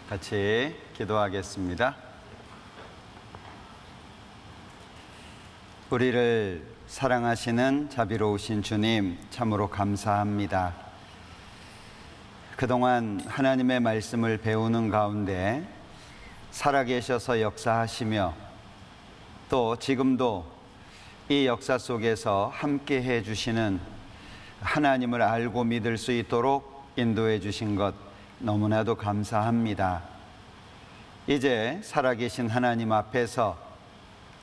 같이 기도하겠습니다. 우리를 사랑하시는 자비로우신 주님, 참으로 감사합니다. 그동안 하나님의 말씀을 배우는 가운데 살아계셔서 역사하시며 또 지금도 이 역사 속에서 함께 해주시는 하나님을 알고 믿을 수 있도록 인도해 주신 것 너무나도 감사합니다. 이제 살아계신 하나님 앞에서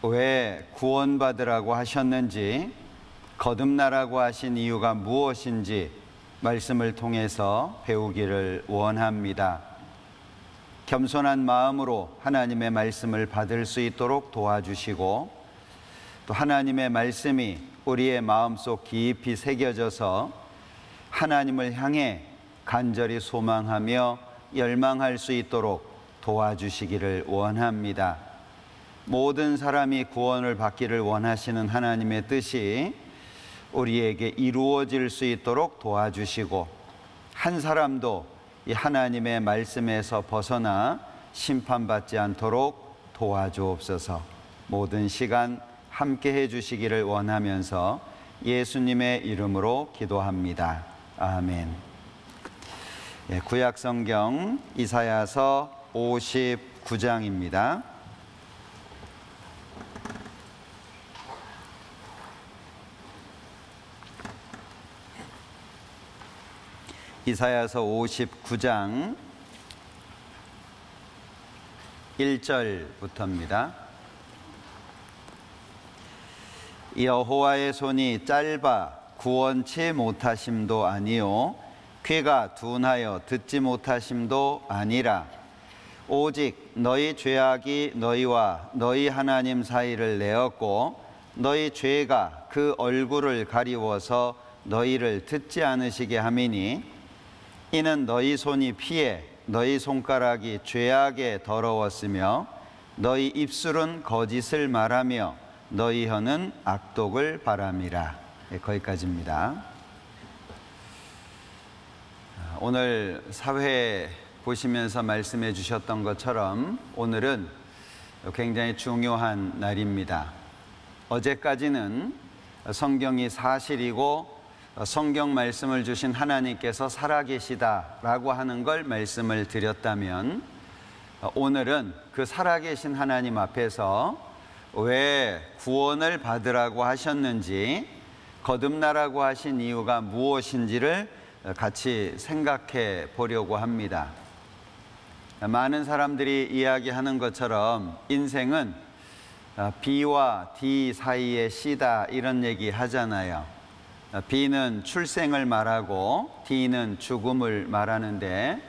왜 구원받으라고 하셨는지, 거듭나라고 하신 이유가 무엇인지 말씀을 통해서 배우기를 원합니다. 겸손한 마음으로 하나님의 말씀을 받을 수 있도록 도와주시고, 또 하나님의 말씀이 우리의 마음속 깊이 새겨져서 하나님을 향해 간절히 소망하며 열망할 수 있도록 도와주시기를 원합니다. 모든 사람이 구원을 받기를 원하시는 하나님의 뜻이 우리에게 이루어질 수 있도록 도와주시고, 한 사람도 이 하나님의 말씀에서 벗어나 심판받지 않도록 도와주옵소서. 모든 시간 함께 해주시기를 원하면서 예수님의 이름으로 기도합니다. 아멘. 구약 성경 이사야서 59장입니다. 이사야서 59장 1절부터입니다. 여호와의 손이 짧아 구원치 못하심도 아니요 귀가 둔하여 듣지 못하심도 아니라 오직 너희 죄악이 너희와 너희 하나님 사이를 내었고 너희 죄가 그 얼굴을 가리워서 너희를 듣지 않으시게 함이니 이는 너희 손이 피해 너희 손가락이 죄악에 더러웠으며 너희 입술은 거짓을 말하며 너희 혀는 악독을 바람이라. 거기까지입니다. 오늘 사회 보시면서 말씀해 주셨던 것처럼 오늘은 굉장히 중요한 날입니다. 어제까지는 성경이 사실이고 성경 말씀을 주신 하나님께서 살아계시다라고 하는 걸 말씀을 드렸다면, 오늘은 그 살아계신 하나님 앞에서 왜 구원을 받으라고 하셨는지, 거듭나라고 하신 이유가 무엇인지를 같이 생각해 보려고 합니다. 많은 사람들이 이야기하는 것처럼 인생은 B와 D 사이의 C다, 이런 얘기 하잖아요. B는 출생을 말하고 D는 죽음을 말하는데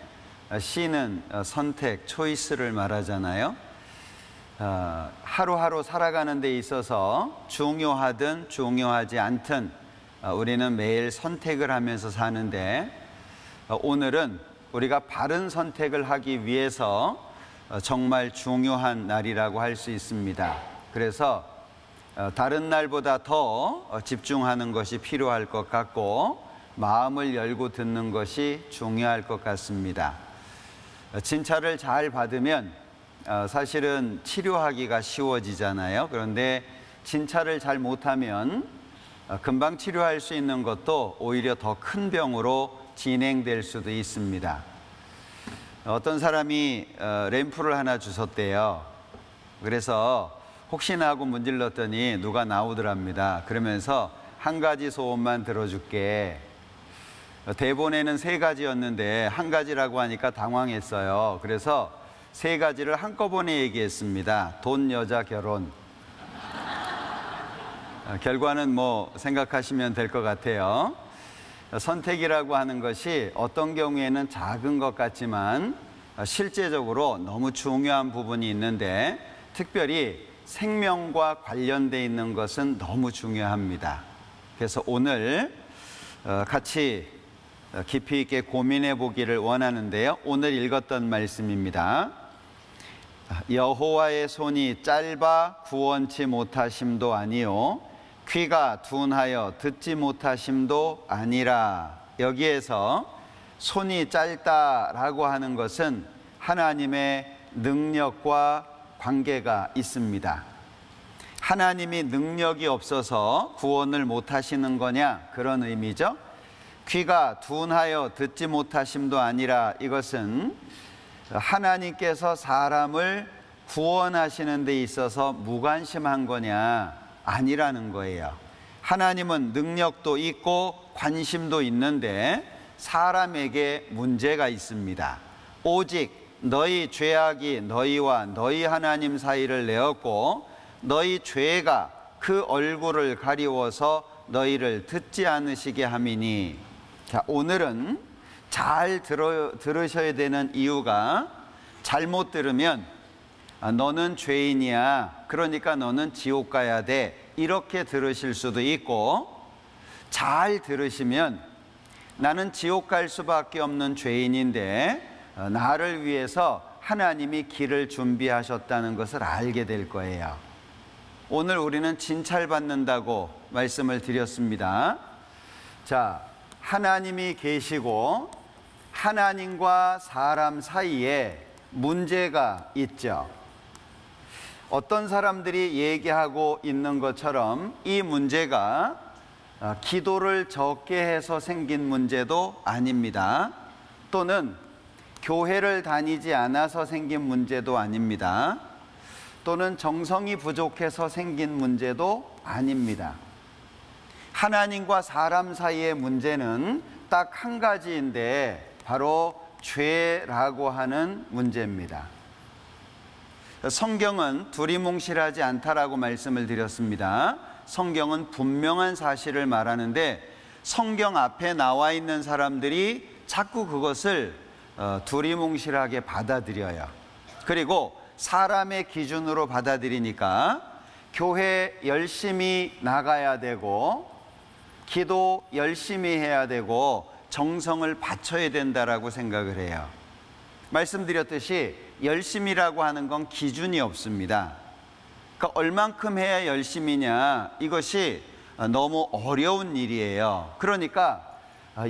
C는 선택, 초이스를 말하잖아요. 하루하루 살아가는 데 있어서 중요하든 중요하지 않든 우리는 매일 선택을 하면서 사는데, 오늘은 우리가 바른 선택을 하기 위해서 정말 중요한 날이라고 할 수 있습니다. 그래서 다른 날보다 더 집중하는 것이 필요할 것 같고 마음을 열고 듣는 것이 중요할 것 같습니다. 진찰을 잘 받으면 사실은 치료하기가 쉬워지잖아요. 그런데 진찰을 잘 못하면 금방 치료할 수 있는 것도 오히려 더 큰 병으로 진행될 수도 있습니다. 어떤 사람이 램프를 하나 주셨대요. 그래서 혹시나 하고 문질렀더니 누가 나오더랍니다. 그러면서 한 가지 소원만 들어줄게. 대본에는 3가지였는데 한 가지라고 하니까 당황했어요. 그래서 3가지를 한꺼번에 얘기했습니다. 돈, 여자, 결혼. 결과는 뭐 생각하시면 될 것 같아요. 선택이라고 하는 것이 어떤 경우에는 작은 것 같지만 실제적으로 너무 중요한 부분이 있는데, 특별히 생명과 관련되어 있는 것은 너무 중요합니다. 그래서 오늘 같이 깊이 있게 고민해 보기를 원하는데요. 오늘 읽었던 말씀입니다. 여호와의 손이 짧아 구원치 못하심도 아니요 귀가 둔하여 듣지 못하심도 아니라. 여기에서 손이 짧다라고 하는 것은 하나님의 능력과 관계가 있습니다. 하나님이 능력이 없어서 구원을 못 하시는 거냐? 그런 의미죠. 귀가 둔하여 듣지 못하심도 아니라, 이것은 하나님께서 사람을 구원하시는 데 있어서 무관심한 거냐? 아니라는 거예요. 하나님은 능력도 있고 관심도 있는데 사람에게 문제가 있습니다. 오직 너희 죄악이 너희와 너희 하나님 사이를 내었고 너희 죄가 그 얼굴을 가리워서 너희를 듣지 않으시게 함이니. 자, 오늘은 잘 들으셔야 되는 이유가, 잘못 들으면 너는 죄인이야, 그러니까 너는 지옥 가야 돼, 이렇게 들으실 수도 있고, 잘 들으시면 나는 지옥 갈 수밖에 없는 죄인인데 나를 위해서 하나님이 길을 준비하셨다는 것을 알게 될 거예요. 오늘 우리는 진찰받는다고 말씀을 드렸습니다. 자, 하나님이 계시고 하나님과 사람 사이에 문제가 있죠. 어떤 사람들이 얘기하고 있는 것처럼 이 문제가 기도를 적게 해서 생긴 문제도 아닙니다. 또는 교회를 다니지 않아서 생긴 문제도 아닙니다. 또는 정성이 부족해서 생긴 문제도 아닙니다. 하나님과 사람 사이의 문제는 딱 한 가지인데 바로 죄라고 하는 문제입니다. 성경은 두리뭉실하지 않다라고 말씀을 드렸습니다. 성경은 분명한 사실을 말하는데 성경 앞에 나와 있는 사람들이 자꾸 그것을 두리뭉실하게 받아들여요. 그리고 사람의 기준으로 받아들이니까 교회 열심히 나가야 되고 기도 열심히 해야 되고 정성을 바쳐야 된다라고 생각을 해요. 말씀드렸듯이 열심이라고 하는 건 기준이 없습니다. 그러니까 얼만큼 해야 열심이냐, 이것이 너무 어려운 일이에요. 그러니까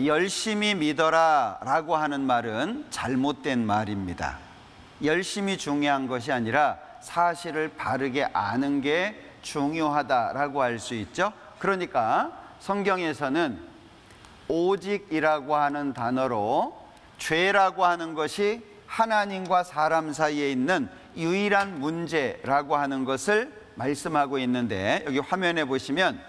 열심히 믿어라 라고 하는 말은 잘못된 말입니다. 열심이 중요한 것이 아니라 사실을 바르게 아는 게 중요하다라고 할 수 있죠. 그러니까 성경에서는 오직이라고 하는 단어로 죄라고 하는 것이 하나님과 사람 사이에 있는 유일한 문제라고 하는 것을 말씀하고 있는데, 여기 화면에 보시면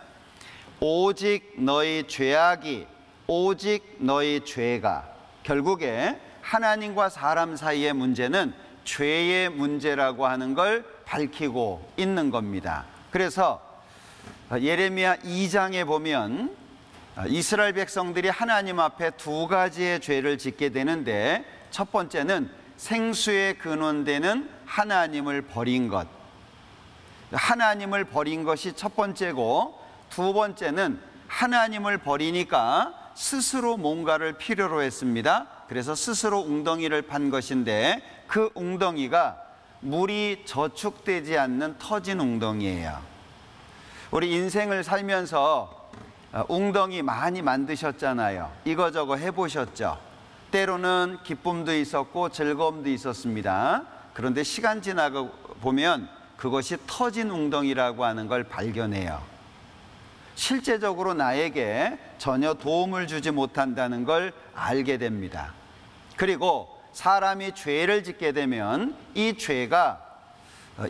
오직 너희 죄악이, 오직 너희 죄가, 결국에 하나님과 사람 사이의 문제는 죄의 문제라고 하는 걸 밝히고 있는 겁니다. 그래서 예레미야 2장에 보면 이스라엘 백성들이 하나님 앞에 두 가지의 죄를 짓게 되는데, 첫 번째는 생수의 근원되는 하나님을 버린 것, 하나님을 버린 것이 첫 번째고, 두 번째는 하나님을 버리니까 스스로 뭔가를 필요로 했습니다. 그래서 스스로 웅덩이를 판 것인데 그 웅덩이가 물이 저축되지 않는 터진 웅덩이예요. 우리 인생을 살면서 웅덩이 많이 만드셨잖아요. 이거저거 해보셨죠. 때로는 기쁨도 있었고 즐거움도 있었습니다. 그런데 시간 지나고 보면 그것이 터진 웅덩이라고 하는 걸 발견해요. 실제적으로 나에게 전혀 도움을 주지 못한다는 걸 알게 됩니다. 그리고 사람이 죄를 짓게 되면 이 죄가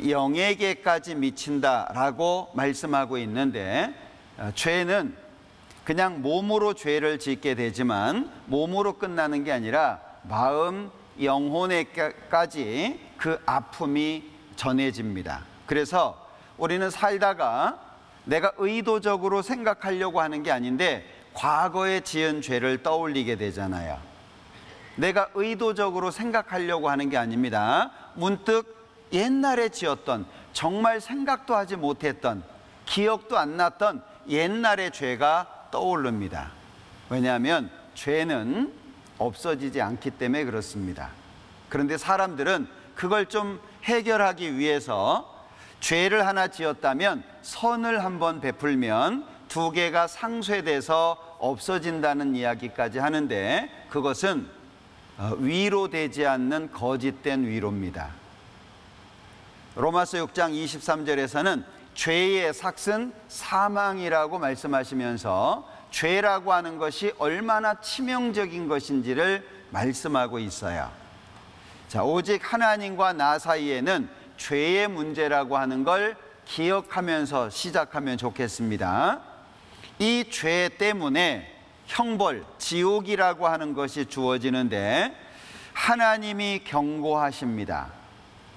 영에게까지 미친다라고 말씀하고 있는데, 죄는 그냥 몸으로 죄를 짓게 되지만 몸으로 끝나는 게 아니라 마음, 영혼에까지 그 아픔이 전해집니다. 그래서 우리는 살다가 내가 의도적으로 생각하려고 하는 게 아닌데 과거에 지은 죄를 떠올리게 되잖아요. 내가 의도적으로 생각하려고 하는 게 아닙니다. 문득 옛날에 지었던, 정말 생각도 하지 못했던, 기억도 안 났던 옛날의 죄가 떠오릅니다. 왜냐하면 죄는 없어지지 않기 때문에 그렇습니다. 그런데 사람들은 그걸 좀 해결하기 위해서 죄를 하나 지었다면 선을 한번 베풀면 두 개가 상쇄돼서 없어진다는 이야기까지 하는데, 그것은 위로되지 않는 거짓된 위로입니다. 로마서 6장 23절에서는 죄의 삭은 사망이라고 말씀하시면서 죄라고 하는 것이 얼마나 치명적인 것인지를 말씀하고 있어요. 자, 오직 하나님과 나 사이에는 죄의 문제라고 하는 걸 기억하면서 시작하면 좋겠습니다. 이 죄 때문에 형벌, 지옥이라고 하는 것이 주어지는데 하나님이 경고하십니다.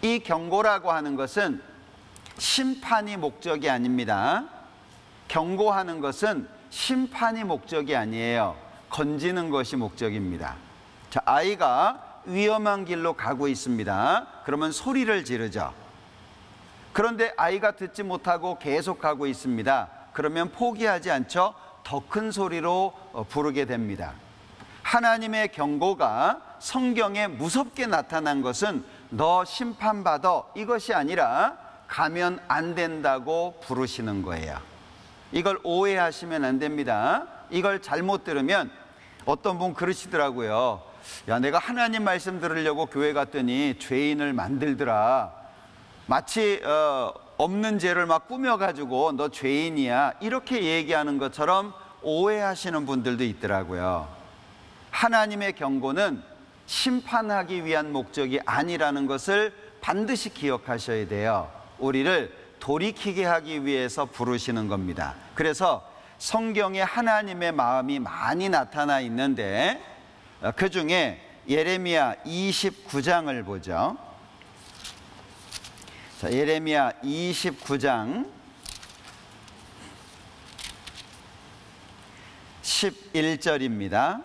이 경고라고 하는 것은 심판이 목적이 아닙니다. 경고하는 것은 심판이 목적이 아니에요. 건지는 것이 목적입니다. 자, 아이가 위험한 길로 가고 있습니다. 그러면 소리를 지르죠. 그런데 아이가 듣지 못하고 계속 가고 있습니다. 그러면 포기하지 않죠. 더 큰 소리로 부르게 됩니다. 하나님의 경고가 성경에 무섭게 나타난 것은 너 심판받아 이것이 아니라 가면 안 된다고 부르시는 거예요. 이걸 오해하시면 안 됩니다. 이걸 잘못 들으면 어떤 분 그러시더라고요. 야, 내가 하나님 말씀 들으려고 교회 갔더니 죄인을 만들더라. 마치 없는 죄를 막 꾸며가지고 너 죄인이야 이렇게 얘기하는 것처럼 오해하시는 분들도 있더라고요. 하나님의 경고는 심판하기 위한 목적이 아니라는 것을 반드시 기억하셔야 돼요. 우리를 돌이키게 하기 위해서 부르시는 겁니다. 그래서 성경에 하나님의 마음이 많이 나타나 있는데 그 중에 예레미야 29장을 보죠. 자, 예레미야 29장 11절입니다.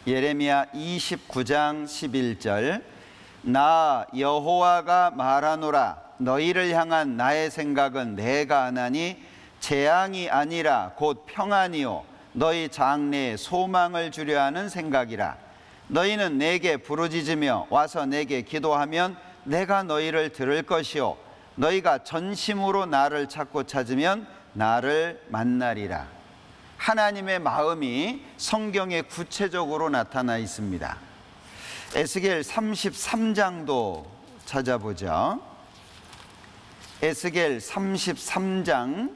예레미야 29장 11절 나 여호와가 말하노라 너희를 향한 나의 생각은 내가 아나니 재앙이 아니라 곧 평안이요 너희 장래에 소망을 주려 하는 생각이라. 너희는 내게 부르짖으며 와서 내게 기도하면 내가 너희를 들을 것이요 너희가 전심으로 나를 찾고 찾으면 나를 만나리라. 하나님의 마음이 성경에 구체적으로 나타나 있습니다. 에스겔 33장도 찾아보죠. 에스겔 33장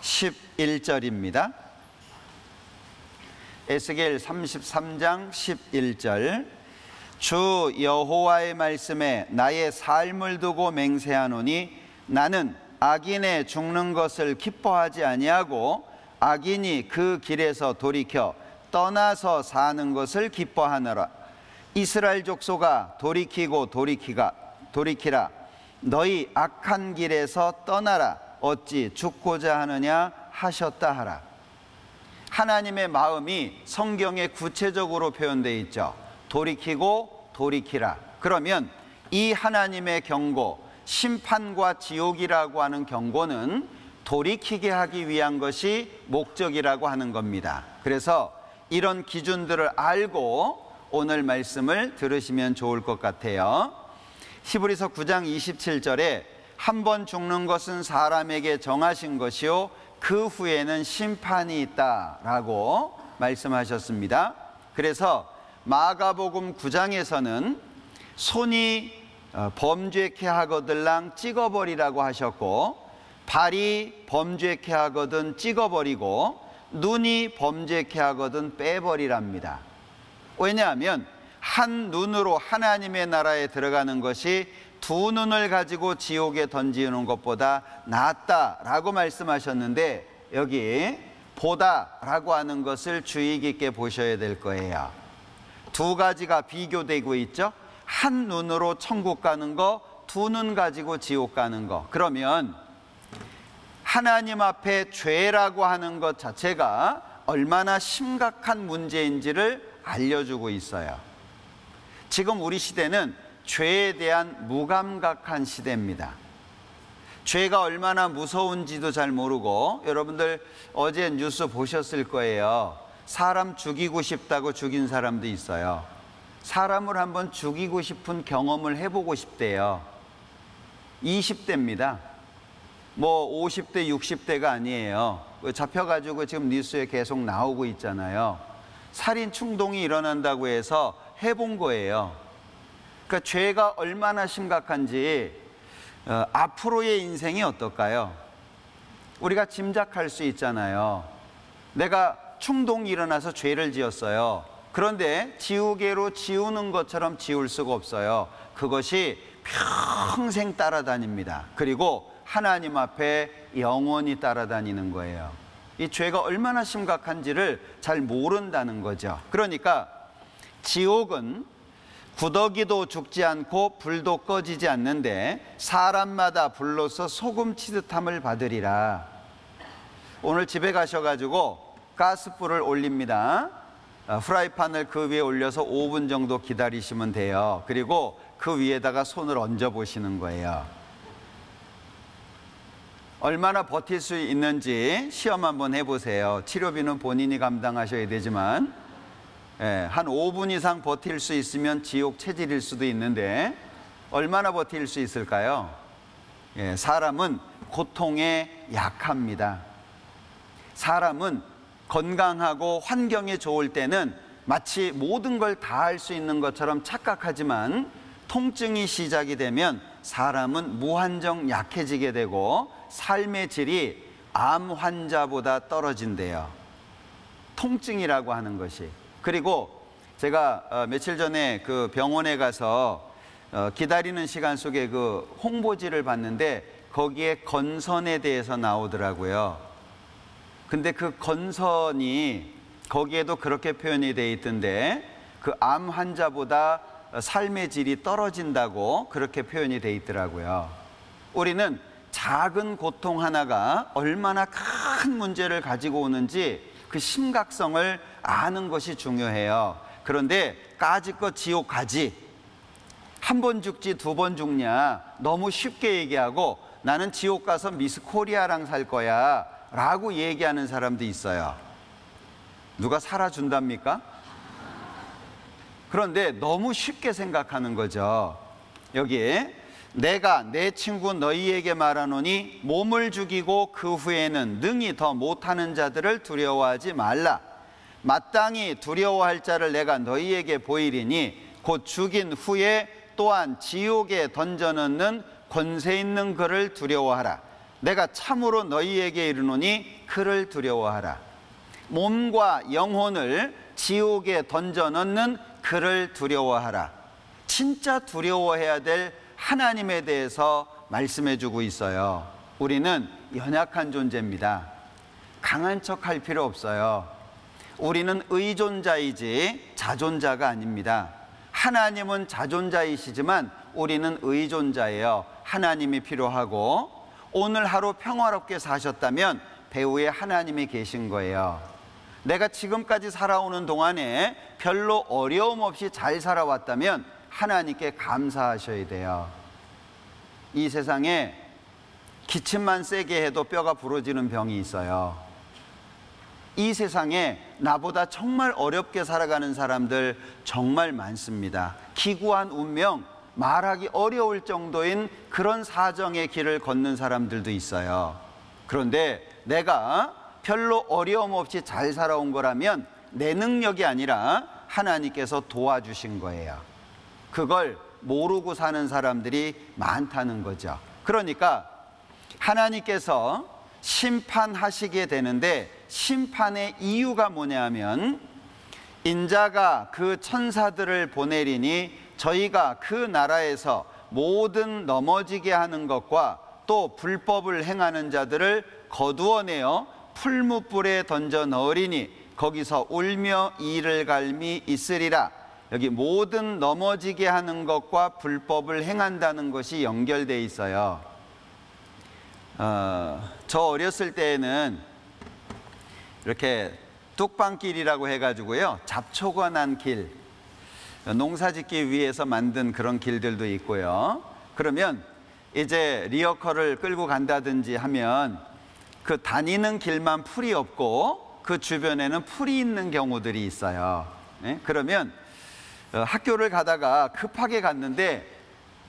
11절입니다. 에스겔 33장 11절 주 여호와의 말씀에 나의 삶을 두고 맹세하노니 나는 악인의 죽는 것을 기뻐하지 아니하고 악인이 그 길에서 돌이켜 떠나서 사는 것을 기뻐하노라. 이스라엘 족속아 돌이키고 돌이키라. 너희 악한 길에서 떠나라. 어찌 죽고자 하느냐 하셨다 하라. 하나님의 마음이 성경에 구체적으로 표현되어 있죠. 돌이키고 돌이키라. 그러면 이 하나님의 경고, 심판과 지옥이라고 하는 경고는 돌이키게 하기 위한 것이 목적이라고 하는 겁니다. 그래서 이런 기준들을 알고 오늘 말씀을 들으시면 좋을 것 같아요. 히브리서 9장 27절에 한 번 죽는 것은 사람에게 정하신 것이요 그 후에는 심판이 있다라고 말씀하셨습니다. 그래서 마가복음 9장에서는 손이 범죄케 하거들랑 찍어버리라고 하셨고 발이 범죄케 하거든 찍어버리고 눈이 범죄케 하거든 빼버리랍니다. 왜냐하면 한 눈으로 하나님의 나라에 들어가는 것이 두 눈을 가지고 지옥에 던지는 것보다 낫다라고 말씀하셨는데 여기 보다라고 하는 것을 주의 깊게 보셔야 될 거예요. 두 가지가 비교되고 있죠. 한 눈으로 천국 가는 거, 두 눈 가지고 지옥 가는 거. 그러면 하나님 앞에 죄라고 하는 것 자체가 얼마나 심각한 문제인지를 알려주고 있어요. 지금 우리 시대는 죄에 대한 무감각한 시대입니다. 죄가 얼마나 무서운지도 잘 모르고, 여러분들 어제 뉴스 보셨을 거예요. 사람 죽이고 싶다고 죽인 사람도 있어요. 사람을 한번 죽이고 싶은 경험을 해보고 싶대요. 20대입니다. 뭐 50대, 60대가 아니에요. 잡혀가지고 지금 뉴스에 계속 나오고 있잖아요. 살인 충동이 일어난다고 해서 해본 거예요. 그러니까 죄가 얼마나 심각한지 앞으로의 인생이 어떨까요? 우리가 짐작할 수 있잖아요. 내가 충동이 일어나서 죄를 지었어요. 그런데 지우개로 지우는 것처럼 지울 수가 없어요. 그것이 평생 따라다닙니다. 그리고 하나님 앞에 영원히 따라다니는 거예요. 이 죄가 얼마나 심각한지를 잘 모른다는 거죠. 그러니까 지옥은 구더기도 죽지 않고 불도 꺼지지 않는데 사람마다 불로서 소금 치듯함을 받으리라. 오늘 집에 가셔가지고 가스불을 올립니다. 프라이팬을 그 위에 올려서 5분 정도 기다리시면 돼요. 그리고 그 위에다가 손을 얹어 보시는 거예요. 얼마나 버틸 수 있는지 시험 한번 해보세요. 치료비는 본인이 감당하셔야 되지만 한 5분 이상 버틸 수 있으면 지옥 체질일 수도 있는데 얼마나 버틸 수 있을까요? 사람은 고통에 약합니다. 사람은 건강하고 환경이 좋을 때는 마치 모든 걸 다 할 수 있는 것처럼 착각하지만 통증이 시작이 되면 사람은 무한정 약해지게 되고 삶의 질이 암 환자보다 떨어진대요. 통증이라고 하는 것이. 그리고 제가 며칠 전에 그 병원에 가서 기다리는 시간 속에 그 홍보지를 봤는데 거기에 건선에 대해서 나오더라고요. 근데 그 건선이 거기에도 그렇게 표현이 돼 있던데 그 암 환자보다 삶의 질이 떨어진다고 그렇게 표현이 돼 있더라고요. 우리는 작은 고통 하나가 얼마나 큰 문제를 가지고 오는지 그 심각성을 아는 것이 중요해요. 그런데 까짓것 지옥 가지, 한 번 죽지 두 번 죽냐, 너무 쉽게 얘기하고 나는 지옥 가서 미스 코리아랑 살 거야 라고 얘기하는 사람도 있어요. 누가 살아준답니까? 그런데 너무 쉽게 생각하는 거죠. 여기에 내가 내 친구 너희에게 말하노니 몸을 죽이고 그 후에는 능히 더 못하는 자들을 두려워하지 말라. 마땅히 두려워할 자를 내가 너희에게 보이리니 곧 죽인 후에 또한 지옥에 던져넣는 권세 있는 그를 두려워하라. 내가 참으로 너희에게 이르노니 그를 두려워하라. 몸과 영혼을 지옥에 던져넣는 그를 두려워하라. 진짜 두려워해야 될 하나님에 대해서 말씀해 주고 있어요. 우리는 연약한 존재입니다. 강한 척 할 필요 없어요. 우리는 의존자이지 자존자가 아닙니다. 하나님은 자존자이시지만 우리는 의존자예요. 하나님이 필요하고 오늘 하루 평화롭게 사셨다면 배후에 하나님이 계신 거예요. 내가 지금까지 살아오는 동안에 별로 어려움 없이 잘 살아왔다면 하나님께 감사하셔야 돼요. 이 세상에 기침만 세게 해도 뼈가 부러지는 병이 있어요. 이 세상에 나보다 정말 어렵게 살아가는 사람들 정말 많습니다. 기구한 운명, 말하기 어려울 정도인 그런 사정의 길을 걷는 사람들도 있어요. 그런데 내가 별로 어려움 없이 잘 살아온 거라면 내 능력이 아니라 하나님께서 도와주신 거예요. 그걸 모르고 사는 사람들이 많다는 거죠. 그러니까 하나님께서 심판하시게 되는데 심판의 이유가 뭐냐면 인자가 그 천사들을 보내리니 저희가 그 나라에서 모든 넘어지게 하는 것과 또 불법을 행하는 자들을 거두어내어 풀무불에 던져 넣으리니 거기서 울며 이를 갈미 있으리라. 여기 모든 넘어지게 하는 것과 불법을 행한다는 것이 연결되어 있어요. 저 어렸을 때에는 이렇게 뚝방길이라고 해가지고요, 잡초가 난 길, 농사짓기 위해서 만든 그런 길들도 있고요. 그러면 이제 리어커를 끌고 간다든지 하면 그 다니는 길만 풀이 없고 그 주변에는 풀이 있는 경우들이 있어요. 네? 그러면 학교를 가다가 급하게 갔는데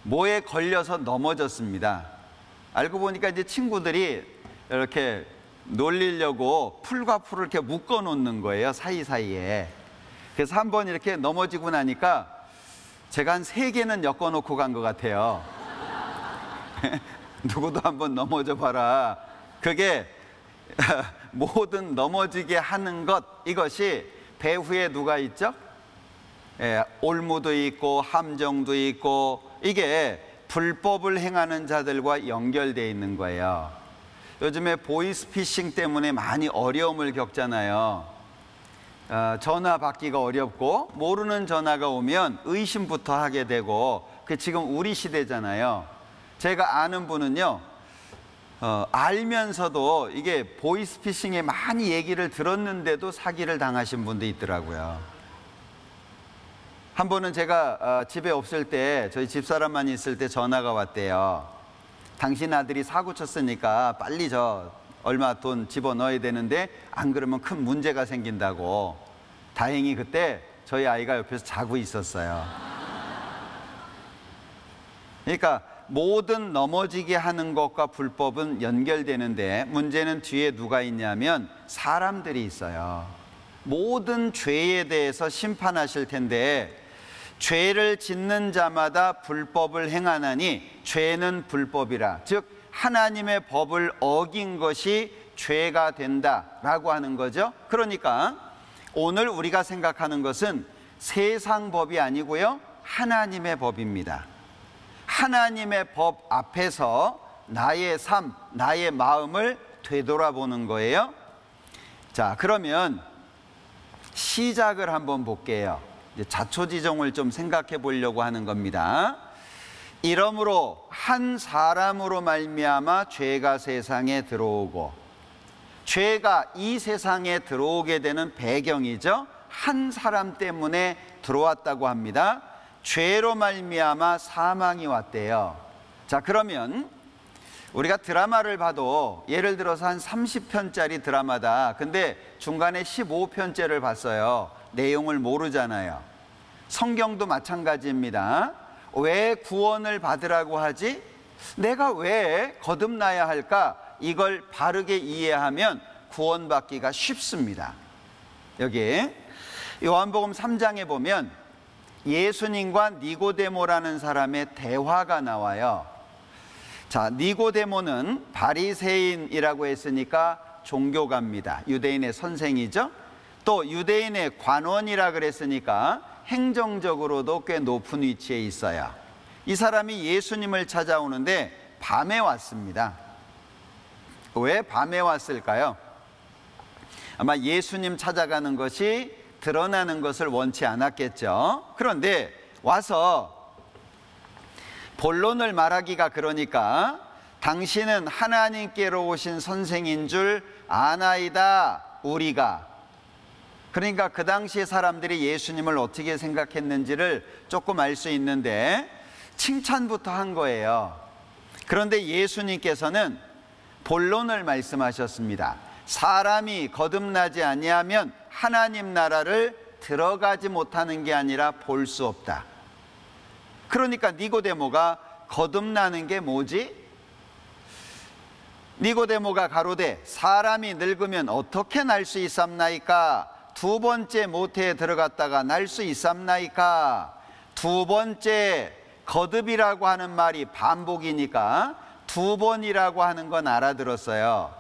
뭐에 걸려서 넘어졌습니다. 알고 보니까 이제 친구들이 이렇게 놀리려고 풀과 풀을 이렇게 묶어 놓는 거예요, 사이사이에. 그래서 한번 이렇게 넘어지고 나니까 제가 한 3개는 엮어 놓고 간 것 같아요. 누구도 한번 넘어져 봐라. 그게 모든 넘어지게 하는 것, 이것이 배후에 누가 있죠? 올무도 있고 함정도 있고, 이게 불법을 행하는 자들과 연결되어 있는 거예요. 요즘에 보이스피싱 때문에 많이 어려움을 겪잖아요. 전화 받기가 어렵고, 모르는 전화가 오면 의심부터 하게 되고, 그 지금 우리 시대잖아요. 제가 아는 분은요, 알면서도 이게 보이스피싱에 많이 얘기를 들었는데도 사기를 당하신 분도 있더라고요. 한 번은 제가 집에 없을 때, 저희 집사람만 있을 때 전화가 왔대요. 당신 아들이 사고 쳤으니까 빨리 얼마 돈 집어넣어야 되는데 안 그러면 큰 문제가 생긴다고. 다행히 그때 저희 아이가 옆에서 자고 있었어요. 그러니까 모든 넘어지게 하는 것과 불법은 연결되는데, 문제는 뒤에 누가 있냐면 사람들이 있어요. 모든 죄에 대해서 심판하실 텐데, 죄를 짓는 자마다 불법을 행하나니 죄는 불법이라, 즉 하나님의 법을 어긴 것이 죄가 된다라고 하는 거죠. 그러니까 오늘 우리가 생각하는 것은 세상 법이 아니고요, 하나님의 법입니다. 하나님의 법 앞에서 나의 삶, 나의 마음을 되돌아보는 거예요. 자, 그러면 시작을 한번 볼게요. 이제 자초지종을 좀 생각해 보려고 하는 겁니다. 이러므로 한 사람으로 말미암아 죄가 세상에 들어오고, 죄가 이 세상에 들어오게 되는 배경이죠. 한 사람 때문에 들어왔다고 합니다. 죄로 말미암아 사망이 왔대요. 자, 그러면 우리가 드라마를 봐도 예를 들어서 한 30편짜리 드라마다, 근데 중간에 15편째를 봤어요. 내용을 모르잖아요. 성경도 마찬가지입니다. 왜 구원을 받으라고 하지? 내가 왜 거듭나야 할까? 이걸 바르게 이해하면 구원받기가 쉽습니다. 여기 요한복음 3장에 보면 예수님과 니고데모라는 사람의 대화가 나와요. 자, 니고데모는 바리새인이라고 했으니까 종교가입니다. 유대인의 선생이죠. 또 유대인의 관원이라 그랬으니까 행정적으로도 꽤 높은 위치에 있어요. 이 사람이 예수님을 찾아오는데 밤에 왔습니다. 왜 밤에 왔을까요? 아마 예수님 찾아가는 것이 드러나는 것을 원치 않았겠죠. 그런데 와서 본론을 말하기가 그러니까, 당신은 하나님께로 오신 선생인 줄 아나이다, 우리가. 그러니까 그 당시에 사람들이 예수님을 어떻게 생각했는지를 조금 알 수 있는데 칭찬부터 한 거예요. 그런데 예수님께서는 본론을 말씀하셨습니다. 사람이 거듭나지 아니하면 하나님 나라를 들어가지 못하는 게 아니라 볼 수 없다. 그러니까 니고데모가 거듭나는 게 뭐지? 니고데모가 가로되 사람이 늙으면 어떻게 날 수 있삼나이까? 두 번째 모태에 들어갔다가 날 수 있삼나이까? 두 번째, 거듭이라고 하는 말이 반복이니까 두 번이라고 하는 건 알아들었어요.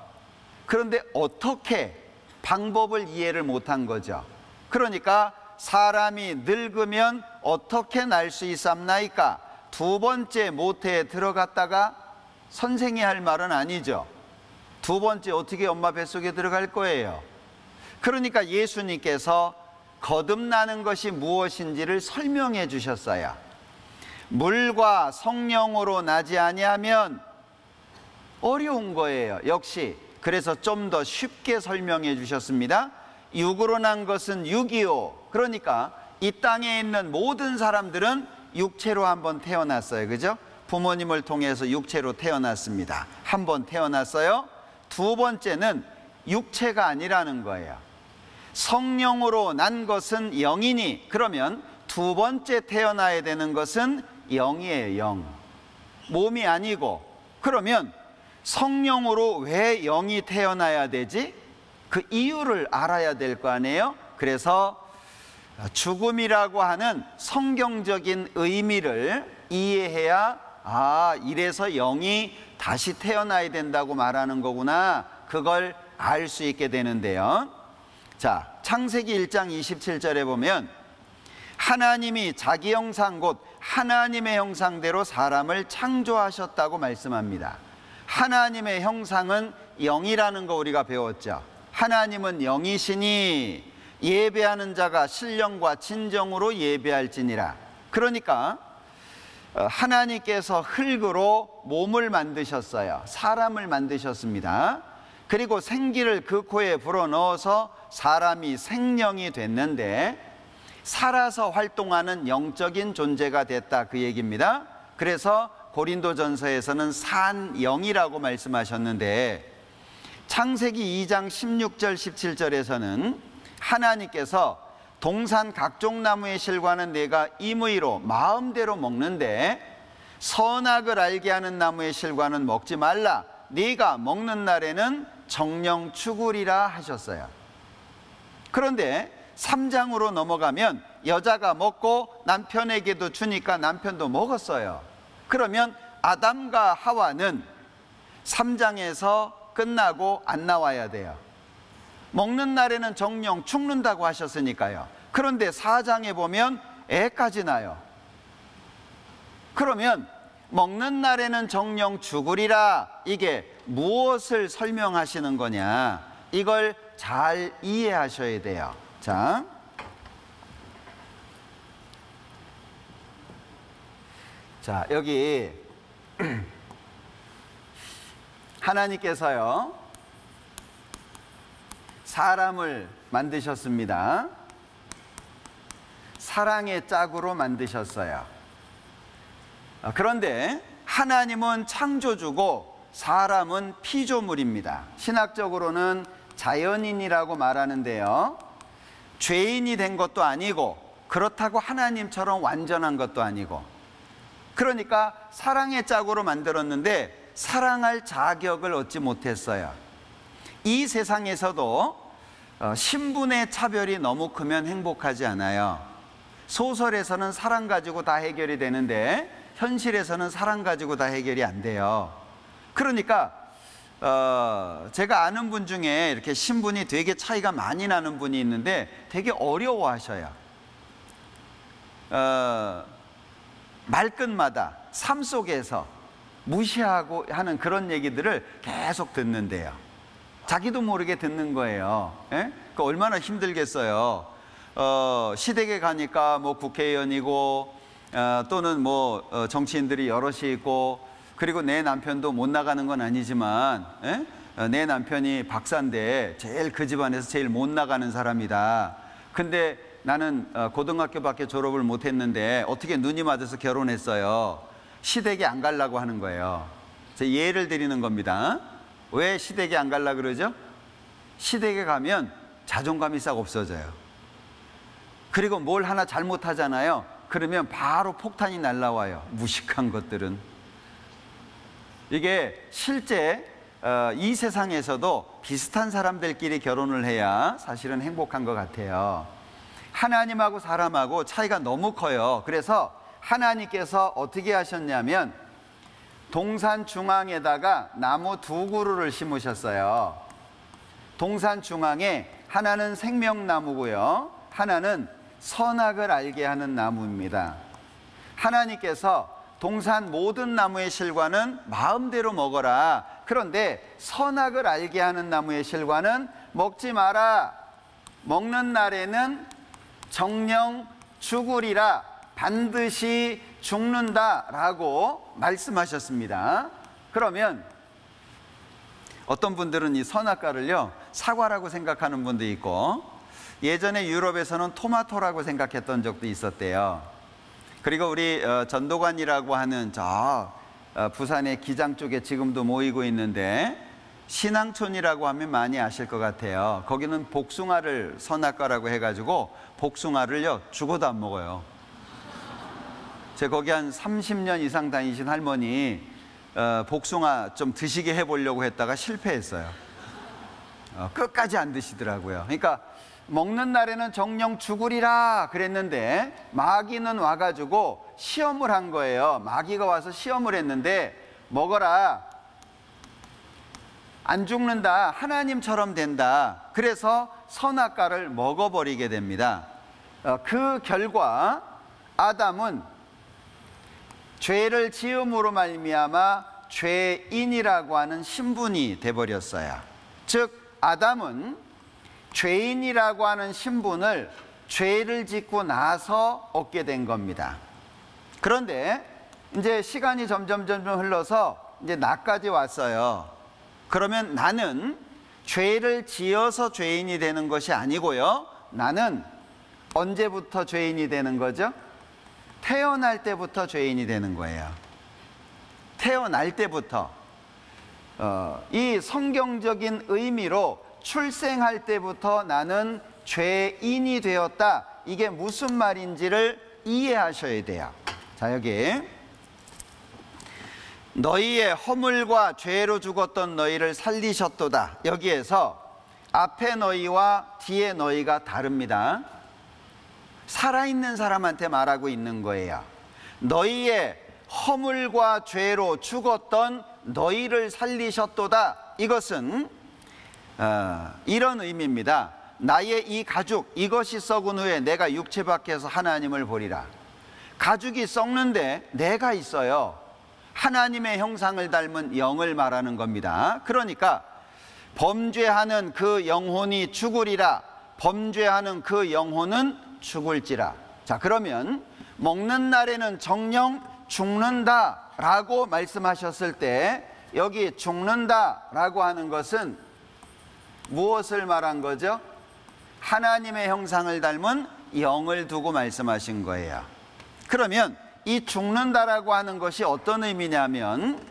그런데 어떻게, 방법을 이해를 못한 거죠. 그러니까 사람이 늙으면 어떻게 날 수 있삼나이까? 두 번째 모태에 들어갔다가, 선생이 할 말은 아니죠. 두 번째 어떻게 엄마 뱃속에 들어갈 거예요. 그러니까 예수님께서 거듭나는 것이 무엇인지를 설명해 주셨어요. 물과 성령으로 나지 아니하면, 어려운 거예요. 역시 그래서 좀 더 쉽게 설명해 주셨습니다. 육으로 난 것은 육이요. 그러니까 이 땅에 있는 모든 사람들은 육체로 한번 태어났어요. 그죠? 부모님을 통해서 육체로 태어났습니다. 한 번 태어났어요. 두 번째는 육체가 아니라는 거예요. 성령으로 난 것은 영이니, 그러면 두 번째 태어나야 되는 것은 영이에요. 영. 몸이 아니고. 그러면 성령으로 왜 영이 태어나야 되지? 그 이유를 알아야 될 거 아니에요? 그래서 죽음이라고 하는 성경적인 의미를 이해해야 이래서 영이 다시 태어나야 된다고 말하는 거구나, 그걸 알 수 있게 되는데요. 자, 창세기 1장 27절에 보면 하나님이 자기 형상 곧 하나님의 형상대로 사람을 창조하셨다고 말씀합니다. 하나님의 형상은 영이라는 거 우리가 배웠죠. 하나님은 영이시니 예배하는 자가 신령과 진정으로 예배할지니라. 그러니까 하나님께서 흙으로 몸을 만드셨어요. 사람을 만드셨습니다. 그리고 생기를 그 코에 불어넣어서 사람이 생명이 됐는데 살아서 활동하는 영적인 존재가 됐다, 그 얘기입니다. 그래서 고린도전서에서는 산영이라고 말씀하셨는데 창세기 2장 16절 17절에서는 하나님께서 동산 각종 나무의 실과는 내가 임의로 마음대로 먹는데 선악을 알게 하는 나무의 실과는 먹지 말라, 네가 먹는 날에는 정령 죽으리라 하셨어요. 그런데 3장으로 넘어가면 여자가 먹고 남편에게도 주니까 남편도 먹었어요. 그러면 아담과 하와는 3장에서 끝나고 안 나와야 돼요. 먹는 날에는 정령 죽는다고 하셨으니까요. 그런데 4장에 보면 애까지 나요. 그러면 먹는 날에는 정령 죽으리라, 이게 무엇을 설명하시는 거냐, 이걸 잘 이해하셔야 돼요. 자, 여기 하나님께서요 사람을 만드셨습니다. 사랑의 짝으로 만드셨어요. 그런데 하나님은 창조주고 사람은 피조물입니다. 신학적으로는 자연인이라고 말하는데요, 죄인이 된 것도 아니고 그렇다고 하나님처럼 완전한 것도 아니고, 그러니까 사랑의 짝으로 만들었는데 사랑할 자격을 얻지 못했어요. 이 세상에서도 신분의 차별이 너무 크면 행복하지 않아요. 소설에서는 사랑 가지고 다 해결이 되는데 현실에서는 사랑 가지고 다 해결이 안 돼요. 그러니까 제가 아는 분 중에 이렇게 신분이 되게 차이가 많이 나는 분이 있는데 되게 어려워하셔요. 말끝마다 삶 속에서 무시하고 하는 그런 얘기들을 계속 듣는데요. 자기도 모르게 듣는 거예요. 그 얼마나 힘들겠어요. 시댁에 가니까 뭐 국회의원이고 또는 뭐 정치인들이 여럿이 있고, 그리고 내 남편도 못 나가는 건 아니지만 내 남편이 박사인데 제일 그 집안에서 제일 못 나가는 사람이다. 근데 나는 고등학교밖에 졸업을 못했는데 어떻게 눈이 맞아서 결혼했어요. 시댁에 안 가려고 하는 거예요. 제가 예를 드리는 겁니다. 왜 시댁에 안 가려고 그러죠? 시댁에 가면 자존감이 싹 없어져요. 그리고 뭘 하나 잘못하잖아요. 그러면 바로 폭탄이 날라와요. 무식한 것들은. 이게 실제 이 세상에서도 비슷한 사람들끼리 결혼을 해야 사실은 행복한 것 같아요. 하나님하고 사람하고 차이가 너무 커요. 그래서 하나님께서 어떻게 하셨냐면 동산 중앙에다가 나무 2그루를 심으셨어요. 동산 중앙에 하나는 생명나무고요, 하나는 선악을 알게 하는 나무입니다. 하나님께서 동산 모든 나무의 실과는 마음대로 먹어라, 그런데 선악을 알게 하는 나무의 실과는 먹지 마라, 먹는 날에는 정령 죽으리라, 반드시 죽는다라고 말씀하셨습니다. 그러면 어떤 분들은 이 선악과를요 사과라고 생각하는 분도 있고, 예전에 유럽에서는 토마토라고 생각했던 적도 있었대요. 그리고 우리 전도관이라고 하는 저 부산의 기장 쪽에 지금도 모이고 있는데 신앙촌이라고 하면 많이 아실 것 같아요. 거기는 복숭아를 선악과라고 해가지고 복숭아를요 죽어도 안 먹어요. 제가 거기 한 30년 이상 다니신 할머니 복숭아 좀 드시게 해보려고 했다가 실패했어요. 끝까지 안 드시더라고요. 그러니까 먹는 날에는 정령 죽으리라 그랬는데 마귀는 와가지고 시험을 한 거예요. 마귀가 와서 시험을 했는데 먹어라, 안 죽는다, 하나님처럼 된다. 그래서 선악과를 먹어버리게 됩니다. 그 결과 아담은 죄를 지음으로 말미암아 죄인이라고 하는 신분이 돼버렸어요. 즉 아담은 죄인이라고 하는 신분을 죄를 짓고 나서 얻게 된 겁니다. 그런데 이제 시간이 점점 흘러서 이제 나까지 왔어요. 그러면 나는 죄를 지어서 죄인이 되는 것이 아니고요. 나는 언제부터 죄인이 되는 거죠? 태어날 때부터 죄인이 되는 거예요. 태어날 때부터. 이 성경적인 의미로 출생할 때부터 나는 죄인이 되었다. 이게 무슨 말인지를 이해하셔야 돼요. 자, 여기 너희의 허물과 죄로 죽었던 너희를 살리셨도다. 여기에서 앞에 너희와 뒤에 너희가 다릅니다. 살아있는 사람한테 말하고 있는 거예요. 너희의 허물과 죄로 죽었던 너희를 살리셨도다. 이것은 이런 의미입니다. 나의 이 가죽, 이것이 썩은 후에 내가 육체 밖에서 하나님을 보리라. 가죽이 썩는데 내가 있어요. 하나님의 형상을 닮은 영을 말하는 겁니다. 그러니까 범죄하는 그 영혼이 죽으리라. 범죄하는 그 영혼은 죽을지라. 자, 그러면 먹는 날에는 정령 죽는다 라고 말씀하셨을 때 여기 죽는다 라고 하는 것은 무엇을 말한 거죠? 하나님의 형상을 닮은 영을 두고 말씀하신 거예요. 그러면 이 죽는다라고 하는 것이 어떤 의미냐면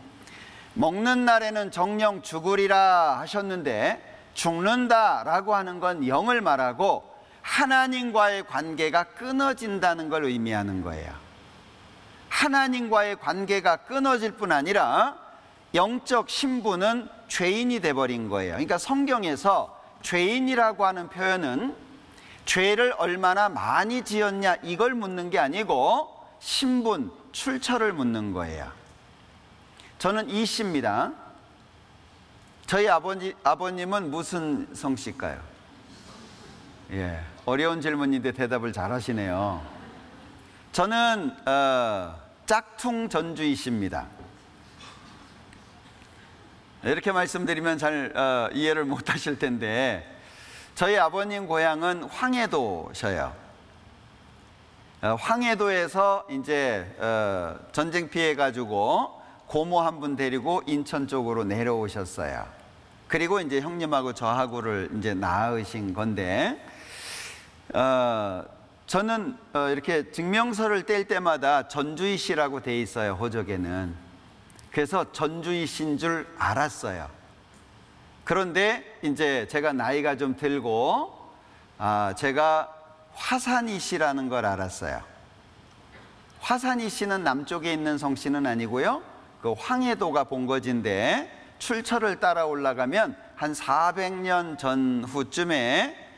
먹는 날에는 정령 죽으리라 하셨는데 죽는다라고 하는 건 영을 말하고 하나님과의 관계가 끊어진다는 걸 의미하는 거예요. 하나님과의 관계가 끊어질 뿐 아니라 영적 신분은 죄인이 돼버린 거예요. 그러니까 성경에서 죄인이라고 하는 표현은 죄를 얼마나 많이 지었냐 이걸 묻는 게 아니고 신분, 출처를 묻는 거예요. 저는 이씨입니다. 저희 아버님은 무슨 성씨일까요? 예, 어려운 질문인데 대답을 잘 하시네요. 저는 짝퉁 전주이씨입니다. 이렇게 말씀드리면 잘 이해를 못 하실 텐데 저희 아버님 고향은 황해도셔요. 황해도에서 이제 전쟁 피해 가지고 고모 한 분 데리고 인천 쪽으로 내려오셨어요. 그리고 이제 형님하고 저하고를 이제 낳으신 건데 저는 이렇게 증명서를 뗄 때마다 전주희 씨라고 돼 있어요. 호적에는. 그래서 전주희 씨인 줄 알았어요. 그런데 이제 제가 나이가 좀 들고 제가 화산이 씨라는 걸 알았어요. 화산이 씨는 남쪽에 있는 성씨는 아니고요. 그 황해도가 본거지인데 출처를 따라 올라가면 한 400년 전후쯤에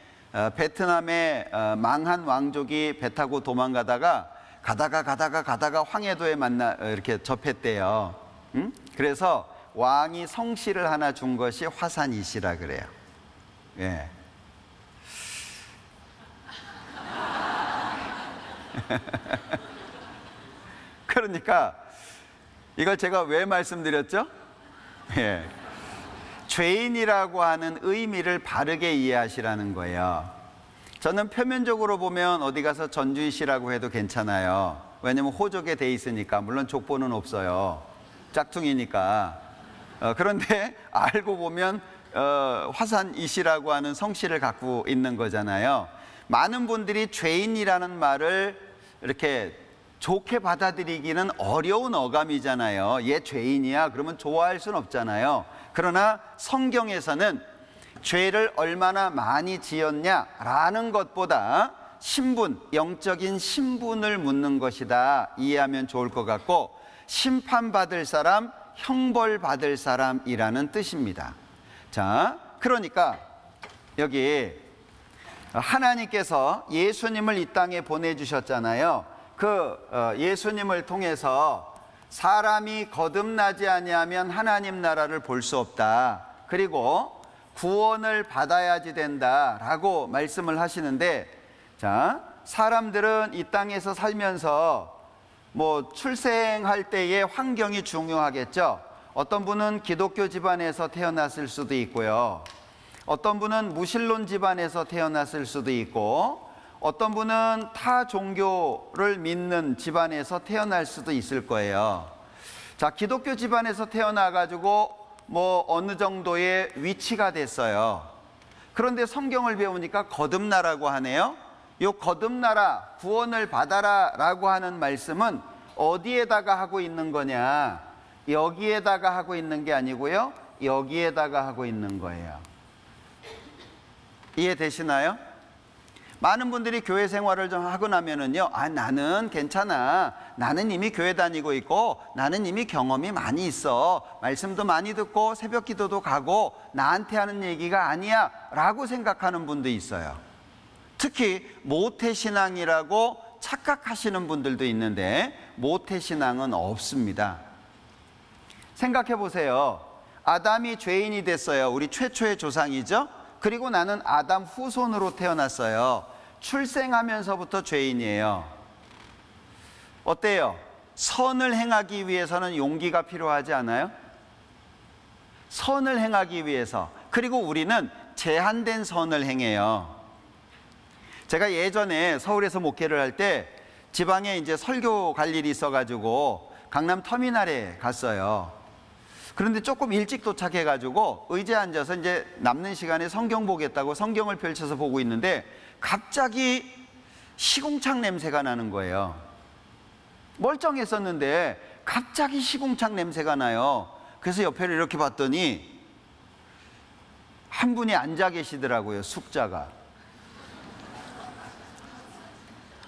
베트남의 망한 왕족이 배 타고 도망가다가 가다가 황해도에 이렇게 접했대요. 그래서 왕이 성씨를 하나 준 것이 화산이 씨라 그래요. 예. 그러니까 이걸 제가 왜 말씀드렸죠? 예. 죄인이라고 하는 의미를 바르게 이해하시라는 거예요. 저는 표면적으로 보면 어디 가서 전주희 씨라고 해도 괜찮아요. 왜냐면 호적에 돼 있으니까. 물론 족보는 없어요. 짝퉁이니까. 그런데 알고 보면 화산이 씨라고 하는 성씨를 갖고 있는 거잖아요. 많은 분들이 죄인이라는 말을 이렇게 좋게 받아들이기는 어려운 어감이잖아요. 얘 죄인이야 그러면 좋아할 수는 없잖아요. 그러나 성경에서는 죄를 얼마나 많이 지었냐라는 것보다 신분, 영적인 신분을 묻는 것이다 이해하면 좋을 것 같고, 심판받을 사람, 형벌 받을 사람이라는 뜻입니다. 자, 그러니까 여기 하나님께서 예수님을 이 땅에 보내주셨잖아요. 예수님을 통해서 사람이 거듭나지 아니하면 하나님 나라를 볼 수 없다. 그리고 구원을 받아야지 된다라고 말씀을 하시는데, 자, 사람들은 이 땅에서 살면서 출생할 때의 환경이 중요하겠죠. 어떤 분은 기독교 집안에서 태어났을 수도 있고요. 어떤 분은 무신론 집안에서 태어났을 수도 있고, 어떤 분은 타 종교를 믿는 집안에서 태어날 수도 있을 거예요. 자, 기독교 집안에서 태어나가지고 어느 정도의 위치가 됐어요. 그런데 성경을 배우니까 거듭나라고 하네요. 이 거듭나라, 구원을 받아라 라고 하는 말씀은 어디에다가 하고 있는 거냐? 여기에다가 하고 있는 게 아니고요, 여기에다가 하고 있는 거예요. 이해되시나요? 많은 분들이 교회 생활을 좀 하고 나면은요, 나는 괜찮아, 나는 이미 교회 다니고 있고, 나는 이미 경험이 많이 있어, 말씀도 많이 듣고 새벽 기도도 가고, 나한테 하는 얘기가 아니야 라고 생각하는 분도 있어요. 특히 모태신앙이라고 착각하시는 분들도 있는데, 모태신앙은 없습니다. 생각해 보세요. 아담이 죄인이 됐어요. 우리 최초의 조상이죠. 그리고 나는 아담 후손으로 태어났어요. 출생하면서부터 죄인이에요. 어때요? 선을 행하기 위해서는 용기가 필요하지 않아요? 선을 행하기 위해서. 그리고 우리는 제한된 선을 행해요. 제가 예전에 서울에서 목회를 할 때 지방에 이제 설교 갈 일이 있어가지고 강남 터미널에 갔어요. 그런데 조금 일찍 도착해가지고 의자에 앉아서 이제 남는 시간에 성경 보겠다고 성경을 펼쳐서 보고 있는데, 갑자기 시궁창 냄새가 나는 거예요. 멀쩡했었는데 갑자기 시궁창 냄새가 나요. 그래서 옆에를 이렇게 봤더니 한 분이 앉아 계시더라고요. 숙자가.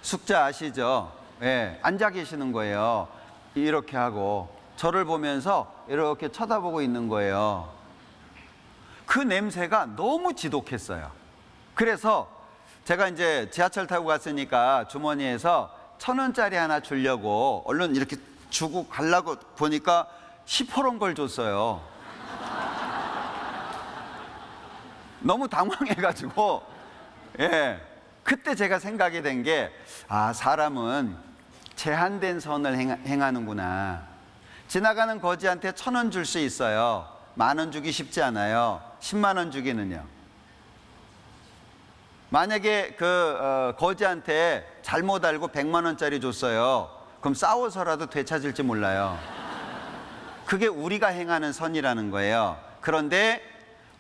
숙자 아시죠? 네, 앉아 계시는 거예요. 이렇게 하고 저를 보면서 이렇게 쳐다보고 있는 거예요. 그 냄새가 너무 지독했어요. 그래서 제가 이제 지하철 타고 갔으니까 주머니에서 1,000원짜리 하나 주려고 얼른 이렇게 주고 가려고 보니까 시퍼런 걸 줬어요. 너무 당황해가지고, 예, 그때 제가 생각이 된 게, 사람은 제한된 선을 행하는구나. 지나가는 거지한테 1,000원 줄 수 있어요. 10,000원 주기 쉽지 않아요. 10만 원 주기는요. 만약에 거지한테 잘못 알고 100만 원짜리 줬어요. 그럼 싸워서라도 되찾을지 몰라요. 그게 우리가 행하는 선이라는 거예요. 그런데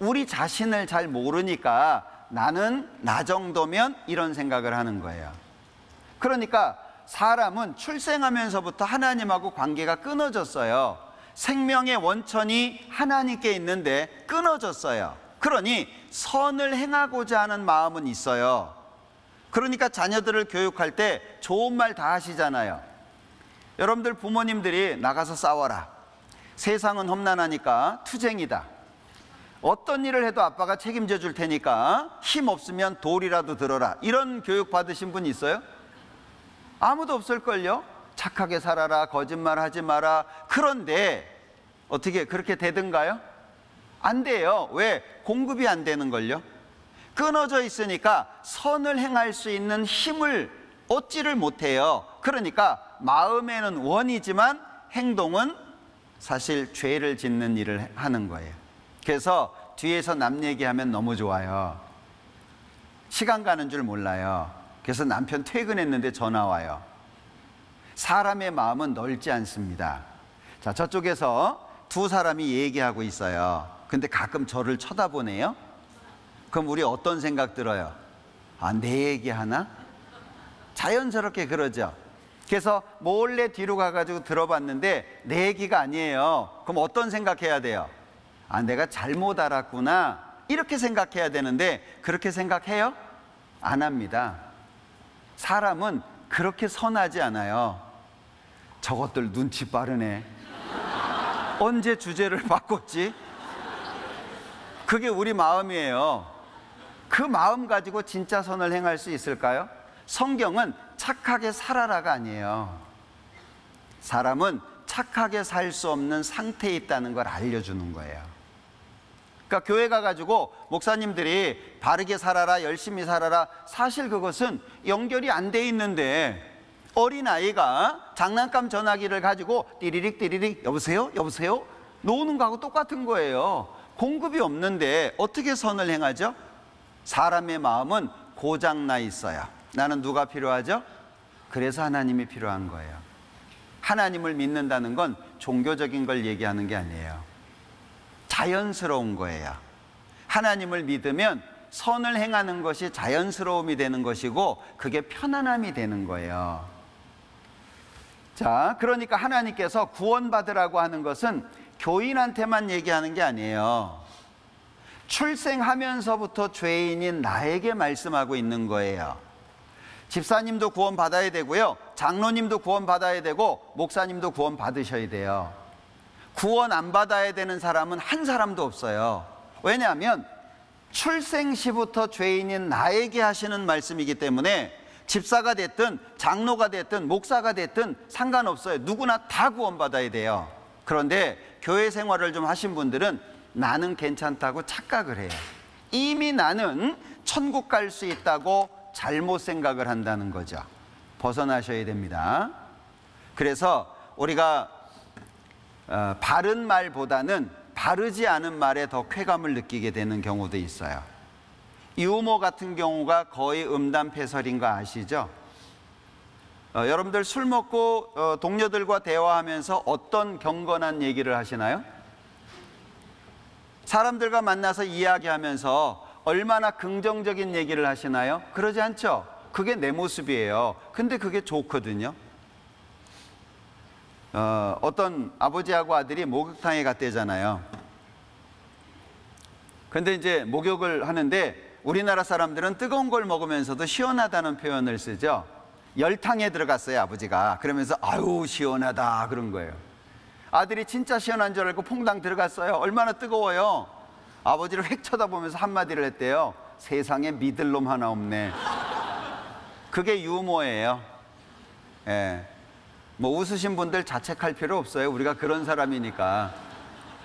우리 자신을 잘 모르니까 나는 나 정도면 이런 생각을 하는 거예요. 그러니까 사람은 출생하면서부터 하나님하고 관계가 끊어졌어요. 생명의 원천이 하나님께 있는데 끊어졌어요. 그러니 선을 행하고자 하는 마음은 있어요. 그러니까 자녀들을 교육할 때 좋은 말 다 하시잖아요. 여러분들 부모님들이 나가서 싸워라. 세상은 험난하니까 투쟁이다. 어떤 일을 해도 아빠가 책임져 줄 테니까 힘 없으면 돌이라도 들어라. 이런 교육 받으신 분 있어요? 아무도 없을걸요? 착하게 살아라, 거짓말 하지 마라. 그런데 어떻게 그렇게 되든가요? 안 돼요. 왜? 공급이 안 되는 걸요. 끊어져 있으니까 선을 행할 수 있는 힘을 얻지를 못해요. 그러니까 마음에는 원이지만 행동은 사실 죄를 짓는 일을 하는 거예요. 그래서 뒤에서 남 얘기하면 너무 좋아요. 시간 가는 줄 몰라요. 그래서 남편 퇴근했는데 전화 와요. 사람의 마음은 넓지 않습니다. 자, 저쪽에서 두 사람이 얘기하고 있어요. 근데 가끔 저를 쳐다보네요. 그럼 우리 어떤 생각 들어요? 내 얘기하나? 자연스럽게 그러죠. 그래서 몰래 뒤로 가가지고 들어봤는데 내 얘기가 아니에요. 그럼 어떤 생각해야 돼요? 내가 잘못 알았구나. 이렇게 생각해야 되는데 그렇게 생각해요? 안 합니다. 사람은 그렇게 선하지 않아요. 저것들 눈치 빠르네. 언제 주제를 바꿨지? 그게 우리 마음이에요. 그 마음 가지고 진짜 선을 행할 수 있을까요? 성경은 착하게 살아라가 아니에요. 사람은 착하게 살 수 없는 상태에 있다는 걸 알려주는 거예요. 그러니까 교회 가가지고 목사님들이 바르게 살아라, 열심히 살아라, 사실 그것은 연결이 안 돼 있는데, 어린아이가 장난감 전화기를 가지고 띠리릭 띠리릭 여보세요? 여보세요? 노는 거하고 똑같은 거예요. 공급이 없는데 어떻게 선을 행하죠? 사람의 마음은 고장나 있어요. 나는 누가 필요하죠? 그래서 하나님이 필요한 거예요. 하나님을 믿는다는 건 종교적인 걸 얘기하는 게 아니에요. 자연스러운 거예요. 하나님을 믿으면 선을 행하는 것이 자연스러움이 되는 것이고, 그게 편안함이 되는 거예요. 자, 그러니까 하나님께서 구원받으라고 하는 것은 교인한테만 얘기하는 게 아니에요. 출생하면서부터 죄인인 나에게 말씀하고 있는 거예요. 집사님도 구원받아야 되고요, 장로님도 구원받아야 되고, 목사님도 구원받으셔야 돼요. 구원 안 받아야 되는 사람은 한 사람도 없어요. 왜냐하면 출생 시부터 죄인인 나에게 하시는 말씀이기 때문에 집사가 됐든 장로가 됐든 목사가 됐든 상관없어요. 누구나 다 구원받아야 돼요. 그런데 교회 생활을 좀 하신 분들은 나는 괜찮다고 착각을 해요. 이미 나는 천국 갈 수 있다고 잘못 생각을 한다는 거죠. 벗어나셔야 됩니다. 그래서 우리가 바른 말보다는 바르지 않은 말에 더 쾌감을 느끼게 되는 경우도 있어요. 유머 같은 경우가 거의 음담패설인 거 아시죠? 여러분들 술 먹고 동료들과 대화하면서 어떤 경건한 얘기를 하시나요? 사람들과 만나서 이야기하면서 얼마나 긍정적인 얘기를 하시나요? 그러지 않죠? 그게 내 모습이에요. 근데 그게 좋거든요. 어떤 아버지하고 아들이 목욕탕에 갔대잖아요. 근데 이제 목욕을 하는데 우리나라 사람들은 뜨거운 걸 먹으면서도 시원하다는 표현을 쓰죠. 열탕에 들어갔어요, 아버지가. 그러면서 아유 시원하다 그런 거예요. 아들이 진짜 시원한 줄 알고 퐁당 들어갔어요. 얼마나 뜨거워요. 아버지를 획 쳐다보면서 한마디를 했대요. 세상에 믿을 놈 하나 없네. 그게 유머예요. 예. 뭐 웃으신 분들 자책할 필요 없어요. 우리가 그런 사람이니까.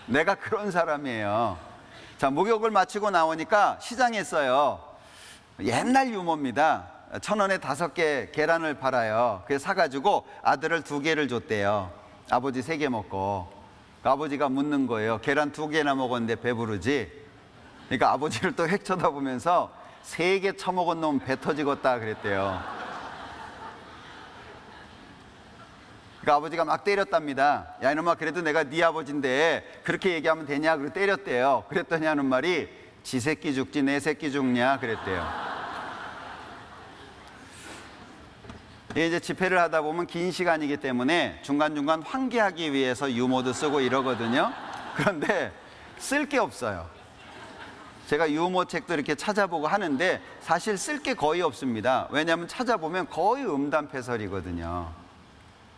내가 그런 사람이에요. 자, 목욕을 마치고 나오니까 시장에 있어요. 옛날 유머입니다. 1,000원에 5개 계란을 팔아요. 그래서 사가지고 아들을 2개를 줬대요. 아버지 3개 먹고. 아버지가 묻는 거예요. 계란 2개나 먹었는데 배부르지? 그러니까 아버지를 또 획 쳐다보면서 3개 처먹은 놈 배 터지겠다 그랬대요. 그러니까 아버지가 막 때렸답니다. 야 이놈아, 그래도 내가 네 아버지인데 그렇게 얘기하면 되냐? 그리고 때렸대요. 그랬더니 하는 말이 지 새끼 죽지 내 새끼 죽냐 그랬대요. 이제 집회를 하다 보면 긴 시간이기 때문에 중간중간 환기하기 위해서 유머도 쓰고 이러거든요. 그런데 쓸 게 없어요. 제가 유머 책도 이렇게 찾아보고 하는데 사실 쓸 게 거의 없습니다. 왜냐하면 찾아보면 거의 음담패설이거든요.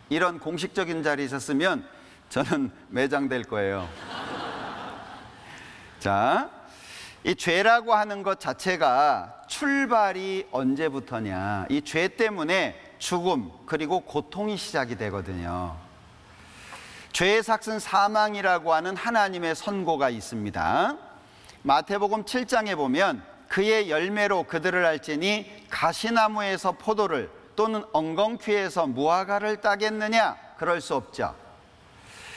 이런 공식적인 자리에 있었으면 저는 매장될 거예요. 자, 이 죄라고 하는 것 자체가 출발이 언제부터냐? 이 죄 때문에 죽음 그리고 고통이 시작이 되거든요. 죄의 삭은 사망이라고 하는 하나님의 선고가 있습니다. 마태복음 7장에 보면 그의 열매로 그들을 알지니 가시나무에서 포도를 또는 엉겅퀴에서 무화과를 따겠느냐? 그럴 수 없죠.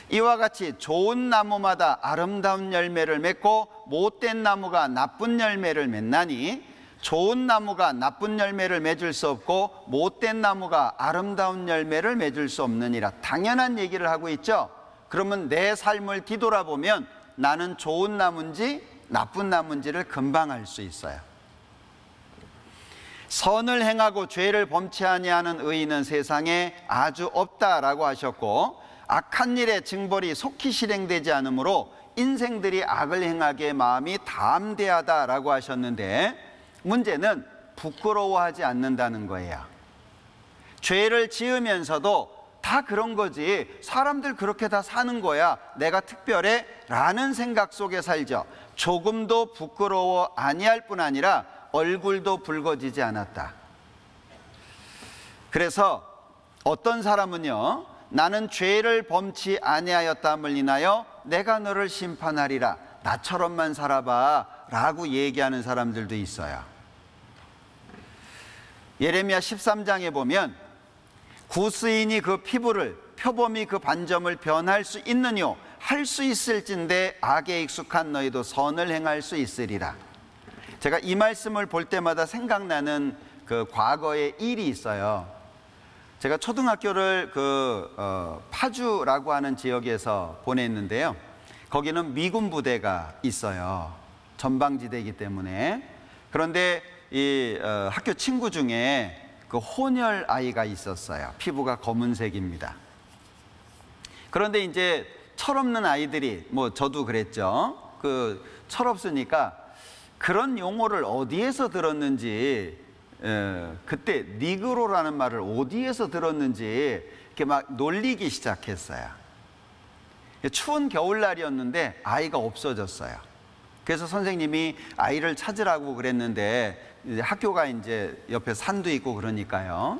이와 같이 좋은 나무마다 아름다운 열매를 맺고 못된 나무가 나쁜 열매를 맺나니 좋은 나무가 나쁜 열매를 맺을 수 없고 못된 나무가 아름다운 열매를 맺을 수 없느니라. 당연한 얘기를 하고 있죠. 그러면 내 삶을 뒤돌아보면 나는 좋은 나무인지 나쁜 나무인지를 금방 알 수 있어요. 선을 행하고 죄를 범치 아니하는 의인은 세상에 아주 없다라고 하셨고, 악한 일의 징벌이 속히 실행되지 않으므로 인생들이 악을 행하기에 마음이 담대하다라고 하셨는데, 문제는 부끄러워하지 않는다는 거예요. 죄를 지으면서도 다 그런 거지. 사람들 그렇게 다 사는 거야. 내가 특별해? 라는 생각 속에 살죠. 조금도 부끄러워 아니할 뿐 아니라 얼굴도 붉어지지 않았다. 그래서 어떤 사람은요, 나는 죄를 범치 아니하였다함을 인하여 내가 너를 심판하리라. 나처럼만 살아봐 라고 얘기하는 사람들도 있어요. 예레미야 13장에 보면 구스인이 그 피부를, 표범이 그 반점을 변할 수 있느뇨? 할 수 있을진데 악에 익숙한 너희도 선을 행할 수 있으리라. 제가 이 말씀을 볼 때마다 생각나는 그 과거의 일이 있어요. 제가 초등학교를 파주라고 하는 지역에서 보냈는데요. 거기는 미군 부대가 있어요. 전방지대이기 때문에. 그런데 이 학교 친구 중에 그 혼혈 아이가 있었어요. 피부가 검은색입니다. 그런데 이제 철없는 아이들이, 뭐 저도 그랬죠. 그 철없으니까 그런 용어를 어디에서 들었는지, 그때 니그로라는 말을 어디에서 들었는지 이렇게 막 놀리기 시작했어요. 추운 겨울날이었는데 아이가 없어졌어요. 그래서 선생님이 아이를 찾으라고 그랬는데 이제 학교가 이제 옆에 산도 있고 그러니까요.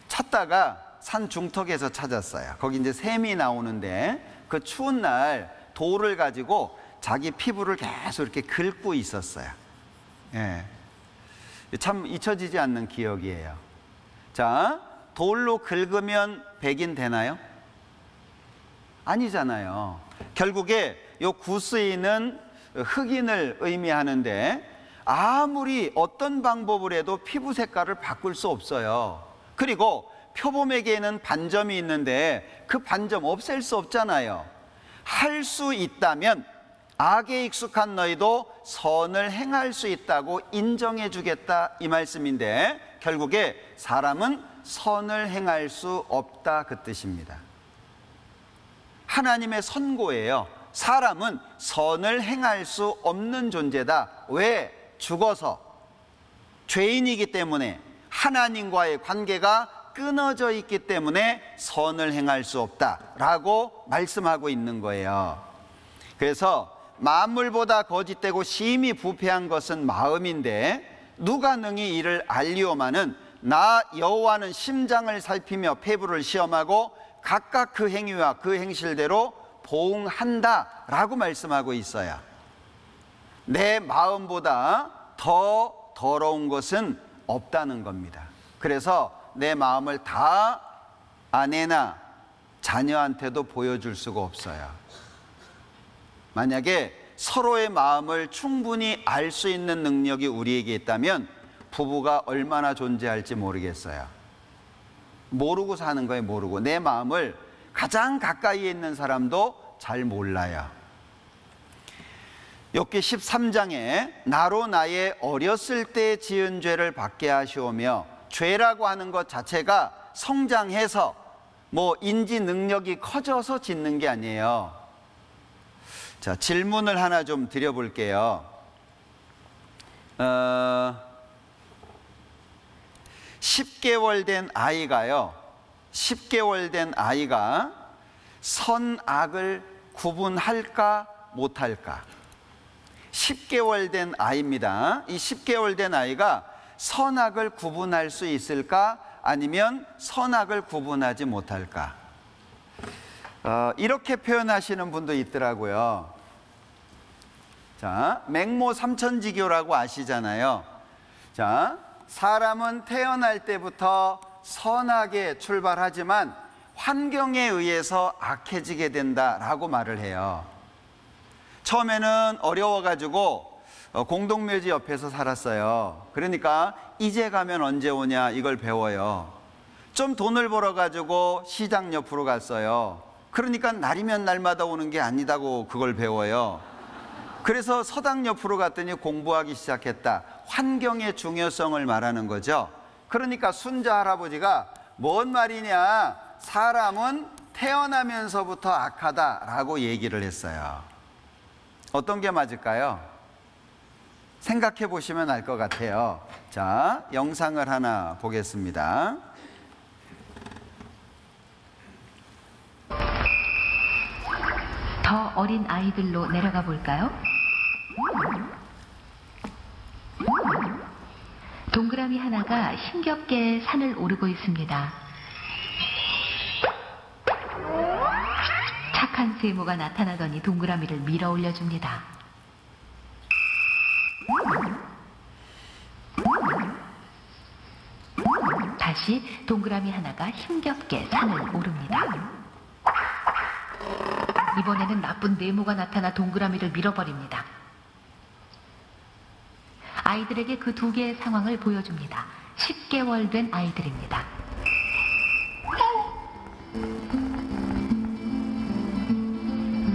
찾다가 산 중턱에서 찾았어요. 거기 이제 샘이 나오는데 그 추운 날 돌을 가지고 자기 피부를 계속 이렇게 긁고 있었어요. 예. 참 잊혀지지 않는 기억이에요. 자, 돌로 긁으면 백인 되나요? 아니잖아요. 결국에 요 구스인은 흑인을 의미하는데 아무리 어떤 방법을 해도 피부 색깔을 바꿀 수 없어요. 그리고 표범에게는 반점이 있는데 그 반점 없앨 수 없잖아요. 할 수 있다면 악에 익숙한 너희도 선을 행할 수 있다고 인정해 주겠다, 이 말씀인데 결국에 사람은 선을 행할 수 없다, 그 뜻입니다. 하나님의 선고예요. 사람은 선을 행할 수 없는 존재다. 왜? 죽어서 죄인이기 때문에, 하나님과의 관계가 끊어져 있기 때문에 선을 행할 수 없다라고 말씀하고 있는 거예요. 그래서 만물보다 거짓되고 심히 부패한 것은 마음인데 누가 능히 이를 알리오마는 나 여호와는 심장을 살피며 폐부를 시험하고 각각 그 행위와 그 행실대로 보응한다 라고 말씀하고 있어요. 내 마음보다 더 더러운 것은 없다는 겁니다. 그래서 내 마음을 다 아내나 자녀한테도 보여줄 수가 없어요. 만약에 서로의 마음을 충분히 알 수 있는 능력이 우리에게 있다면 부부가 얼마나 존재할지 모르겠어요. 모르고 사는 거예요. 모르고. 내 마음을 가장 가까이에 있는 사람도 잘 몰라요. 욥기 13장에 나로 나의 어렸을 때 지은 죄를 받게 하시오며, 죄라고 하는 것 자체가 성장해서 뭐 인지 능력이 커져서 짓는 게 아니에요. 자, 질문을 하나 좀 드려볼게요. 10개월 된 아이가요, 10개월 된 아이가 선악을 구분할까 못할까? 10개월 된 아이입니다. 이 10개월 된 아이가 선악을 구분할 수 있을까? 아니면 선악을 구분하지 못할까? 이렇게 표현하시는 분도 있더라고요. 자, 맹모 삼천지교라고 아시잖아요. 자, 사람은 태어날 때부터 선하게 출발하지만 환경에 의해서 악해지게 된다라고 말을 해요. 처음에는 어려워가지고 공동묘지 옆에서 살았어요. 그러니까 이제 가면 언제 오냐 이걸 배워요. 좀 돈을 벌어가지고 시장 옆으로 갔어요. 그러니까 날이면 날마다 오는 게 아니다고 그걸 배워요. 그래서 서당 옆으로 갔더니 공부하기 시작했다. 환경의 중요성을 말하는 거죠. 그러니까 순자 할아버지가 뭔 말이냐, 사람은 태어나면서부터 악하다라고 얘기를 했어요. 어떤 게 맞을까요? 생각해 보시면 알 것 같아요. 자, 영상을 하나 보겠습니다. 더 어린 아이들로 내려가 볼까요? 동그라미 하나가 힘겹게 산을 오르고 있습니다. 착한 세모가 나타나더니 동그라미를 밀어 올려줍니다. 다시 동그라미 하나가 힘겹게 산을 오릅니다. 이번에는 나쁜 네모가 나타나 동그라미를 밀어버립니다. 아이들에게 그 두 개의 상황을 보여줍니다. 10개월 된 아이들입니다.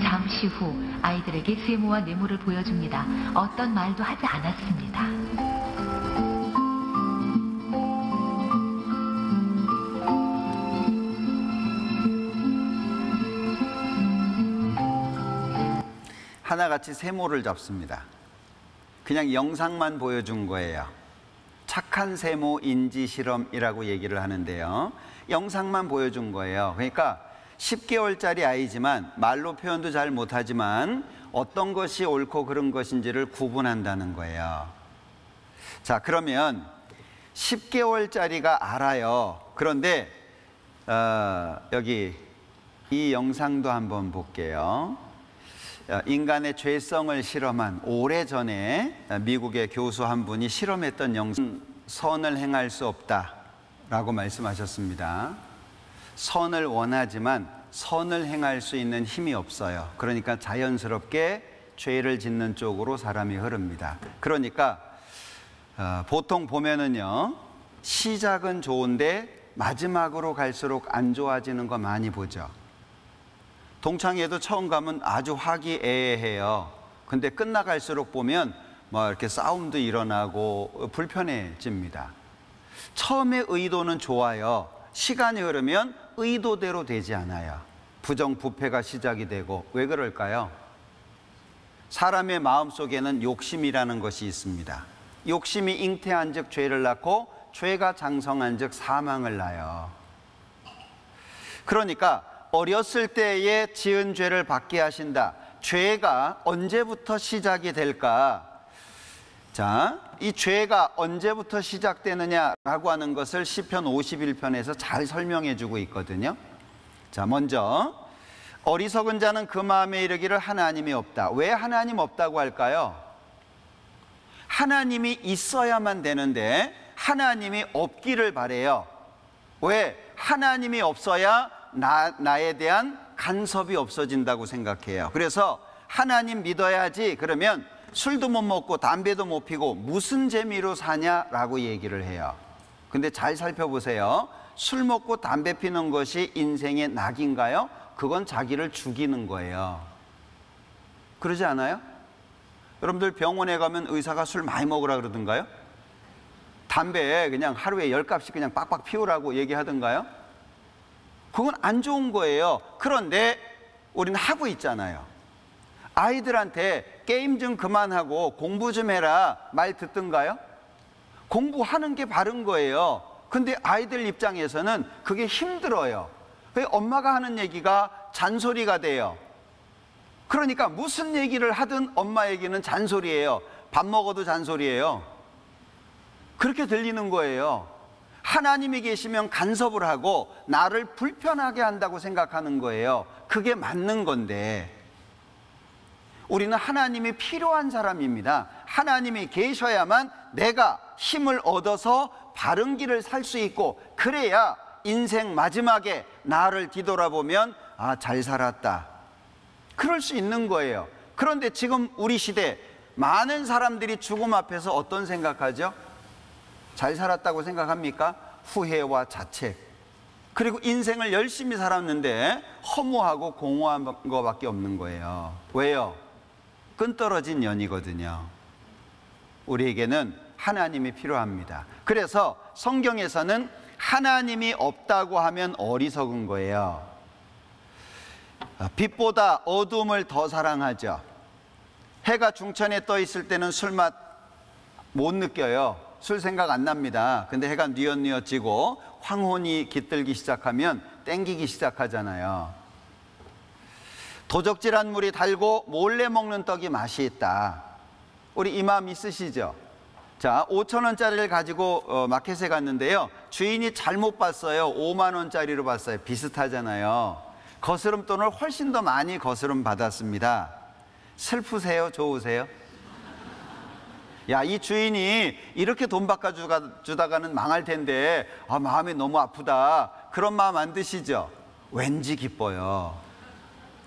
잠시 후 아이들에게 세모와 네모를 보여줍니다. 어떤 말도 하지 않았습니다. 하나같이 세모를 잡습니다. 그냥 영상만 보여준 거예요. 착한 세모 인지 실험이라고 얘기를 하는데요. 영상만 보여준 거예요. 그러니까 10개월짜리 아이지만 말로 표현도 잘 못하지만 어떤 것이 옳고 그른 것인지를 구분한다는 거예요. 자, 그러면 10개월짜리가 알아요. 그런데 여기 이 영상도 한번 볼게요. 인간의 죄성을 실험한 오래전에 미국의 교수 한 분이 실험했던 영상, 선을 행할 수 없다라고 말씀하셨습니다. 선을 원하지만 선을 행할 수 있는 힘이 없어요. 그러니까 자연스럽게 죄를 짓는 쪽으로 사람이 흐릅니다. 그러니까 보통 보면은요, 시작은 좋은데 마지막으로 갈수록 안 좋아지는 거 많이 보죠. 동창회도 처음 가면 아주 화기애애해요. 근데 끝나갈수록 보면 뭐 이렇게 싸움도 일어나고 불편해집니다. 처음에 의도는 좋아요. 시간이 흐르면 의도대로 되지 않아요. 부정부패가 시작이 되고. 왜 그럴까요? 사람의 마음속에는 욕심이라는 것이 있습니다. 욕심이 잉태한 즉 죄를 낳고 죄가 장성한 즉 사망을 낳아요. 그러니까 어렸을 때에 지은 죄를 받게 하신다. 죄가 언제부터 시작이 될까? 자, 이 죄가 언제부터 시작되느냐라고 하는 것을 시편 51편에서 잘 설명해 주고 있거든요. 자, 먼저 어리석은 자는 그 마음에 이르기를 하나님이 없다. 왜 하나님 없다고 할까요? 하나님이 있어야만 되는데 하나님이 없기를 바래요. 왜? 하나님이 없어야 나에 대한 간섭이 없어진다고 생각해요. 그래서 하나님 믿어야지. 그러면 술도 못 먹고 담배도 못 피고 무슨 재미로 사냐라고 얘기를 해요. 근데 잘 살펴보세요. 술 먹고 담배 피는 것이 인생의 낙인가요? 그건 자기를 죽이는 거예요. 그러지 않아요? 여러분들 병원에 가면 의사가 술 많이 먹으라 그러던가요? 담배 그냥 하루에 10갑씩 그냥 빡빡 피우라고 얘기하던가요? 그건 안 좋은 거예요. 그런데 우리는 하고 있잖아요. 아이들한테 게임 좀 그만하고 공부 좀 해라 말 듣던가요? 공부하는 게 바른 거예요. 근데 아이들 입장에서는 그게 힘들어요. 엄마가 하는 얘기가 잔소리가 돼요. 그러니까 무슨 얘기를 하든 엄마 얘기는 잔소리예요. 밥 먹어도 잔소리예요. 그렇게 들리는 거예요. 하나님이 계시면 간섭을 하고 나를 불편하게 한다고 생각하는 거예요. 그게 맞는 건데 우리는 하나님이 필요한 사람입니다. 하나님이 계셔야만 내가 힘을 얻어서 바른 길을 살 수 있고 그래야 인생 마지막에 나를 뒤돌아보면 아, 잘 살았다. 그럴 수 있는 거예요. 그런데 지금 우리 시대 많은 사람들이 죽음 앞에서 어떤 생각하죠? 잘 살았다고 생각합니까? 후회와 자책. 그리고 인생을 열심히 살았는데 허무하고 공허한 것밖에 없는 거예요. 왜요? 끈떨어진 연이거든요. 우리에게는 하나님이 필요합니다. 그래서 성경에서는 하나님이 없다고 하면 어리석은 거예요. 빛보다 어둠을 더 사랑하죠. 해가 중천에 떠 있을 때는 술맛 못 느껴요. 술 생각 안 납니다. 근데 해가 뉘엿뉘엿 지고 황혼이 깃들기 시작하면 땡기기 시작하잖아요. 도적질한 물이 달고 몰래 먹는 떡이 맛이 있다. 우리 이 마음 있으시죠? 자, 5,000원짜리를 가지고 마켓에 갔는데요. 주인이 잘못 봤어요. 5만 원짜리로 봤어요. 비슷하잖아요. 거스름 돈을 훨씬 더 많이 거스름 받았습니다. 슬프세요? 좋으세요? 야, 이 주인이 이렇게 돈 바꿔주다가는 망할 텐데 마음이 너무 아프다. 그런 마음 안 드시죠? 왠지 기뻐요.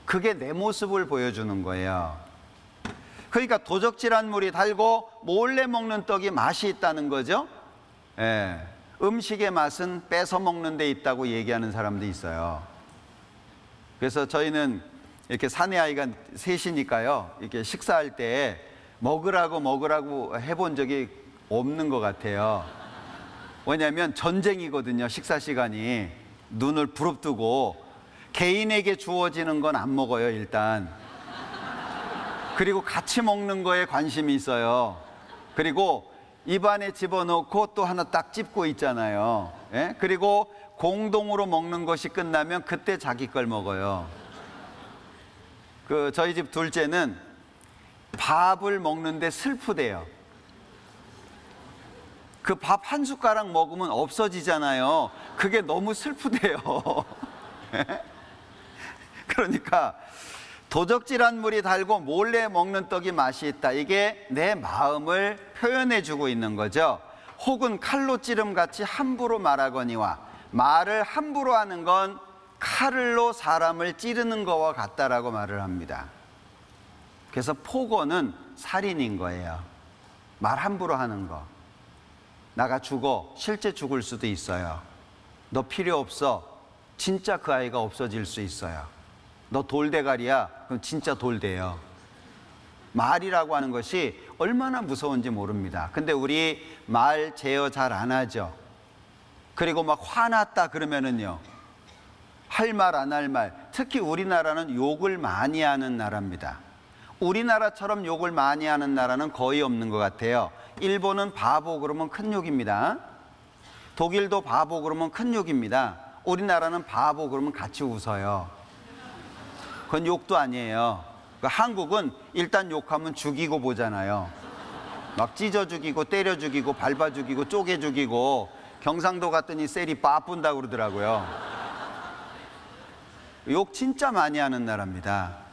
그게 내 모습을 보여주는 거예요. 그러니까 도적질한 물이 달고 몰래 먹는 떡이 맛이 있다는 거죠. 예, 음식의 맛은 뺏어 먹는 데 있다고 얘기하는 사람도 있어요. 그래서 저희는 이렇게 사내 아이가 셋이니까요, 이렇게 식사할 때 먹으라고 해본 적이 없는 것 같아요. 왜냐하면 전쟁이거든요. 식사 시간이. 눈을 부릅뜨고 개인에게 주어지는 건 안 먹어요, 일단. 그리고 같이 먹는 거에 관심이 있어요. 그리고 입안에 집어넣고 또 하나 딱 찝고 있잖아요. 예? 그리고 공동으로 먹는 것이 끝나면 그때 자기 걸 먹어요. 저희 집 둘째는 밥을 먹는데 슬프대요. 그 밥 한 숟가락 먹으면 없어지잖아요. 그게 너무 슬프대요. 그러니까 도적질한 물이 달고 몰래 먹는 떡이 맛이 있다. 이게 내 마음을 표현해 주고 있는 거죠. 혹은 칼로 찌름같이 함부로 말하거니와, 말을 함부로 하는 건 칼로 사람을 찌르는 거와 같다라고 말을 합니다. 그래서 폭언은 살인인 거예요. 말 함부로 하는 거. 나가 죽어. 실제 죽을 수도 있어요. 너 필요 없어. 진짜 그 아이가 없어질 수 있어요. 너 돌대가리야. 그럼 진짜 돌대요. 말이라고 하는 것이 얼마나 무서운지 모릅니다. 근데 우리 말 제어 잘 안 하죠. 그리고 막 화났다 그러면은요, 할 말 안 할 말. 특히 우리나라는 욕을 많이 하는 나라입니다. 우리나라처럼 욕을 많이 하는 나라는 거의 없는 것 같아요. 일본은 바보 그러면 큰 욕입니다. 독일도 바보 그러면 큰 욕입니다. 우리나라는 바보 그러면 같이 웃어요. 그건 욕도 아니에요. 한국은 일단 욕하면 죽이고 보잖아요. 막 찢어 죽이고 때려 죽이고 밟아 죽이고 쪼개 죽이고. 경상도 갔더니 셀이 빠뿐다 그러더라고요. 욕 진짜 많이 하는 나라입니다.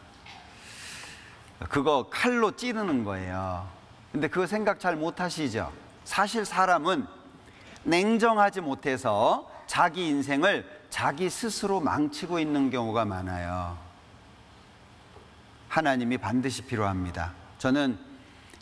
그거 칼로 찌르는 거예요. 근데 그거 생각 잘 못 하시죠? 사실 사람은 냉정하지 못해서 자기 인생을 자기 스스로 망치고 있는 경우가 많아요. 하나님이 반드시 필요합니다. 저는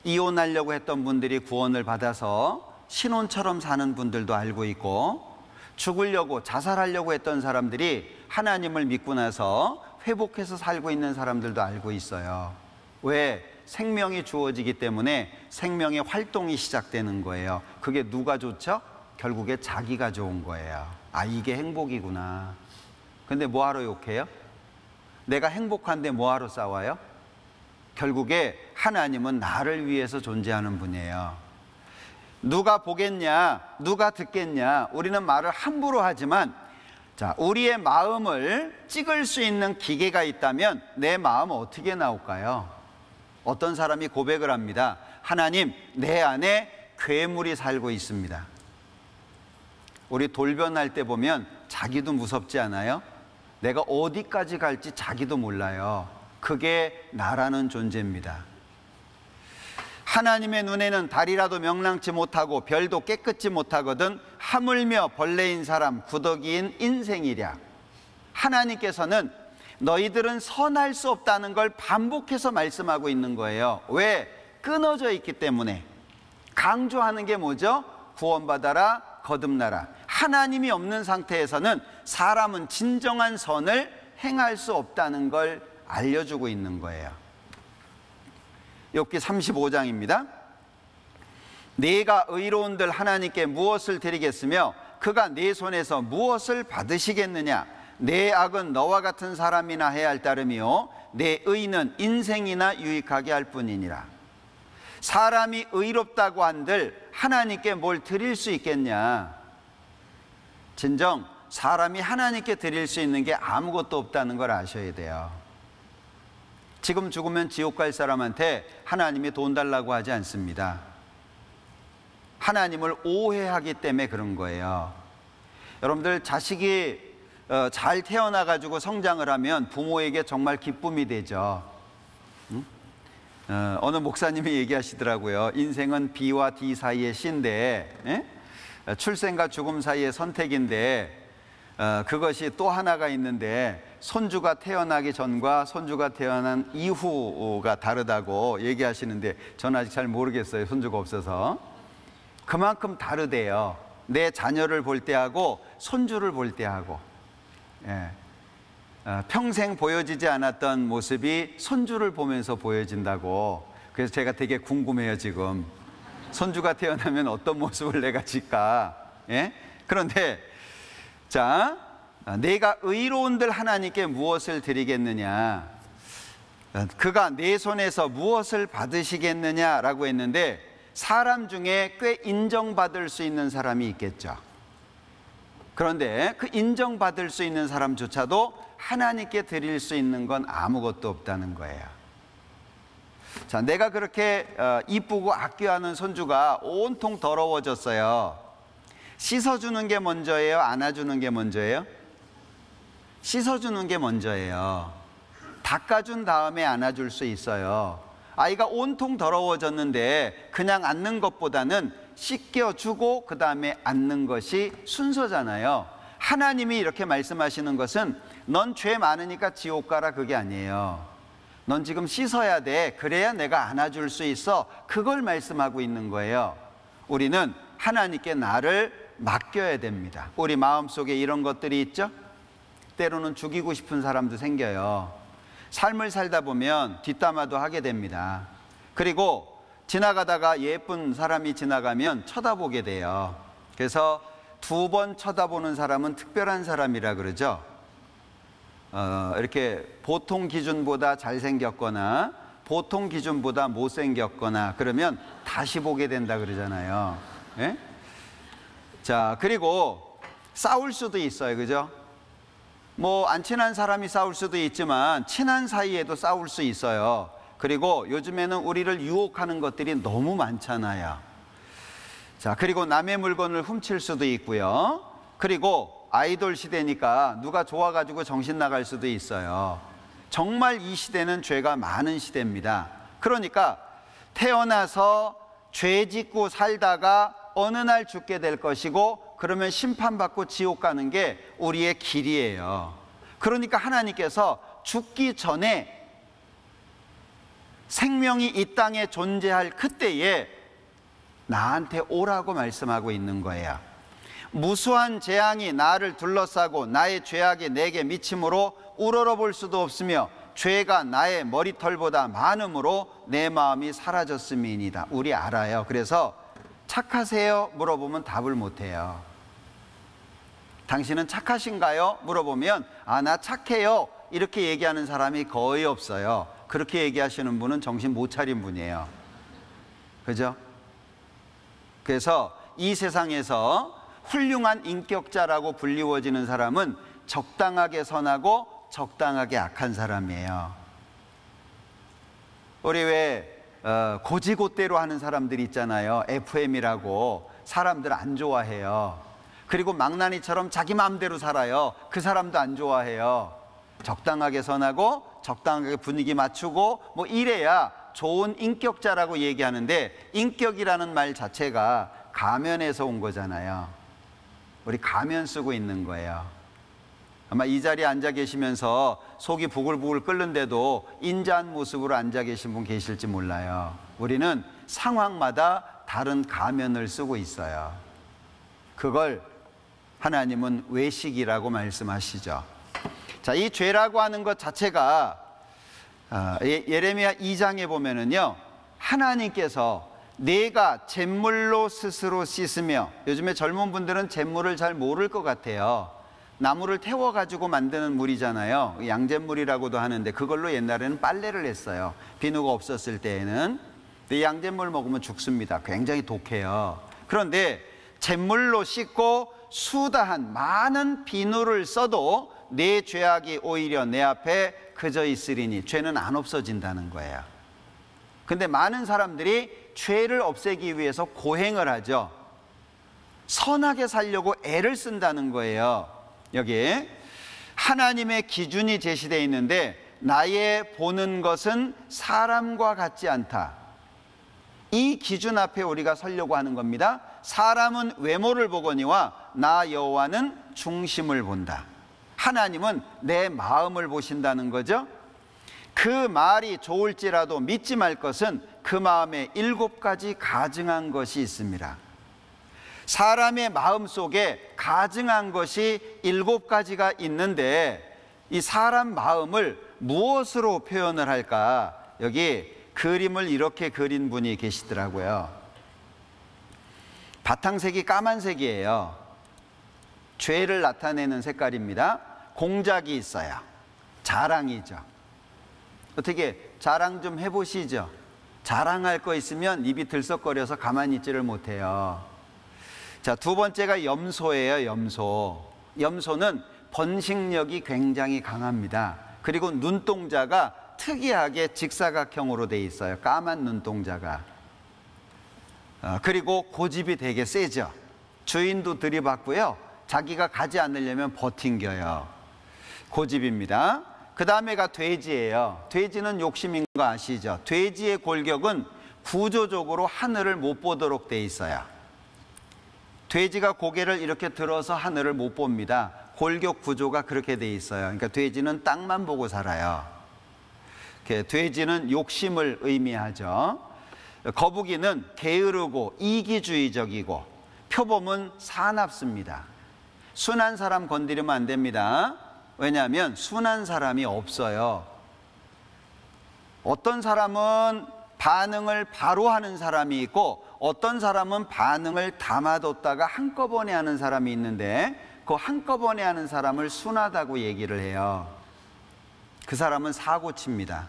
이혼하려고 했던 분들이 구원을 받아서 신혼처럼 사는 분들도 알고 있고, 죽으려고 자살하려고 했던 사람들이 하나님을 믿고 나서 회복해서 살고 있는 사람들도 알고 있어요. 왜? 생명이 주어지기 때문에 생명의 활동이 시작되는 거예요. 그게 누가 좋죠? 결국에 자기가 좋은 거예요. 아, 이게 행복이구나. 근데 뭐하러 욕해요? 내가 행복한데 뭐하러 싸워요? 결국에 하나님은 나를 위해서 존재하는 분이에요. 누가 보겠냐, 누가 듣겠냐, 우리는 말을 함부로 하지만, 자, 우리의 마음을 찍을 수 있는 기계가 있다면 내 마음은 어떻게 나올까요? 어떤 사람이 고백을 합니다. 하나님, 내 안에 괴물이 살고 있습니다. 우리 돌변할 때 보면 자기도 무섭지 않아요? 내가 어디까지 갈지 자기도 몰라요. 그게 나라는 존재입니다. 하나님의 눈에는 달이라도 명랑치 못하고 별도 깨끗지 못하거든 하물며 벌레인 사람 구더기인 인생이랴. 하나님께서는 너희들은 선할 수 없다는 걸 반복해서 말씀하고 있는 거예요. 왜? 끊어져 있기 때문에. 강조하는 게 뭐죠? 구원받아라, 거듭나라. 하나님이 없는 상태에서는 사람은 진정한 선을 행할 수 없다는 걸 알려주고 있는 거예요. 욥기 35장입니다. 내가 의로운들 하나님께 무엇을 드리겠으며 그가 내 손에서 무엇을 받으시겠느냐? 내 악은 너와 같은 사람이나 해야 할 따름이요 내 의는 인생이나 유익하게 할 뿐이니라. 사람이 의롭다고 한들 하나님께 뭘 드릴 수 있겠냐? 진정 사람이 하나님께 드릴 수 있는 게 아무것도 없다는 걸 아셔야 돼요. 지금 죽으면 지옥 갈 사람한테 하나님이 돈 달라고 하지 않습니다. 하나님을 오해하기 때문에 그런 거예요. 여러분들 자식이 잘 태어나가지고 성장을 하면 부모에게 정말 기쁨이 되죠. 어느 목사님이 얘기하시더라고요. 인생은 B와 D 사이의 C인데, 출생과 죽음 사이의 선택인데, 그것이 또 하나가 있는데 손주가 태어나기 전과 손주가 태어난 이후가 다르다고 얘기하시는데, 저는 아직 잘 모르겠어요. 손주가 없어서. 그만큼 다르대요. 내 자녀를 볼 때하고 손주를 볼 때하고. 평생 보여지지 않았던 모습이 손주를 보면서 보여진다고. 그래서 제가 되게 궁금해요. 지금 손주가 태어나면 어떤 모습을 내가 질까. 그런데 자, 내가 의로운들 하나님께 무엇을 드리겠느냐, 그가 내 손에서 무엇을 받으시겠느냐라고 했는데, 사람 중에 꽤 인정받을 수 있는 사람이 있겠죠. 그런데 그 인정받을 수 있는 사람조차도 하나님께 드릴 수 있는 건 아무것도 없다는 거예요. 자, 내가 그렇게 이쁘고 아껴하는 손주가 온통 더러워졌어요. 씻어주는 게 먼저예요? 안아주는 게 먼저예요? 씻어주는 게 먼저예요. 닦아준 다음에 안아줄 수 있어요. 아이가 온통 더러워졌는데 그냥 앉는 것보다는 씻겨주고 그 다음에 앉는 것이 순서잖아요. 하나님이 이렇게 말씀하시는 것은 넌 죄 많으니까 지옥 가라, 그게 아니에요. 넌 지금 씻어야 돼. 그래야 내가 안아줄 수 있어. 그걸 말씀하고 있는 거예요. 우리는 하나님께 나를 맡겨야 됩니다. 우리 마음속에 이런 것들이 있죠? 때로는 죽이고 싶은 사람도 생겨요. 삶을 살다 보면 뒷담화도 하게 됩니다. 그리고 지나가다가 예쁜 사람이 지나가면 쳐다보게 돼요. 그래서 2번 쳐다보는 사람은 특별한 사람이라 그러죠. 이렇게 보통 기준보다 잘생겼거나 보통 기준보다 못생겼거나 그러면 다시 보게 된다 그러잖아요. 자, 그리고 싸울 수도 있어요. 그죠? 뭐 안 친한 사람이 싸울 수도 있지만 친한 사이에도 싸울 수 있어요. 그리고 요즘에는 우리를 유혹하는 것들이 너무 많잖아요. 자, 그리고 남의 물건을 훔칠 수도 있고요. 그리고 아이돌 시대니까 누가 좋아가지고 정신 나갈 수도 있어요. 정말 이 시대는 죄가 많은 시대입니다. 그러니까 태어나서 죄 짓고 살다가 어느 날 죽게 될 것이고, 그러면 심판받고 지옥 가는 게 우리의 길이에요. 그러니까 하나님께서 죽기 전에 생명이 이 땅에 존재할 그때에 나한테 오라고 말씀하고 있는 거예요. 무수한 재앙이 나를 둘러싸고 나의 죄악이 내게 미침으로 우러러볼 수도 없으며 죄가 나의 머리털보다 많음으로 내 마음이 사라졌음이니이다. 우리 알아요. 그래서 착하세요? 물어보면 답을 못해요. 당신은 착하신가요? 물어보면 나 착해요. 이렇게 얘기하는 사람이 거의 없어요. 그렇게 얘기하시는 분은 정신 못 차린 분이에요. 그죠? 그래서 이 세상에서 훌륭한 인격자라고 불리워지는 사람은 적당하게 선하고 적당하게 악한 사람이에요. 우리 왜 고지고대로 하는 사람들이 있잖아요. FM이라고. 사람들 안 좋아해요. 그리고 망나니처럼 자기 마음대로 살아요. 그 사람도 안 좋아해요. 적당하게 선하고 적당하게 분위기 맞추고 뭐 이래야 좋은 인격자라고 얘기하는데, 인격이라는 말 자체가 가면에서 온 거잖아요. 우리 가면 쓰고 있는 거예요. 아마 이 자리에 앉아 계시면서 속이 부글부글 끓는데도 인자한 모습으로 앉아 계신 분 계실지 몰라요. 우리는 상황마다 다른 가면을 쓰고 있어요. 그걸 하나님은 외식이라고 말씀하시죠. 자, 이 죄라고 하는 것 자체가 예레미야 2장에 보면은요, 하나님께서 내가 잿물로 스스로 씻으며, 요즘에 젊은 분들은 잿물을 잘 모를 것 같아요. 나무를 태워가지고 만드는 물이잖아요. 양잿물이라고도 하는데 그걸로 옛날에는 빨래를 했어요. 비누가 없었을 때에는. 근데 양잿물 먹으면 죽습니다. 굉장히 독해요. 그런데 잿물로 씻고 수다한 많은 비누를 써도 내 죄악이 오히려 내 앞에 그저 있으리니 죄는 안 없어진다는 거예요. 근데 많은 사람들이 죄를 없애기 위해서 고행을 하죠. 선하게 살려고 애를 쓴다는 거예요. 여기 하나님의 기준이 제시되어 있는데 나의 보는 것은 사람과 같지 않다. 이 기준 앞에 우리가 서려고 하는 겁니다. 사람은 외모를 보거니와 나 여호와는 중심을 본다. 하나님은 내 마음을 보신다는 거죠. 그 말이 좋을지라도 믿지 말 것은 그 마음에 7가지 가증한 것이 있습니다. 사람의 마음 속에 가증한 것이 7가지가 있는데 이 사람 마음을 무엇으로 표현을 할까? 여기 그림을 이렇게 그린 분이 계시더라고요. 바탕색이 까만색이에요. 죄를 나타내는 색깔입니다. 공작이 있어요. 자랑이죠. 어떻게 자랑 좀 해보시죠. 자랑할 거 있으면 입이 들썩거려서 가만히 있지를 못해요. 자, 두 번째가 염소예요. 염소는 번식력이 굉장히 강합니다. 그리고 눈동자가 특이하게 직사각형으로 돼 있어요. 까만 눈동자가. 그리고 고집이 되게 세죠. 주인도 들이받고요. 자기가 가지 않으려면 버팅겨요. 고집입니다. 그 다음에가 돼지예요. 돼지는 욕심인 거 아시죠? 돼지의 골격은 구조적으로 하늘을 못 보도록 돼 있어요. 돼지가 고개를 이렇게 들어서 하늘을 못 봅니다. 골격 구조가 그렇게 돼 있어요. 그러니까 돼지는 땅만 보고 살아요. 돼지는 욕심을 의미하죠. 거북이는 게으르고 이기주의적이고 표범은 사납습니다. 순한 사람 건드리면 안 됩니다. 왜냐하면 순한 사람이 없어요. 어떤 사람은 반응을 바로 하는 사람이 있고 어떤 사람은 반응을 담아뒀다가 한꺼번에 하는 사람이 있는데 그 한꺼번에 하는 사람을 순하다고 얘기를 해요. 그 사람은 사고칩니다.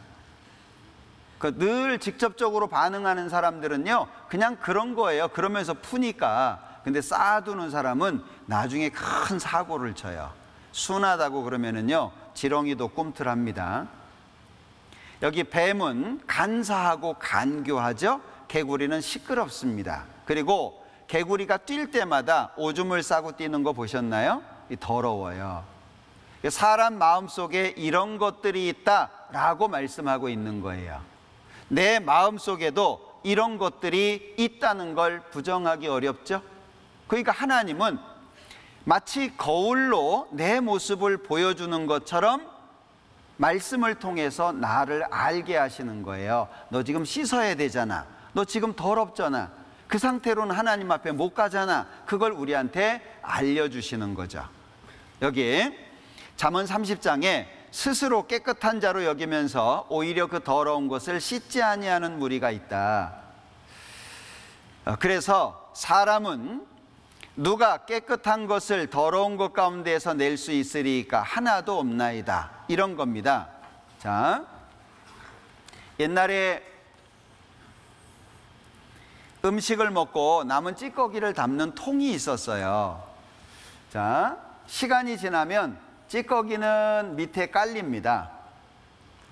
늘 직접적으로 반응하는 사람들은요 그냥 그런 거예요. 그러면서 푸니까. 근데 쌓아두는 사람은 나중에 큰 사고를 쳐요. 순하다고 그러면은요 지렁이도 꿈틀합니다. 여기 뱀은 간사하고 간교하죠. 개구리는 시끄럽습니다. 그리고 개구리가 뛸 때마다 오줌을 싸고 뛰는 거 보셨나요? 더러워요. 사람 마음속에 이런 것들이 있다라고 말씀하고 있는 거예요. 내 마음속에도 이런 것들이 있다는 걸 부정하기 어렵죠. 그러니까 하나님은 마치 거울로 내 모습을 보여주는 것처럼 말씀을 통해서 나를 알게 하시는 거예요. 너 지금 씻어야 되잖아. 너 지금 더럽잖아. 그 상태로는 하나님 앞에 못 가잖아. 그걸 우리한테 알려주시는 거죠. 여기 잠언 30장에 스스로 깨끗한 자로 여기면서 오히려 그 더러운 것을 씻지 아니하는 무리가 있다. 그래서 사람은 누가 깨끗한 것을 더러운 것 가운데에서 낼 수 있으리까 하나도 없나이다. 이런 겁니다. 자, 옛날에 음식을 먹고 남은 찌꺼기를 담는 통이 있었어요. 자, 시간이 지나면 찌꺼기는 밑에 깔립니다.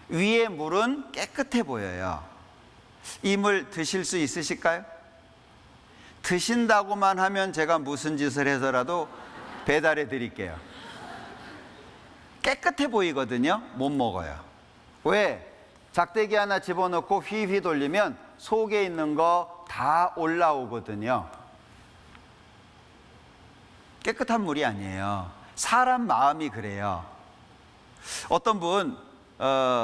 위에 물은 깨끗해 보여요. 이 물 드실 수 있으실까요? 드신다고만 하면 제가 무슨 짓을 해서라도 배달해 드릴게요. 깨끗해 보이거든요. 못 먹어요. 왜? 작대기 하나 집어넣고 휘휘 돌리면 속에 있는 거 다 올라오거든요. 깨끗한 물이 아니에요. 사람 마음이 그래요. 어떤 분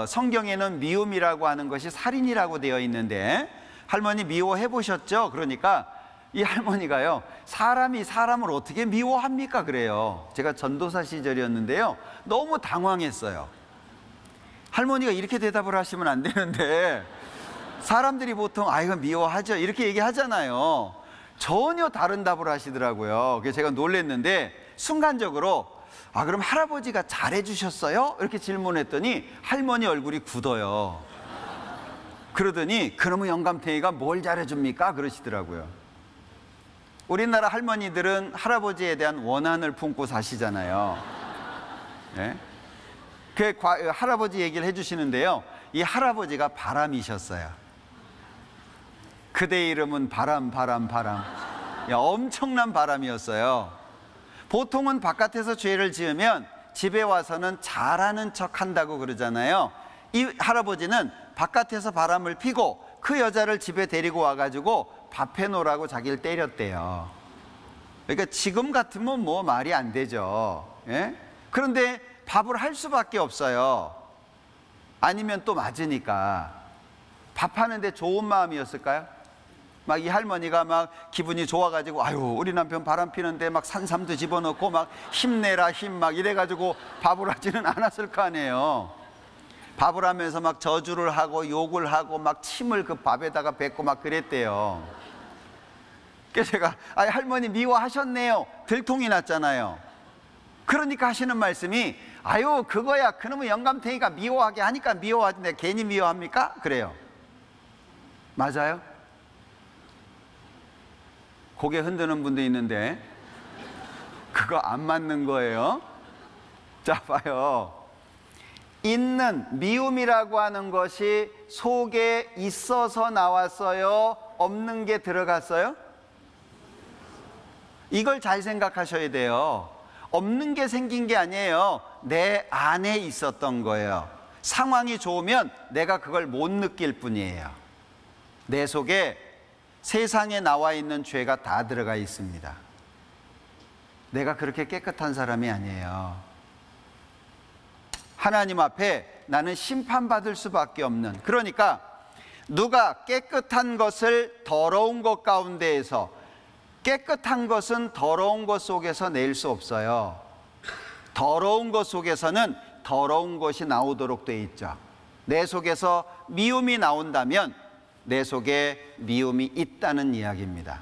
성경에는 미움이라고 하는 것이 살인이라고 되어 있는데 할머니 미워해 보셨죠? 그러니까 이 할머니가요 사람이 사람을 어떻게 미워합니까? 그래요. 제가 전도사 시절이었는데요 너무 당황했어요. 할머니가 이렇게 대답을 하시면 안 되는데 사람들이 보통 아 이거 미워하죠 이렇게 얘기하잖아요. 전혀 다른 답을 하시더라고요. 그래서 제가 놀랐는데 순간적으로 아 그럼 할아버지가 잘해 주셨어요? 이렇게 질문했더니 할머니 얼굴이 굳어요. 그러더니 그러면 영감탱이가 뭘 잘해줍니까? 그러시더라고요. 우리나라 할머니들은 할아버지에 대한 원한을 품고 사시잖아요. 네? 할아버지 얘기를 해주시는데요. 이 할아버지가 바람이셨어요. 그대 이름은 바람. 야, 엄청난 바람이었어요. 보통은 바깥에서 죄를 지으면 집에 와서는 잘하는 척 한다고 그러잖아요. 이 할아버지는 바깥에서 바람을 피고 그 여자를 집에 데리고 와가지고 밥 해놓으라고 자기를 때렸대요. 그러니까 지금 같으면 뭐 말이 안 되죠. 예? 그런데 밥을 할 수밖에 없어요. 아니면 또 맞으니까. 밥하는데 좋은 마음이었을까요? 막 이 할머니가 막 기분이 좋아가지고 아유 우리 남편 바람 피는데 막 산삼도 집어넣고 막 힘내라 힘 막 이래가지고 밥을 하지는 않았을 거 아니에요. 밥을 하면서 막 저주를 하고 욕을 하고 막 침을 그 밥에다가 뱉고 막 그랬대요. 그래서 제가 할머니 미워하셨네요. 들통이 났잖아요. 그러니까 하시는 말씀이 아유 그거야 그놈의 영감탱이가 미워하게 하니까 미워하는데 괜히 미워합니까? 그래요. 맞아요? 고개 흔드는 분도 있는데 그거 안 맞는 거예요. 자 봐요. 있는 미움이라고 하는 것이 속에 있어서 나왔어요? 없는 게 들어갔어요? 이걸 잘 생각하셔야 돼요. 없는 게 생긴 게 아니에요. 내 안에 있었던 거예요. 상황이 좋으면 내가 그걸 못 느낄 뿐이에요. 내 속에 세상에 나와 있는 죄가 다 들어가 있습니다. 내가 그렇게 깨끗한 사람이 아니에요. 하나님 앞에 나는 심판받을 수밖에 없는, 그러니까 누가 깨끗한 것을 더러운 것 가운데에서, 깨끗한 것은 더러운 것 속에서 낼 수 없어요. 더러운 것 속에서는 더러운 것이 나오도록 돼 있죠. 내 속에서 미움이 나온다면 내 속에 미움이 있다는 이야기입니다.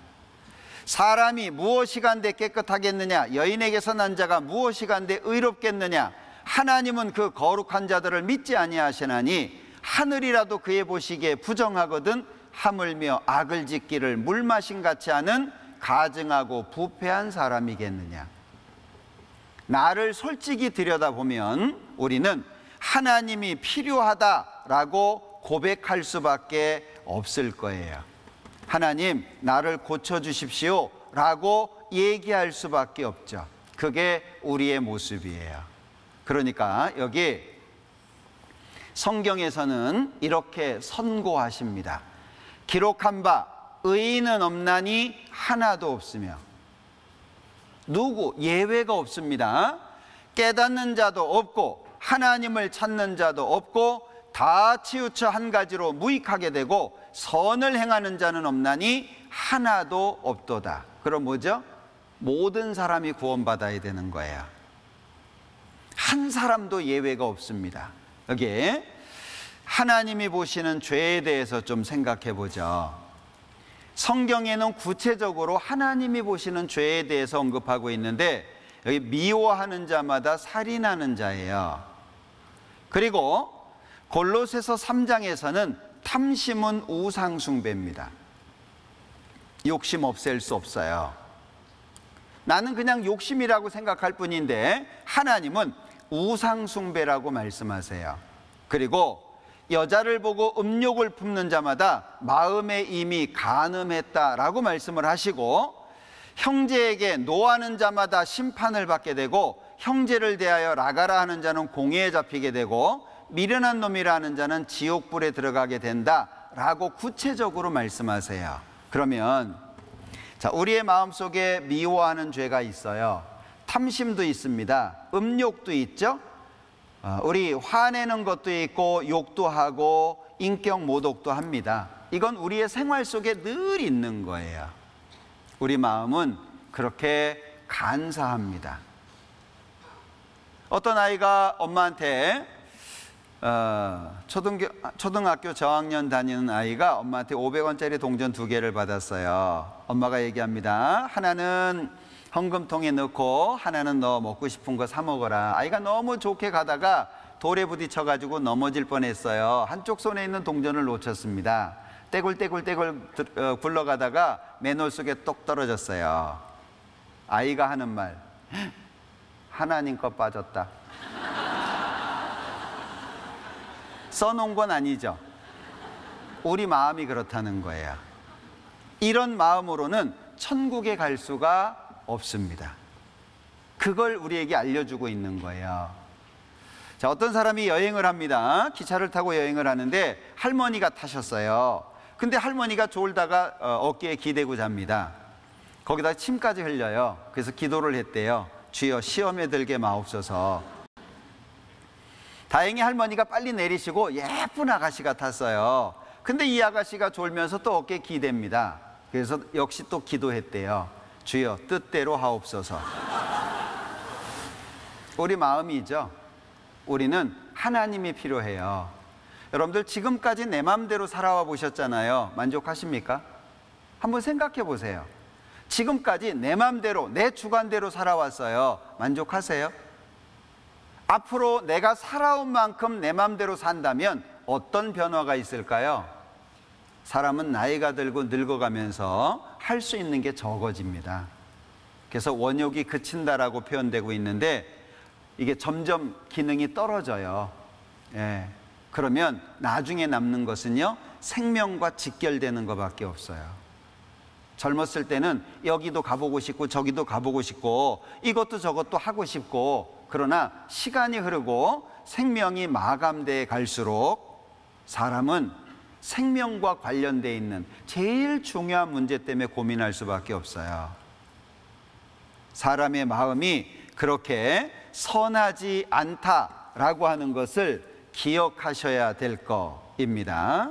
사람이 무엇이 간데 깨끗하겠느냐? 여인에게서 난 자가 무엇이 간데 의롭겠느냐? 하나님은 그 거룩한 자들을 믿지 아니하시나니 하늘이라도 그의 보시기에 부정하거든 하물며 악을 짓기를 물마신 같이 하는 가증하고 부패한 사람이겠느냐? 나를 솔직히 들여다보면 우리는 하나님이 필요하다라고 고백할 수밖에 없을 거예요. 하나님 나를 고쳐주십시오 라고 얘기할 수밖에 없죠. 그게 우리의 모습이에요. 그러니까 여기 성경에서는 이렇게 선고하십니다. 기록한 바 의인은 없나니 하나도 없으며, 누구 예외가 없습니다. 깨닫는 자도 없고 하나님을 찾는 자도 없고 다 치우쳐 한 가지로 무익하게 되고 선을 행하는 자는 없나니 하나도 없도다. 그럼 뭐죠? 모든 사람이 구원받아야 되는 거예요. 한 사람도 예외가 없습니다. 여기에 하나님이 보시는 죄에 대해서 좀 생각해 보죠. 성경에는 구체적으로 하나님이 보시는 죄에 대해서 언급하고 있는데 여기 미워하는 자마다 살인하는 자예요. 그리고 골로새서 3장에서는 탐심은 우상 숭배입니다. 욕심 없앨 수 없어요. 나는 그냥 욕심이라고 생각할 뿐인데 하나님은 우상 숭배라고 말씀하세요. 그리고 여자를 보고 음욕을 품는 자마다 마음에 이미 간음했다라고 말씀을 하시고, 형제에게 노하는 자마다 심판을 받게 되고 형제를 대하여 나가라 하는 자는 공회에 잡히게 되고 미련한 놈이라 하는 자는 지옥불에 들어가게 된다라고 구체적으로 말씀하세요. 그러면 자, 우리의 마음속에 미워하는 죄가 있어요. 탐심도 있습니다. 음욕도 있죠. 우리 화내는 것도 있고 욕도 하고 인격 모독도 합니다. 이건 우리의 생활 속에 늘 있는 거예요. 우리 마음은 그렇게 간사합니다. 어떤 아이가 엄마한테 초등학교 저학년 다니는 아이가 엄마한테 500원짜리 동전 2개를 받았어요. 엄마가 얘기합니다. 하나는 헌금통에 넣고 하나는 너 먹고 싶은 거 사 먹어라. 아이가 너무 좋게 가다가 돌에 부딪혀가지고 넘어질 뻔했어요. 한쪽 손에 있는 동전을 놓쳤습니다. 떼굴떼굴 굴러가다가 맨홀 속에 똑 떨어졌어요. 아이가 하는 말, 하나님 거 빠졌다. 써놓은 건 아니죠. 우리 마음이 그렇다는 거예요. 이런 마음으로는 천국에 갈 수가 없습니다. 그걸 우리에게 알려주고 있는 거예요. 자, 어떤 사람이 여행을 합니다. 기차를 타고 여행을 하는데 할머니가 타셨어요. 근데 할머니가 졸다가 어깨에 기대고 잡니다. 거기다 침까지 흘려요. 그래서 기도를 했대요. 주여 시험에 들게 마옵소서. 다행히 할머니가 빨리 내리시고 예쁜 아가씨 같았어요. 근데 이 아가씨가 졸면서 또 어깨에 기댑니다. 그래서 역시 또 기도했대요. 주여 뜻대로 하옵소서. 우리 마음이죠. 우리는 하나님이 필요해요. 여러분들 지금까지 내 마음대로 살아와 보셨잖아요. 만족하십니까? 한번 생각해 보세요. 지금까지 내 마음대로, 내 주관대로 살아왔어요. 만족하세요? 앞으로 내가 살아온 만큼 내 마음대로 산다면 어떤 변화가 있을까요? 사람은 나이가 들고 늙어가면서 할 수 있는 게 적어집니다. 그래서 원욕이 그친다라고 표현되고 있는데 이게 점점 기능이 떨어져요. 예. 그러면 나중에 남는 것은요, 생명과 직결되는 것밖에 없어요. 젊었을 때는 여기도 가보고 싶고 저기도 가보고 싶고 이것도 저것도 하고 싶고, 그러나 시간이 흐르고 생명이 마감돼 갈수록 사람은 생명과 관련되어 있는 제일 중요한 문제 때문에 고민할 수밖에 없어요. 사람의 마음이 그렇게 선하지 않다라고 하는 것을 기억하셔야 될 것입니다.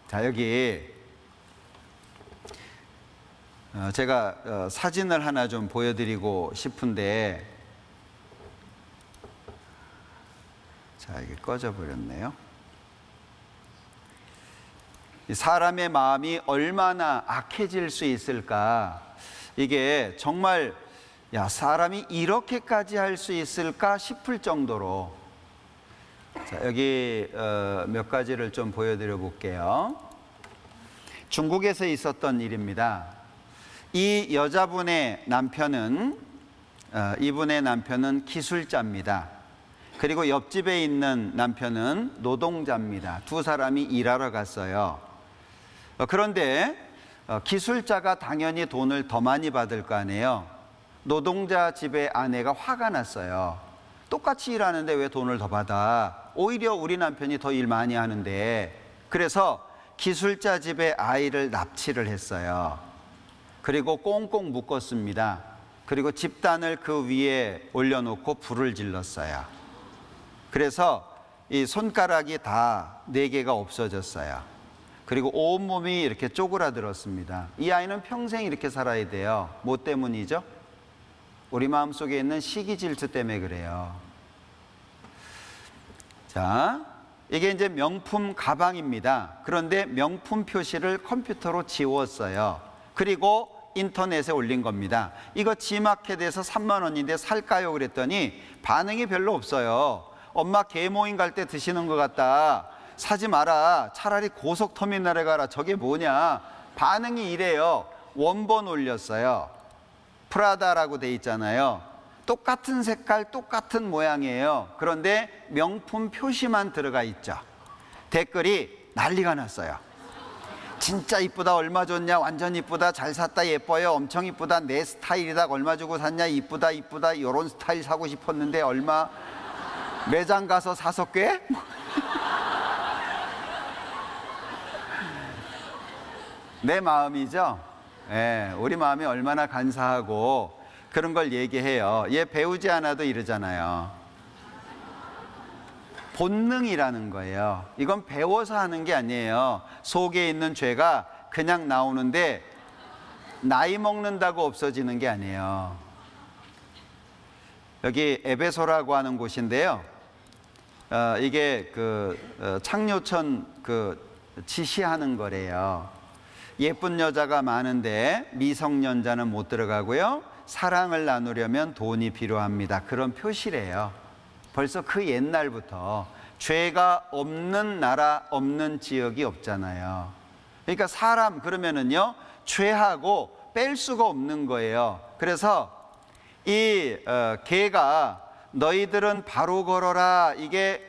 자, 여기 제가 사진을 하나 좀 보여드리고 싶은데, 자, 이게 꺼져버렸네요. 사람의 마음이 얼마나 악해질 수 있을까? 이게 정말 사람이 이렇게까지 할 수 있을까 싶을 정도로. 자, 여기 몇 가지를 좀 보여드려 볼게요. 중국에서 있었던 일입니다. 이 여자분의 남편은 이분의 남편은 기술자입니다. 그리고 옆집에 있는 남편은 노동자입니다. 두 사람이 일하러 갔어요. 그런데 기술자가 당연히 돈을 더 많이 받을 거 아니에요. 노동자 집의 아내가 화가 났어요. 똑같이 일하는데 왜 돈을 더 받아? 오히려 우리 남편이 더 일 많이 하는데. 그래서 기술자 집의 아이를 납치를 했어요. 그리고 꽁꽁 묶었습니다. 그리고 집단을 그 위에 올려놓고 불을 질렀어요. 그래서 이 손가락이 다 4개가 없어졌어요. 그리고 온몸이 이렇게 쪼그라들었습니다. 이 아이는 평생 이렇게 살아야 돼요. 뭐 때문이죠? 우리 마음속에 있는 시기 질투 때문에 그래요. 자, 이게 이제 명품 가방입니다. 그런데 명품 표시를 컴퓨터로 지웠어요. 그리고 인터넷에 올린 겁니다. 이거 G마켓에서 3만 원인데 살까요? 그랬더니 반응이 별로 없어요. 엄마 개모임 갈 때 드시는 것 같다. 사지 마라. 차라리 고속터미널에 가라. 저게 뭐냐. 반응이 이래요. 원본 올렸어요. 프라다라고 돼 있잖아요. 똑같은 색깔, 똑같은 모양이에요. 그런데 명품 표시만 들어가 있죠. 댓글이 난리가 났어요. 진짜 이쁘다, 얼마 줬냐, 완전 이쁘다, 잘 샀다, 예뻐요, 엄청 이쁘다, 내 스타일이다, 얼마 주고 샀냐, 이쁘다, 이쁘다, 이런 스타일 사고 싶었는데 얼마, 매장 가서 사서 꽤? 내 마음이죠. 예, 우리 마음이 얼마나 간사하고 그런 걸 얘기해요. 얘 배우지 않아도 이러잖아요. 본능이라는 거예요. 이건 배워서 하는 게 아니에요. 속에 있는 죄가 그냥 나오는데 나이 먹는다고 없어지는 게 아니에요. 여기 에베소라고 하는 곳인데요. 이게 창녀촌 지시하는 거래요. 예쁜 여자가 많은데 미성년자는 못 들어가고요. 사랑을 나누려면 돈이 필요합니다. 그런 표시래요. 벌써 그 옛날부터 죄가 없는 나라, 없는 지역이 없잖아요. 그러니까 사람 그러면은요, 죄하고 뺄 수가 없는 거예요. 그래서 이 개가 너희들은 바로 걸어라, 이게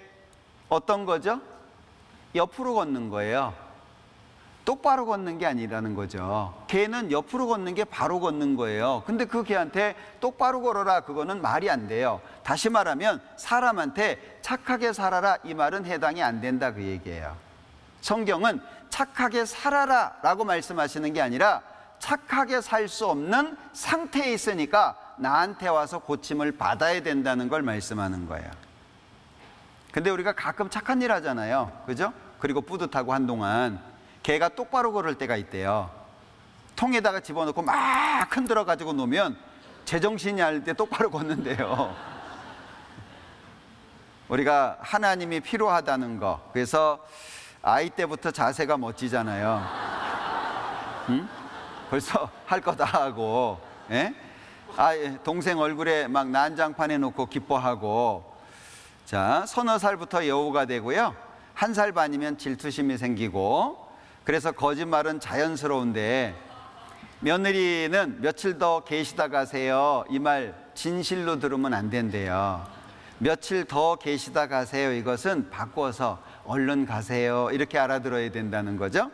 어떤 거죠? 옆으로 걷는 거예요. 똑바로 걷는 게 아니라는 거죠. 개는 옆으로 걷는 게 바로 걷는 거예요. 근데 그 개한테 똑바로 걸어라, 그거는 말이 안 돼요. 다시 말하면 사람한테 착하게 살아라, 이 말은 해당이 안 된다, 그 얘기예요. 성경은 착하게 살아라 라고 말씀하시는 게 아니라 착하게 살 수 없는 상태에 있으니까 나한테 와서 고침을 받아야 된다는 걸 말씀하는 거예요. 근데 우리가 가끔 착한 일 하잖아요, 그죠? 그리고 뿌듯하고 한동안. 개가 똑바로 걸을 때가 있대요. 통에다가 집어넣고 막 흔들어 가지고 놓으면 제정신이 알 때 똑바로 걷는데요. 우리가 하나님이 필요하다는 거, 그래서 아이 때부터 자세가 멋지잖아요. 응? 벌써 할 거 다 하고, 예? 동생 얼굴에 막 난장판 해놓고 기뻐하고. 자, 서너 살부터 여우가 되고요, 1살 반이면 질투심이 생기고. 그래서 거짓말은 자연스러운데, 며느리는 며칠 더 계시다 가세요, 이 말 진실로 들으면 안 된대요. 며칠 더 계시다 가세요, 이것은 바꿔서 얼른 가세요, 이렇게 알아들어야 된다는 거죠.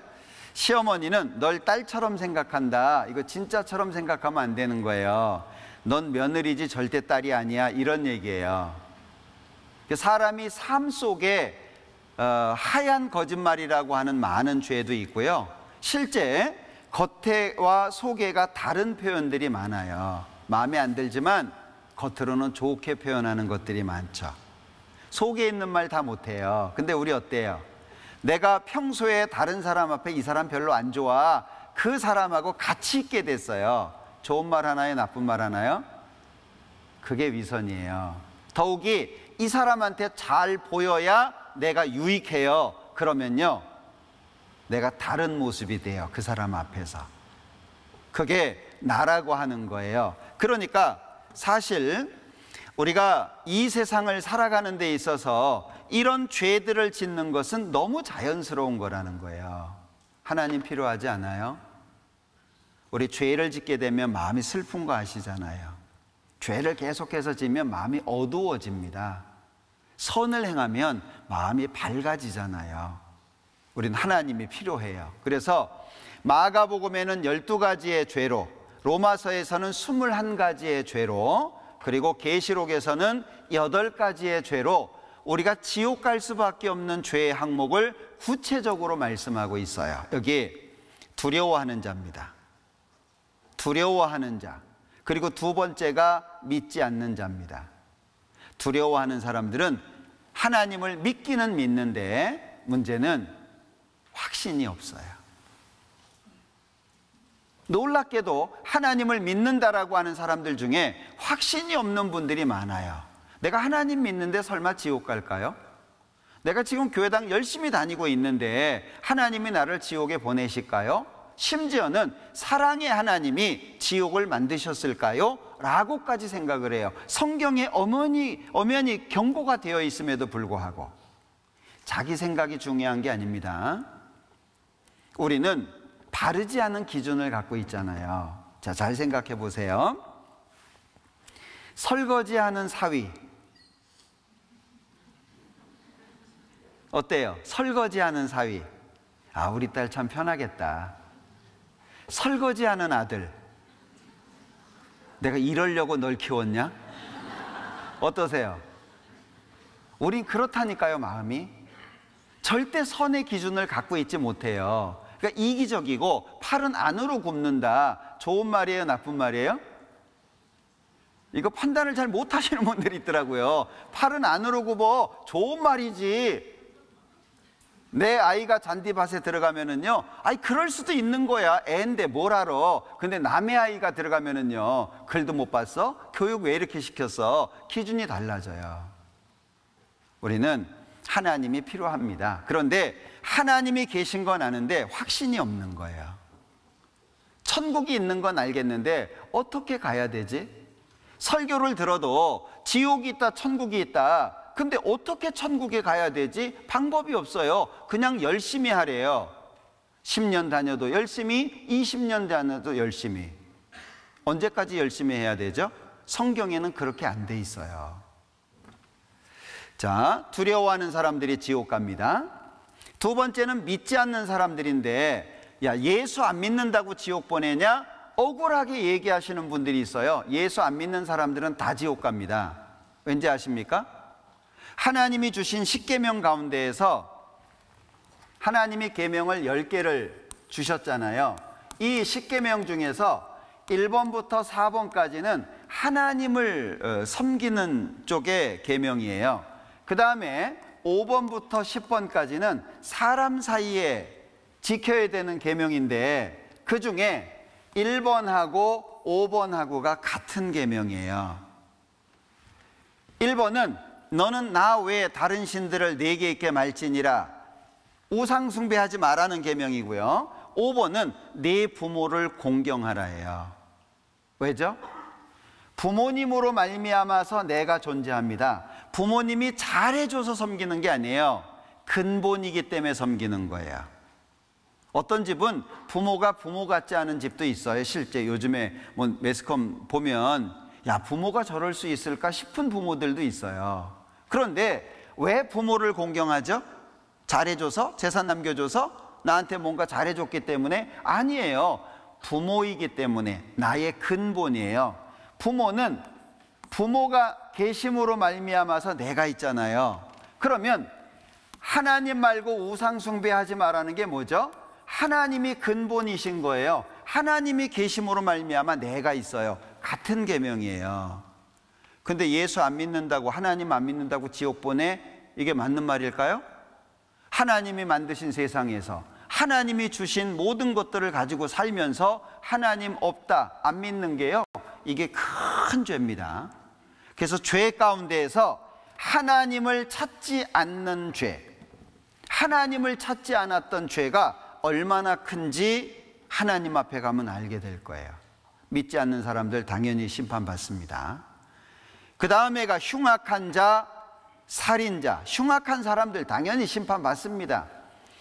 시어머니는 널 딸처럼 생각한다, 이거 진짜처럼 생각하면 안 되는 거예요. 넌 며느리지 절대 딸이 아니야, 이런 얘기예요. 사람이 삶 속에 하얀 거짓말이라고 하는 많은 죄도 있고요, 실제 겉에와 속에가 다른 표현들이 많아요. 마음에 안 들지만 겉으로는 좋게 표현하는 것들이 많죠. 속에 있는 말 다 못해요. 근데 우리 어때요? 내가 평소에 다른 사람 앞에 이 사람 별로 안 좋아, 그 사람하고 같이 있게 됐어요. 좋은 말 하나요, 나쁜 말 하나요? 그게 위선이에요. 더욱이 이 사람한테 잘 보여야 내가 유익해요. 그러면요, 내가 다른 모습이 돼요, 그 사람 앞에서. 그게 나라고 하는 거예요. 그러니까 사실 우리가 이 세상을 살아가는 데 있어서 이런 죄들을 짓는 것은 너무 자연스러운 거라는 거예요. 하나님 필요하지 않아요? 우리 죄를 짓게 되면 마음이 슬픈 거 아시잖아요. 죄를 계속해서 지면 마음이 어두워집니다. 선을 행하면 마음이 밝아지잖아요. 우린 하나님이 필요해요. 그래서 마가복음에는 12가지의 죄로, 로마서에서는 21가지의 죄로, 그리고 계시록에서는 8가지의 죄로 우리가 지옥 갈 수밖에 없는 죄의 항목을 구체적으로 말씀하고 있어요. 여기 두려워하는 자입니다. 두려워하는 자. 그리고 두 번째가 믿지 않는 자입니다. 두려워하는 사람들은 하나님을 믿기는 믿는데 문제는 확신이 없어요. 놀랍게도 하나님을 믿는다라고 하는 사람들 중에 확신이 없는 분들이 많아요. 내가 하나님 믿는데 설마 지옥 갈까요? 내가 지금 교회당 열심히 다니고 있는데 하나님이 나를 지옥에 보내실까요? 심지어는 사랑의 하나님이 지옥을 만드셨을까요? 라고까지 생각을 해요. 성경에 엄연히 경고가 되어 있음에도 불구하고. 자기 생각이 중요한 게 아닙니다. 우리는 바르지 않은 기준을 갖고 있잖아요. 자, 잘 생각해 보세요. 설거지하는 사위. 어때요? 설거지하는 사위. 아, 우리 딸 참 편하겠다. 설거지하는 아들. 내가 이러려고 널 키웠냐? 어떠세요? 우린 그렇다니까요, 마음이. 절대 선의 기준을 갖고 있지 못해요. 그러니까 이기적이고 팔은 안으로 굽는다. 좋은 말이에요, 나쁜 말이에요? 이거 판단을 잘 못하시는 분들이 있더라고요. 팔은 안으로 굽어. 좋은 말이지. 내 아이가 잔디밭에 들어가면은요, 아이 그럴 수도 있는 거야. 애인데 뭘 알아. 근데 남의 아이가 들어가면은요, 글도 못 봤어? 교육 왜 이렇게 시켰어? 기준이 달라져요. 우리는 하나님이 필요합니다. 그런데 하나님이 계신 건 아는데 확신이 없는 거예요. 천국이 있는 건 알겠는데 어떻게 가야 되지? 설교를 들어도 지옥이 있다, 천국이 있다. 근데 어떻게 천국에 가야 되지? 방법이 없어요. 그냥 열심히 하래요. 10년 다녀도 열심히, 20년 다녀도 열심히. 언제까지 열심히 해야 되죠? 성경에는 그렇게 안 돼 있어요. 자, 두려워하는 사람들이 지옥 갑니다. 두 번째는 믿지 않는 사람들인데, 야, 예수 안 믿는다고 지옥 보내냐? 억울하게 얘기하시는 분들이 있어요. 예수 안 믿는 사람들은 다 지옥 갑니다. 왠지 아십니까? 하나님이 주신 10계명 가운데에서 하나님이 계명을 10개를 주셨잖아요. 이 10계명 중에서 1번부터 4번까지는 하나님을 섬기는 쪽의 계명이에요. 그 다음에 5번부터 10번까지는 사람 사이에 지켜야 되는 계명인데, 그 중에 1번하고 5번하고가 같은 계명이에요. 1번은 너는 나 외에 다른 신들을 내게 있게 말지니라, 우상 숭배하지 말라는 계명이고요. 5번은 네 부모를 공경하라예요. 왜죠? 부모님으로 말미암아서 내가 존재합니다. 부모님이 잘해줘서 섬기는 게 아니에요. 근본이기 때문에 섬기는 거예요. 어떤 집은 부모가 부모 같지 않은 집도 있어요. 실제 요즘에 뭐 매스컴 보면, 야, 부모가 저럴 수 있을까 싶은 부모들도 있어요. 그런데 왜 부모를 공경하죠? 잘해줘서? 재산 남겨줘서? 나한테 뭔가 잘해줬기 때문에? 아니에요. 부모이기 때문에, 나의 근본이에요. 부모는 부모가 계심으로 말미암아서 내가 있잖아요. 그러면 하나님 말고 우상 숭배하지 말라는 게 뭐죠? 하나님이 근본이신 거예요. 하나님이 계심으로 말미암아 내가 있어요. 같은 계명이에요. 근데 예수 안 믿는다고, 하나님 안 믿는다고 지옥 보내? 이게 맞는 말일까요? 하나님이 만드신 세상에서 하나님이 주신 모든 것들을 가지고 살면서 하나님 없다, 안 믿는 게요, 이게 큰 죄입니다. 그래서 죄 가운데에서 하나님을 찾지 않는 죄, 하나님을 찾지 않았던 죄가 얼마나 큰지 하나님 앞에 가면 알게 될 거예요. 믿지 않는 사람들 당연히 심판받습니다. 그 다음에가 흉악한 자, 살인자. 흉악한 사람들 당연히 심판받습니다.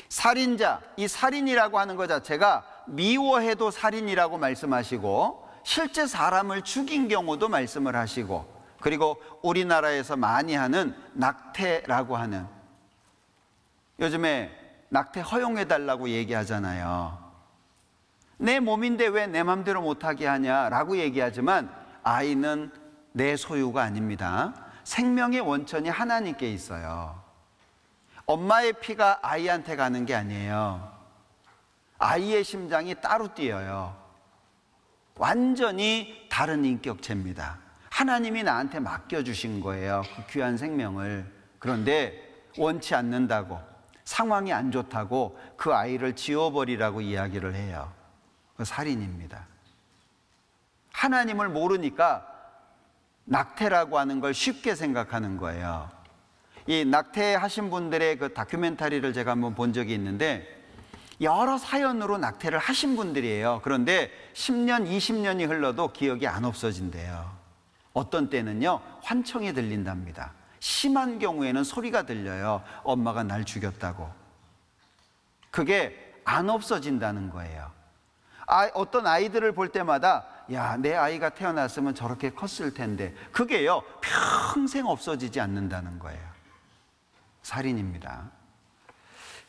살인자, 이 살인이라고 하는 것 자체가 미워해도 살인이라고 말씀하시고, 실제 사람을 죽인 경우도 말씀을 하시고, 그리고 우리나라에서 많이 하는 낙태라고 하는, 요즘에 낙태 허용해달라고 얘기하잖아요. 내 몸인데 왜 내 맘대로 못하게 하냐라고 얘기하지만, 아이는 내 소유가 아닙니다. 생명의 원천이 하나님께 있어요. 엄마의 피가 아이한테 가는 게 아니에요. 아이의 심장이 따로 뛰어요. 완전히 다른 인격체입니다. 하나님이 나한테 맡겨주신 거예요, 그 귀한 생명을. 그런데 원치 않는다고, 상황이 안 좋다고 그 아이를 지워버리라고 이야기를 해요. 그 살인입니다. 하나님을 모르니까 낙태라고 하는 걸 쉽게 생각하는 거예요. 이 낙태하신 분들의 그 다큐멘터리를 제가 한번 본 적이 있는데, 여러 사연으로 낙태를 하신 분들이에요. 그런데 10년, 20년이 흘러도 기억이 안 없어진대요. 어떤 때는요, 환청이 들린답니다. 심한 경우에는 소리가 들려요. 엄마가 날 죽였다고. 그게 안 없어진다는 거예요. 어떤 아이들을 볼 때마다, 야, 내 아이가 태어났으면 저렇게 컸을 텐데, 그게요, 평생 없어지지 않는다는 거예요. 살인입니다.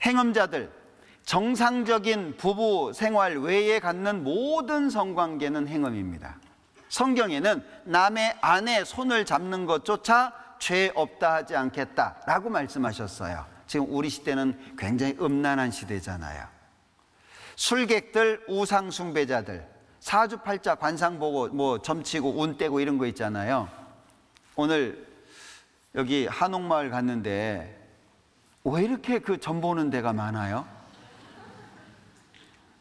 행음자들, 정상적인 부부 생활 외에 갖는 모든 성관계는 행음입니다. 성경에는 남의 아내 손을 잡는 것조차 죄 없다 하지 않겠다라고 말씀하셨어요. 지금 우리 시대는 굉장히 음란한 시대잖아요. 술객들, 우상 숭배자들, 사주팔자 관상 보고 뭐 점치고 운 떼고 이런 거 있잖아요. 오늘 여기 한옥마을 갔는데 왜 이렇게 그 점 보는 데가 많아요?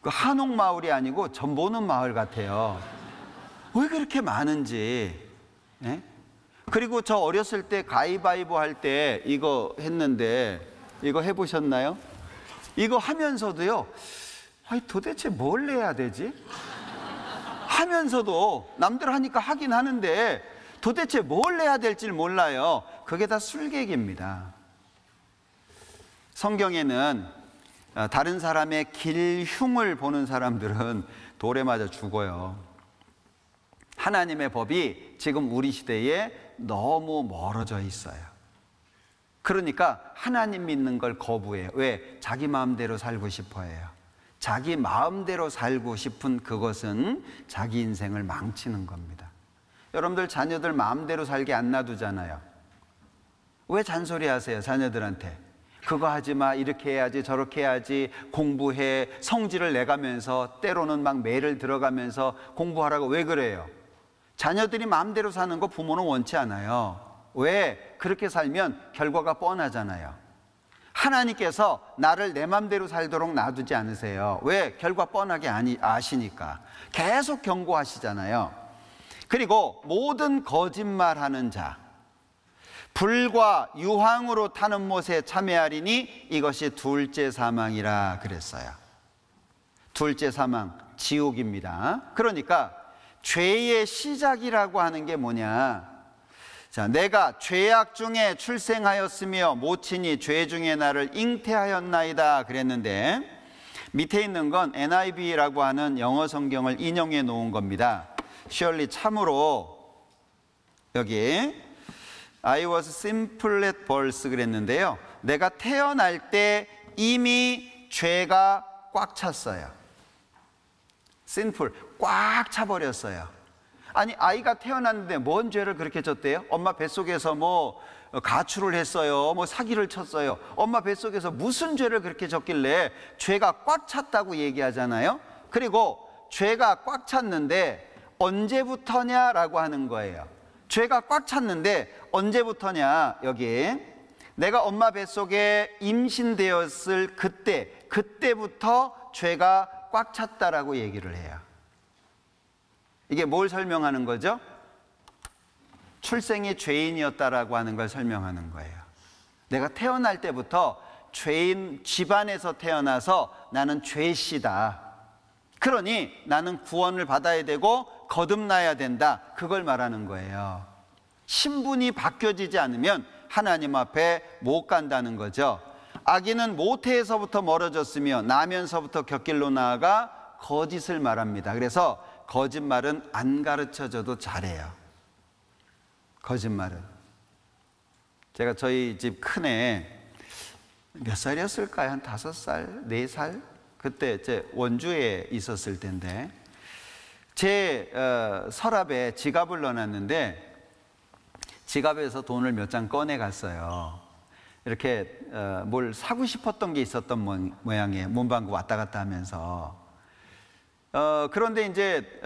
그 한옥마을이 아니고 점 보는 마을 같아요. 왜 그렇게 많은지. 예? 그리고 저 어렸을 때 가위바위보 할 때 이거 했는데, 이거 해보셨나요? 이거 하면서도요, 아니 도대체 뭘 내야 되지? 하면서도 남들 하니까 하긴 하는데 도대체 뭘 내야 될지 몰라요. 그게 다 술객입니다. 성경에는 다른 사람의 길흉을 보는 사람들은 돌에 맞아 죽어요. 하나님의 법이 지금 우리 시대에 너무 멀어져 있어요. 그러니까 하나님 믿는 걸 거부해요. 왜? 자기 마음대로 살고 싶어 해요. 자기 마음대로 살고 싶은 그것은 자기 인생을 망치는 겁니다. 여러분들 자녀들 마음대로 살게 안 놔두잖아요. 왜 잔소리 하세요, 자녀들한테? 그거 하지 마, 이렇게 해야지, 저렇게 해야지, 공부해, 성질을 내가면서 때로는 막 매를 들어가면서 공부하라고. 왜 그래요? 자녀들이 마음대로 사는 거 부모는 원치 않아요. 왜? 그렇게 살면 결과가 뻔하잖아요. 하나님께서 나를 내 맘대로 살도록 놔두지 않으세요. 왜? 결과 뻔하게 아시니까. 계속 경고하시잖아요. 그리고 모든 거짓말하는 자, 불과 유황으로 타는 못에 참여하리니 이것이 둘째 사망이라 그랬어요. 둘째 사망, 지옥입니다. 그러니까 죄의 시작이라고 하는 게 뭐냐? 자, 내가 죄악 중에 출생하였으며 모친이 죄 중에 나를 잉태하였나이다 그랬는데, 밑에 있는 건 NIV라고 하는 영어 성경을 인용해 놓은 겁니다. 셜리 참으로 여기 I was simple at birth 그랬는데요, 내가 태어날 때 이미 죄가 꽉 찼어요. simple, 꽉 차버렸어요. 아니, 아이가 태어났는데 뭔 죄를 그렇게 졌대요? 엄마 뱃속에서 뭐 가출을 했어요, 뭐 사기를 쳤어요. 엄마 뱃속에서 무슨 죄를 그렇게 졌길래 죄가 꽉 찼다고 얘기하잖아요. 그리고 죄가 꽉 찼는데 언제부터냐라고 하는 거예요. 죄가 꽉 찼는데 언제부터냐, 여기 내가 엄마 뱃속에 임신되었을 그때부터 죄가 꽉 찼다라고 얘기를 해요. 이게 뭘 설명하는 거죠? 출생이 죄인이었다라고 하는 걸 설명하는 거예요. 내가 태어날 때부터 죄인 집안에서 태어나서 나는 죄씨다. 그러니 나는 구원을 받아야 되고 거듭나야 된다. 그걸 말하는 거예요. 신분이 바뀌어지지 않으면 하나님 앞에 못 간다는 거죠. 아기는 모태에서부터 멀어졌으며 나면서부터 곁길로 나아가 거짓을 말합니다. 그래서 거짓말은 안 가르쳐줘도 잘해요. 거짓말은. 제가 저희 집 큰애 몇 살이었을까요? 한 5살, 4살? 그때 제 원주에 있었을 텐데 제 서랍에 지갑을 넣어놨는데 지갑에서 돈을 몇 장 꺼내 갔어요. 이렇게 뭘 사고 싶었던 게 있었던 모양이에요. 문방구 왔다 갔다 하면서. 그런데 이제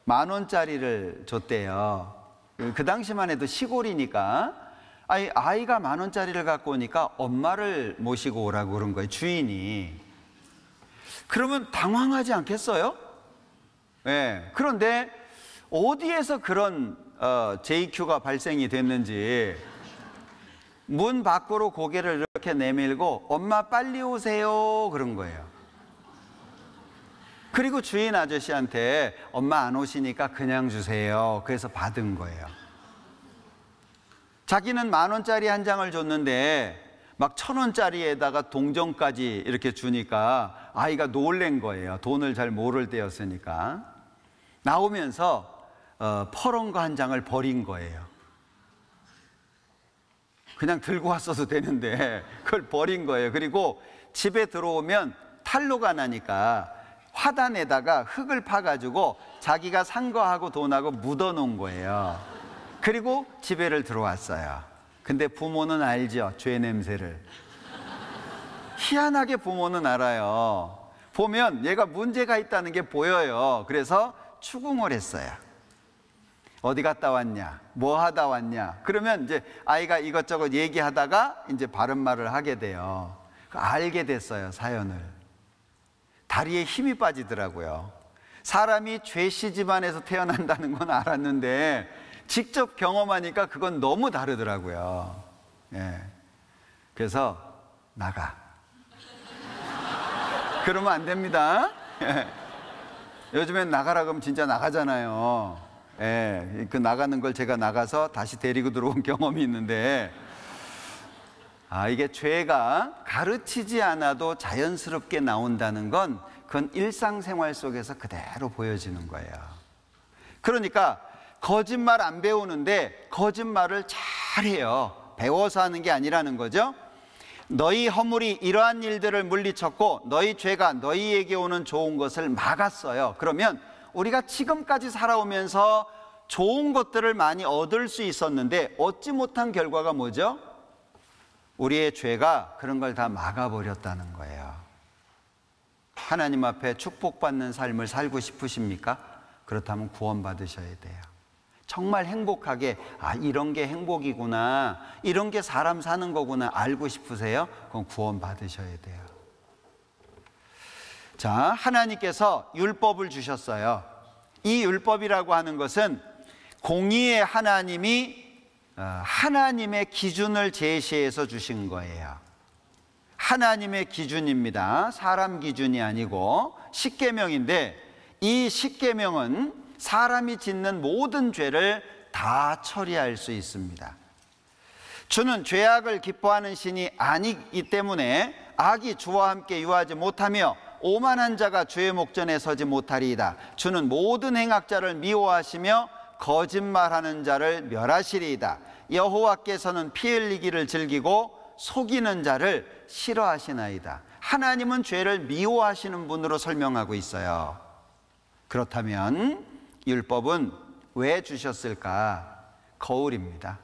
10,000원짜리를 줬대요. 그 당시만 해도 시골이니까 아이가 10,000원짜리를 갖고 오니까 엄마를 모시고 오라고 그런 거예요, 주인이. 그러면 당황하지 않겠어요? 네. 그런데 어디에서 그런 JQ가 발생이 됐는지 문 밖으로 고개를 이렇게 내밀고 엄마 빨리 오세요 그런 거예요. 그리고 주인 아저씨한테 엄마 안 오시니까 그냥 주세요. 그래서 받은 거예요. 자기는 10,000원짜리 한 장을 줬는데 막 1,000원짜리에다가 동전까지 이렇게 주니까 아이가 놀란 거예요. 돈을 잘 모를 때였으니까. 나오면서 퍼런 거 한 장을 버린 거예요. 그냥 들고 왔어도 되는데 그걸 버린 거예요. 그리고 집에 들어오면 탄로가 나니까 화단에다가 흙을 파가지고 자기가 산 거하고 돈하고 묻어놓은 거예요. 그리고 집에를 들어왔어요. 근데 부모는 알죠, 죄 냄새를. 희한하게 부모는 알아요. 보면 얘가 문제가 있다는 게 보여요. 그래서 추궁을 했어요. 어디 갔다 왔냐, 뭐 하다 왔냐. 그러면 이제 아이가 이것저것 얘기하다가 이제 바른 말을 하게 돼요. 알게 됐어요, 사연을. 다리에 힘이 빠지더라고요. 사람이 죄씨 집안에서 태어난다는 건 알았는데 직접 경험하니까 그건 너무 다르더라고요. 예. 그래서 나가. 그러면 안 됩니다. 예. 요즘엔 나가라 그러면 진짜 나가잖아요. 예. 그 나가는 걸 제가 나가서 다시 데리고 들어온 경험이 있는데, 이게 죄가 가르치지 않아도 자연스럽게 나온다는 건 그건 일상생활 속에서 그대로 보여지는 거예요. 그러니까 거짓말 안 배우는데 거짓말을 잘해요. 배워서 하는 게 아니라는 거죠. 너희 허물이 이러한 일들을 물리쳤고 너희 죄가 너희에게 오는 좋은 것을 막았어요. 그러면 우리가 지금까지 살아오면서 좋은 것들을 많이 얻을 수 있었는데 얻지 못한 결과가 뭐죠? 우리의 죄가 그런 걸 다 막아버렸다는 거예요. 하나님 앞에 축복받는 삶을 살고 싶으십니까? 그렇다면 구원받으셔야 돼요. 정말 행복하게, 이런 게 행복이구나, 이런 게 사람 사는 거구나 알고 싶으세요? 그럼 구원받으셔야 돼요. 자, 하나님께서 율법을 주셨어요. 이 율법이라고 하는 것은 공의의 하나님이 하나님의 기준을 제시해서 주신 거예요. 하나님의 기준입니다. 사람 기준이 아니고 십계명인데, 이 십계명은 사람이 짓는 모든 죄를 다 처리할 수 있습니다. 주는 죄악을 기뻐하는 신이 아니기 때문에 악이 주와 함께 유하지 못하며 오만한 자가 주의 목전에 서지 못하리이다. 주는 모든 행악자를 미워하시며 거짓말하는 자를 멸하시리이다. 여호와께서는 피 흘리기를 즐기고 속이는 자를 싫어하시나이다. 하나님은 죄를 미워하시는 분으로 설명하고 있어요. 그렇다면 율법은 왜 주셨을까? 거울입니다.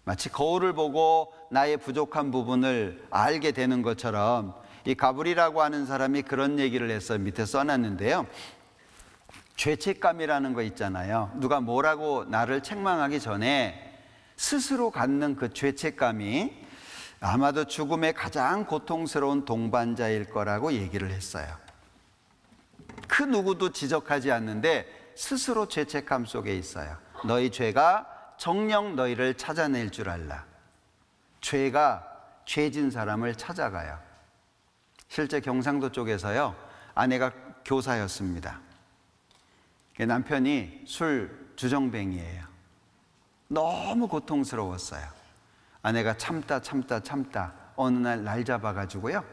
마치 거울을 보고 나의 부족한 부분을 알게 되는 것처럼, 이 가브리라고 하는 사람이 그런 얘기를 해서 밑에 써놨는데요. 죄책감이라는 거 있잖아요. 누가 뭐라고 나를 책망하기 전에 스스로 갖는 그 죄책감이 아마도 죽음의 가장 고통스러운 동반자일 거라고 얘기를 했어요. 그 누구도 지적하지 않는데 스스로 죄책감 속에 있어요. 너희 죄가 정녕 너희를 찾아낼 줄 알라. 죄가 죄진 사람을 찾아가요. 실제 경상도 쪽에서요, 아내가 교사였습니다. 남편이 술 주정뱅이에요. 너무 고통스러웠어요. 아내가 참다 어느 날 잡아가지고요,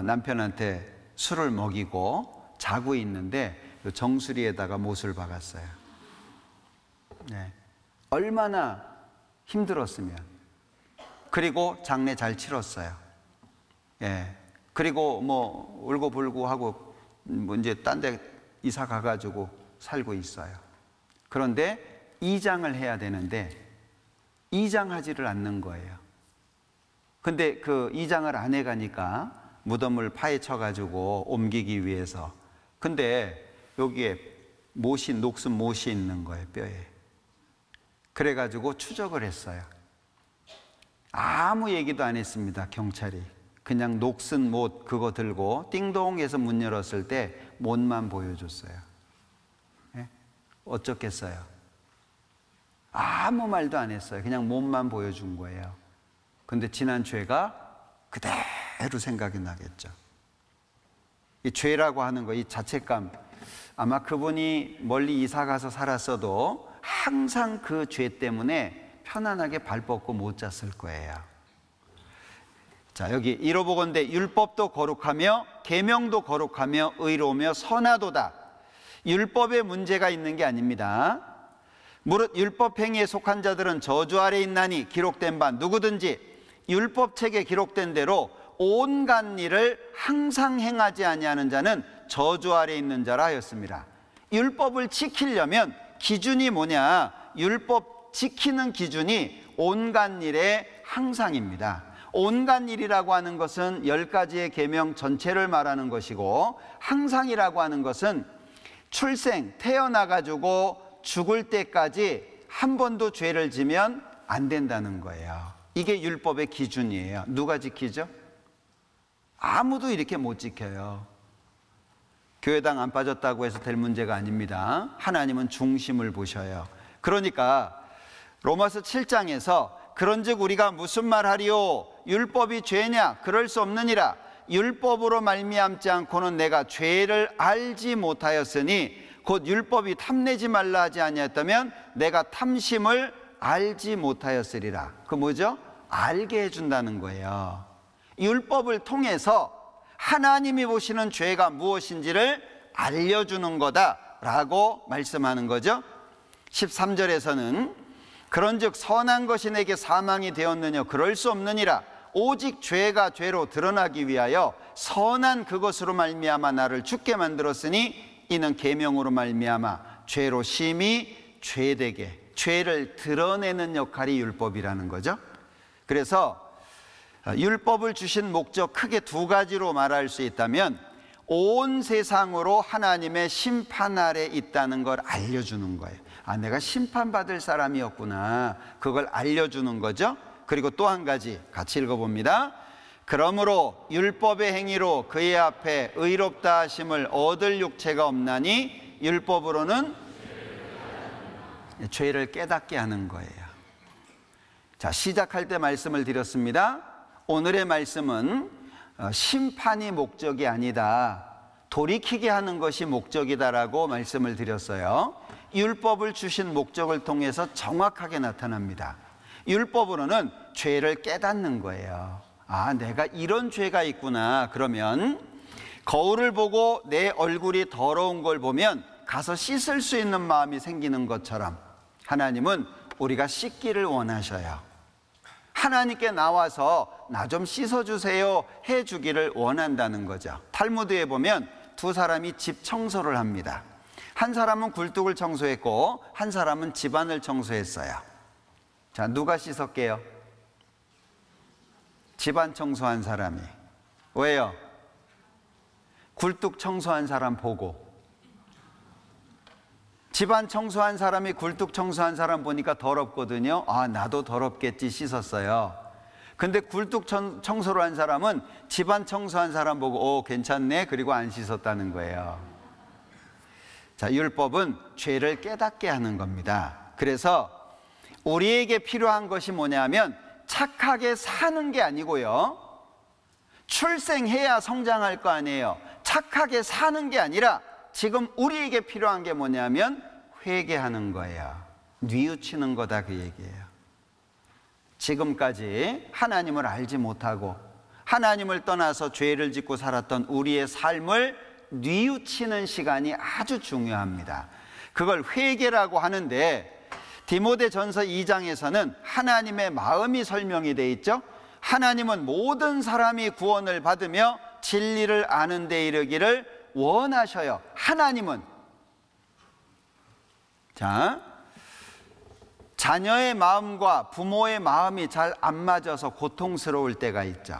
남편한테 술을 먹이고 자고 있는데 정수리에다가 못을 박았어요. 네. 얼마나 힘들었으면. 그리고 장례 잘 치렀어요. 예. 그리고 뭐 울고불고 하고 이제 딴 데 이사 가가지고 살고 있어요. 그런데 이장을 해야 되는데 이장하지를 않는 거예요. 근데 그 이장을 안 해가니까 무덤을 파헤쳐가지고 옮기기 위해서. 근데 여기에 녹슨 못이 있는 거예요, 뼈에. 그래가지고 추적을 했어요. 아무 얘기도 안 했습니다, 경찰이. 그냥 녹슨 못 그거 들고 띵동해서 문 열었을 때 못만 보여줬어요. 네? 어쩌겠어요? 아무 말도 안 했어요. 그냥 못만 보여준 거예요. 근데 지난 죄가 그대로 생각이 나겠죠. 이 죄라고 하는 거, 이 자책감, 아마 그분이 멀리 이사 가서 살았어도 항상 그 죄 때문에 편안하게 발 뻗고 못 잤을 거예요. 자, 여기 이로보건대 율법도 거룩하며 계명도 거룩하며 의로우며 선하도다. 율법에 문제가 있는 게 아닙니다. 무릇 율법 행위에 속한 자들은 저주 아래 있나니 기록된 바 누구든지 율법책에 기록된 대로 온갖 일을 항상 행하지 아니하는 자는 저주 아래 있는 자라 하였습니다. 율법을 지키려면 기준이 뭐냐? 율법 지키는 기준이 온갖 일의 항상입니다. 온갖 일이라고 하는 것은 10가지의 계명 전체를 말하는 것이고, 항상이라고 하는 것은 출생, 태어나가지고 죽을 때까지 한 번도 죄를 지면 안 된다는 거예요. 이게 율법의 기준이에요. 누가 지키죠? 아무도 이렇게 못 지켜요. 교회당 안 빠졌다고 해서 될 문제가 아닙니다. 하나님은 중심을 보셔요. 그러니까 로마서 7장에서 그런즉 우리가 무슨 말하리요? 율법이 죄냐? 그럴 수 없느니라. 율법으로 말미암지 않고는 내가 죄를 알지 못하였으니 곧 율법이 탐내지 말라 하지 아니했다면 내가 탐심을 알지 못하였으리라. 그 뭐죠? 알게 해준다는 거예요. 율법을 통해서 하나님이 보시는 죄가 무엇인지를 알려주는 거다라고 말씀하는 거죠. 13절에서는 그런즉 선한 것이 내게 사망이 되었느냐? 그럴 수 없느니라. 오직 죄가 죄로 드러나기 위하여 선한 그것으로 말미암아 나를 죽게 만들었으니 이는 계명으로 말미암아 죄로 심히 죄되게, 죄를 드러내는 역할이 율법이라는 거죠. 그래서 율법을 주신 목적 크게 두 가지로 말할 수 있다면, 온 세상으로 하나님의 심판 아래 있다는 걸 알려주는 거예요. 아, 내가 심판받을 사람이었구나, 그걸 알려주는 거죠. 그리고 또 한 가지 같이 읽어봅니다. 그러므로 율법의 행위로 그의 앞에 의롭다 하심을 얻을 육체가 없나니 율법으로는 죄를 깨닫게 하는 거예요. 자, 시작할 때 말씀을 드렸습니다. 오늘의 말씀은 심판이 목적이 아니다, 돌이키게 하는 것이 목적이다라고 말씀을 드렸어요. 율법을 주신 목적을 통해서 정확하게 나타납니다. 율법으로는 죄를 깨닫는 거예요. 아, 내가 이런 죄가 있구나. 그러면 거울을 보고 내 얼굴이 더러운 걸 보면 가서 씻을 수 있는 마음이 생기는 것처럼 하나님은 우리가 씻기를 원하셔요. 하나님께 나와서 나 좀 씻어주세요 해주기를 원한다는 거죠. 탈무드에 보면 두 사람이 집 청소를 합니다. 한 사람은 굴뚝을 청소했고 한 사람은 집안을 청소했어요. 자, 누가 씻었게요? 집안 청소한 사람이. 왜요? 굴뚝 청소한 사람 보고. 집안 청소한 사람이 굴뚝 청소한 사람 보니까 더럽거든요. 아, 나도 더럽겠지, 씻었어요. 근데 굴뚝 청소를 한 사람은 집안 청소한 사람 보고 괜찮네, 그리고 안 씻었다는 거예요. 자, 율법은 죄를 깨닫게 하는 겁니다. 그래서 우리에게 필요한 것이 뭐냐면 착하게 사는 게 아니고요, 출생해야 성장할 거 아니에요. 착하게 사는 게 아니라 지금 우리에게 필요한 게 뭐냐면 회개하는 거예요. 뉘우치는 거다, 그 얘기예요. 지금까지 하나님을 알지 못하고 하나님을 떠나서 죄를 짓고 살았던 우리의 삶을 뉘우치는 시간이 아주 중요합니다. 그걸 회개라고 하는데, 디모데전서 2장에서는 하나님의 마음이 설명이 되어 있죠. 하나님은 모든 사람이 구원을 받으며 진리를 아는 데 이르기를 원하셔요. 하나님은. 자, 자녀의 마음과 부모의 마음이 잘 안 맞아서 고통스러울 때가 있죠.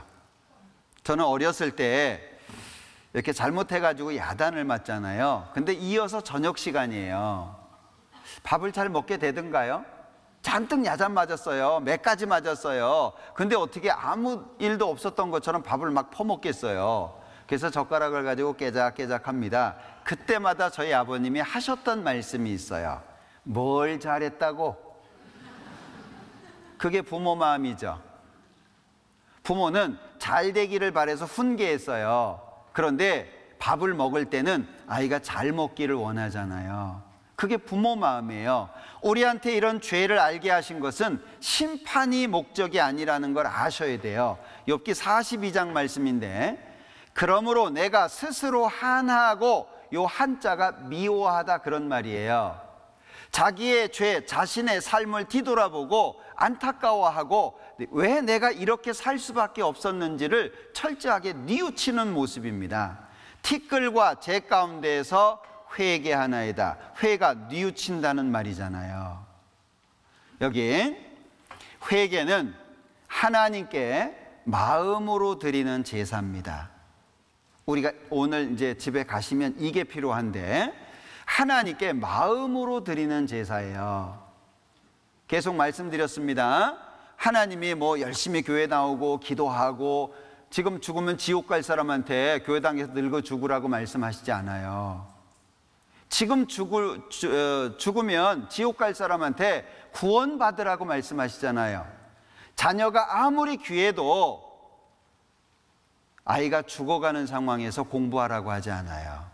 저는 어렸을 때 이렇게 잘못해가지고 야단을 맞잖아요. 근데 이어서 저녁 시간이에요. 밥을 잘 먹게 되던가요? 잔뜩 야단 맞았어요. 몇 가지 맞았어요. 근데 어떻게 아무 일도 없었던 것처럼 밥을 막 퍼먹겠어요. 그래서 젓가락을 가지고 깨작깨작 합니다. 그때마다 저희 아버님이 하셨던 말씀이 있어요. 뭘 잘했다고? 그게 부모 마음이죠. 부모는 잘 되기를 바라서 훈계했어요. 그런데 밥을 먹을 때는 아이가 잘 먹기를 원하잖아요. 그게 부모 마음이에요. 우리한테 이런 죄를 알게 하신 것은 심판이 목적이 아니라는 걸 아셔야 돼요. 욥기 42장 말씀인데, 그러므로 내가 스스로 한하고, 요 한자가 미워하다 그런 말이에요. 자기의 죄, 자신의 삶을 뒤돌아보고 안타까워하고 왜 내가 이렇게 살 수밖에 없었는지를 철저하게 뉘우치는 모습입니다. 티끌과 재 가운데에서 회개하나이다. 회가 뉘우친다는 말이잖아요. 여기 회개는 하나님께 마음으로 드리는 제사입니다. 우리가 오늘 이제 집에 가시면 이게 필요한데, 하나님께 마음으로 드리는 제사예요. 계속 말씀드렸습니다. 하나님이 뭐 열심히 교회 나오고 기도하고 지금 죽으면 지옥 갈 사람한테 교회당에서 늙어 죽으라고 말씀하시지 않아요. 지금 죽으면 지옥 갈 사람한테 구원받으라고 말씀하시잖아요. 자녀가 아무리 귀해도 아이가 죽어가는 상황에서 공부하라고 하지 않아요.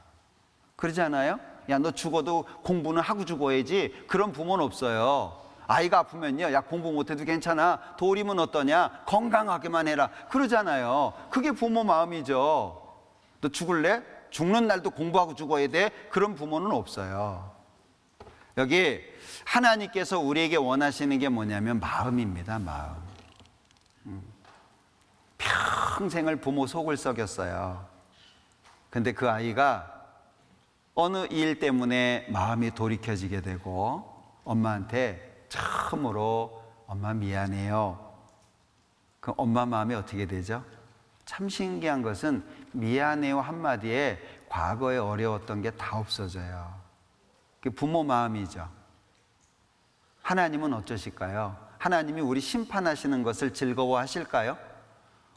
그러지 않아요? 야, 너 죽어도 공부는 하고 죽어야지. 그런 부모는 없어요. 아이가 아프면요, 야, 공부 못해도 괜찮아, 돌이면 어떠냐, 건강하게만 해라, 그러잖아요. 그게 부모 마음이죠. 너 죽을래? 죽는 날도 공부하고 죽어야 돼? 그런 부모는 없어요. 여기 하나님께서 우리에게 원하시는 게 뭐냐면 마음입니다. 마음. 평생을 부모 속을 썩였어요. 근데 그 아이가 어느 일 때문에 마음이 돌이켜지게 되고 엄마한테 처음으로 엄마 미안해요. 그 엄마 마음이 어떻게 되죠? 참 신기한 것은 미안해요 한마디에 과거에 어려웠던 게 다 없어져요. 그게 부모 마음이죠. 하나님은 어쩌실까요? 하나님이 우리 심판하시는 것을 즐거워하실까요?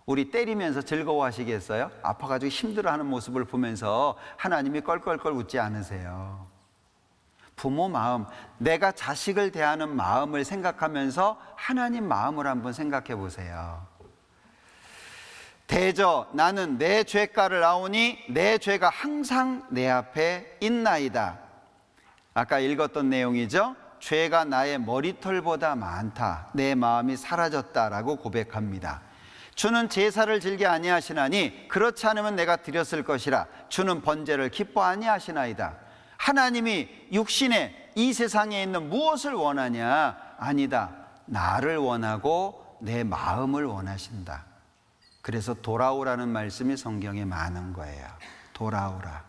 우리 때리면서 즐거워하시겠어요? 아파가지고 힘들어하는 모습을 보면서 하나님이 껄껄껄 웃지 않으세요. 부모 마음, 내가 자식을 대하는 마음을 생각하면서 하나님 마음을 한번 생각해 보세요. 대저 나는 내 죄가를 아오니 내 죄가 항상 내 앞에 있나이다. 아까 읽었던 내용이죠. 죄가 나의 머리털보다 많다. 내 마음이 사라졌다라고 고백합니다. 주는 제사를 즐겨 아니하시나니 그렇지 않으면 내가 드렸을 것이라. 주는 번제를 기뻐 아니하시나이다. 하나님이 육신에 이 세상에 있는 무엇을 원하냐? 아니다. 나를 원하고 내 마음을 원하신다. 그래서 돌아오라는 말씀이 성경에 많은 거예요. 돌아오라.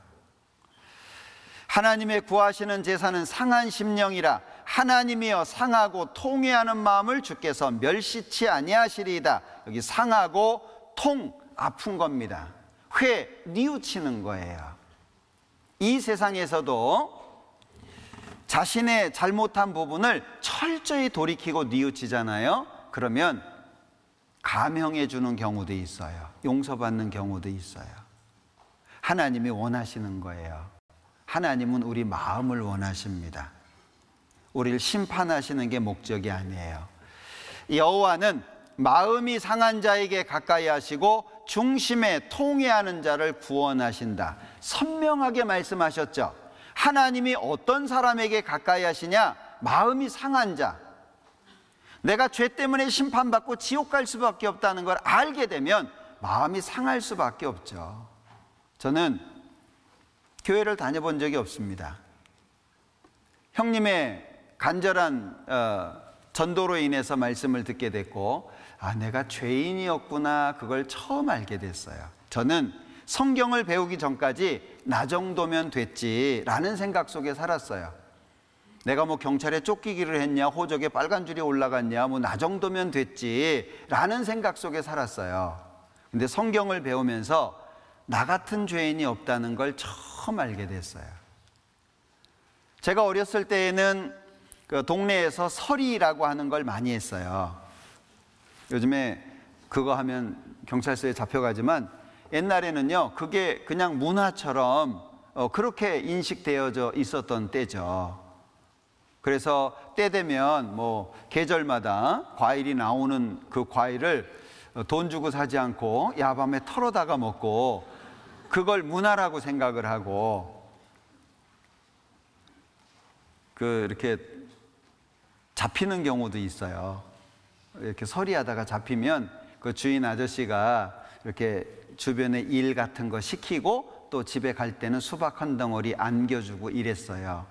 하나님의 구하시는 제사는 상한 심령이라. 하나님이여 상하고 통회하는 마음을 주께서 멸시치 아니하시리이다. 여기 상하고 통, 아픈 겁니다. 회, 뉘우치는 거예요. 이 세상에서도 자신의 잘못한 부분을 철저히 돌이키고 뉘우치잖아요. 그러면 감형해 주는 경우도 있어요. 용서받는 경우도 있어요. 하나님이 원하시는 거예요. 하나님은 우리 마음을 원하십니다. 우리를 심판하시는 게 목적이 아니에요. 여호와는 마음이 상한 자에게 가까이 하시고 중심에 통회하는 자를 구원하신다. 선명하게 말씀하셨죠. 하나님이 어떤 사람에게 가까이 하시냐? 마음이 상한 자. 내가 죄 때문에 심판받고 지옥 갈 수밖에 없다는 걸 알게 되면 마음이 상할 수밖에 없죠. 저는 교회를 다녀본 적이 없습니다. 형님의 간절한 전도로 인해서 말씀을 듣게 됐고, 내가 죄인이었구나, 그걸 처음 알게 됐어요. 저는 성경을 배우기 전까지 나 정도면 됐지라는 생각 속에 살았어요. 내가 뭐 경찰에 쫓기기를 했냐, 호적에 빨간 줄이 올라갔냐, 뭐 나 정도면 됐지라는 생각 속에 살았어요. 근데 성경을 배우면서 나 같은 죄인이 없다는 걸 처음 알게 됐어요. 제가 어렸을 때에는 그 동네에서 서리라고 하는 걸 많이 했어요. 요즘에 그거 하면 경찰서에 잡혀가지만 옛날에는요, 그게 그냥 문화처럼 그렇게 인식되어져 있었던 때죠. 그래서 때 되면 뭐 계절마다 과일이 나오는 그 과일을 돈 주고 사지 않고 야밤에 털어다가 먹고 그걸 문화라고 생각을 하고 이렇게 잡히는 경우도 있어요. 이렇게 서리하다가 잡히면 그 주인 아저씨가 이렇게 주변에 일 같은 거 시키고 또 집에 갈 때는 수박 한 덩어리 안겨주고 이랬어요.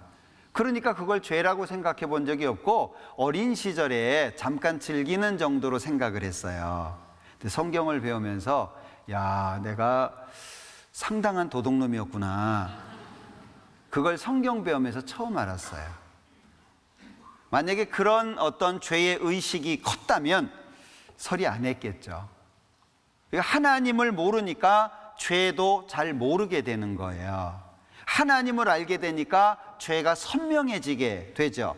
그러니까 그걸 죄라고 생각해 본 적이 없고 어린 시절에 잠깐 즐기는 정도로 생각을 했어요. 근데 성경을 배우면서 야, 내가 상당한 도둑놈이었구나. 그걸 성경 배우면서 처음 알았어요. 만약에 그런 어떤 죄의 의식이 컸다면 서리 안 했겠죠. 하나님을 모르니까 죄도 잘 모르게 되는 거예요. 하나님을 알게 되니까 죄가 선명해지게 되죠.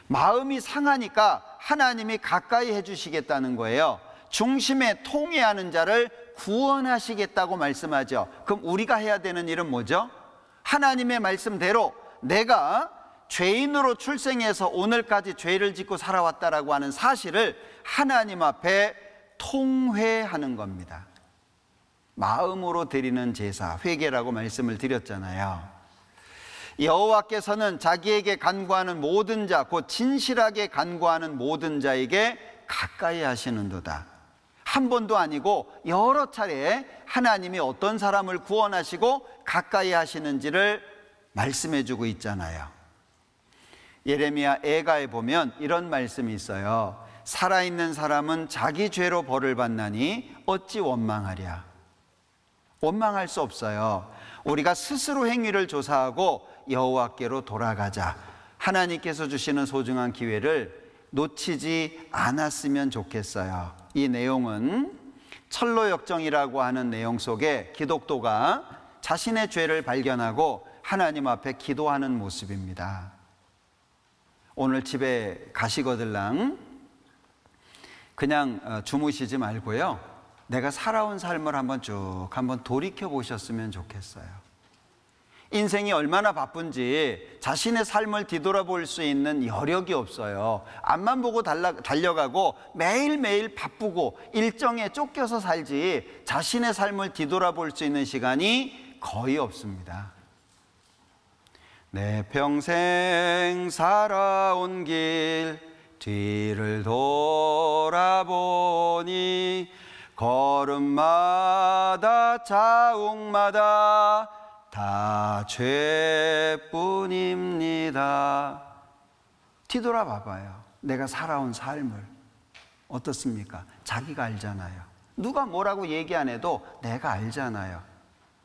마음이 상하니까 하나님이 가까이 해주시겠다는 거예요. 중심에 통회하는 자를 구원하시겠다고 말씀하죠. 그럼 우리가 해야 되는 일은 뭐죠? 하나님의 말씀대로 내가 죄인으로 출생해서 오늘까지 죄를 짓고 살아왔다라고 하는 사실을 하나님 앞에 통회하는 겁니다. 마음으로 드리는 제사, 회개라고 말씀을 드렸잖아요. 여호와께서는 자기에게 간구하는 모든 자, 곧 진실하게 간구하는 모든 자에게 가까이 하시는도다. 한 번도 아니고 여러 차례 하나님이 어떤 사람을 구원하시고 가까이 하시는지를 말씀해 주고 있잖아요. 예레미야 애가에 보면 이런 말씀이 있어요. 살아있는 사람은 자기 죄로 벌을 받나니 어찌 원망하랴. 원망할 수 없어요. 우리가 스스로 행위를 조사하고 여호와께로 돌아가자. 하나님께서 주시는 소중한 기회를 놓치지 않았으면 좋겠어요. 이 내용은 철로역정이라고 하는 내용 속에 기독도가 자신의 죄를 발견하고 하나님 앞에 기도하는 모습입니다. 오늘 집에 가시거들랑 그냥 주무시지 말고요, 내가 살아온 삶을 한번 돌이켜 보셨으면 좋겠어요. 인생이 얼마나 바쁜지 자신의 삶을 뒤돌아볼 수 있는 여력이 없어요. 앞만 보고 달려가고 매일매일 바쁘고 일정에 쫓겨서 살지 자신의 삶을 뒤돌아볼 수 있는 시간이 거의 없습니다. 내 평생 살아온 길 뒤를 돌아보니 걸음마다 자욱마다 다 죄뿐입니다. 뒤돌아봐봐요. 내가 살아온 삶을. 어떻습니까? 자기가 알잖아요. 누가 뭐라고 얘기 안 해도 내가 알잖아요.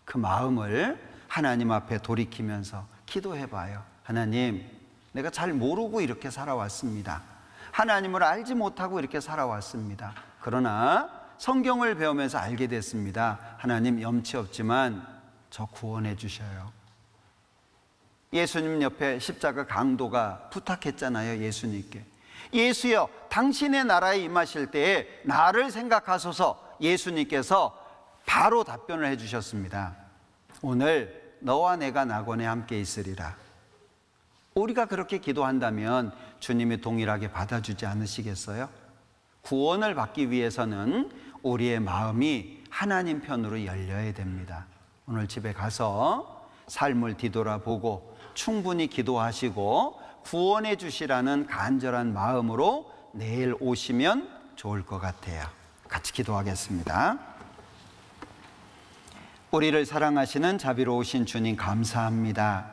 그 마음을 하나님 앞에 돌이키면서 기도해봐요. 하나님, 내가 잘 모르고 이렇게 살아왔습니다. 하나님을 알지 못하고 이렇게 살아왔습니다. 그러나 성경을 배우면서 알게 됐습니다. 하나님, 염치 없지만 저 구원해 주셔요. 예수님 옆에 십자가 강도가 부탁했잖아요. 예수님께, 예수여, 당신의 나라에 임하실 때에 나를 생각하소서. 예수님께서 바로 답변을 해 주셨습니다. 오늘 너와 내가 낙원에 함께 있으리라. 우리가 그렇게 기도한다면 주님이 동일하게 받아주지 않으시겠어요? 구원을 받기 위해서는 우리의 마음이 하나님 편으로 열려야 됩니다. 오늘 집에 가서 삶을 뒤돌아보고 충분히 기도하시고 구원해 주시라는 간절한 마음으로 내일 오시면 좋을 것 같아요. 같이 기도하겠습니다. 우리를 사랑하시는 자비로우신 주님, 감사합니다.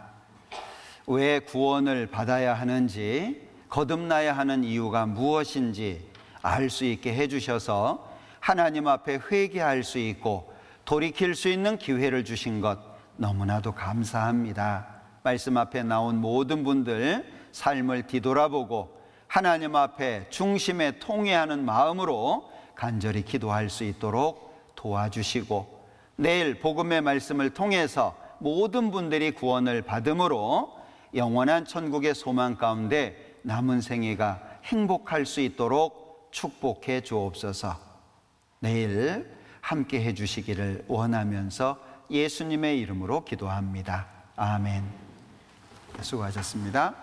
왜 구원을 받아야 하는지, 거듭나야 하는 이유가 무엇인지 알 수 있게 해주셔서 하나님 앞에 회개할 수 있고 돌이킬 수 있는 기회를 주신 것 너무나도 감사합니다. 말씀 앞에 나온 모든 분들 삶을 뒤돌아보고 하나님 앞에 중심에 통회하는 마음으로 간절히 기도할 수 있도록 도와주시고, 내일 복음의 말씀을 통해서 모든 분들이 구원을 받음으로 영원한 천국의 소망 가운데 남은 생애가 행복할 수 있도록 축복해 주옵소서. 내일 함께 해 주시기를 원하면서 예수님의 이름으로 기도합니다. 아멘. 수고하셨습니다.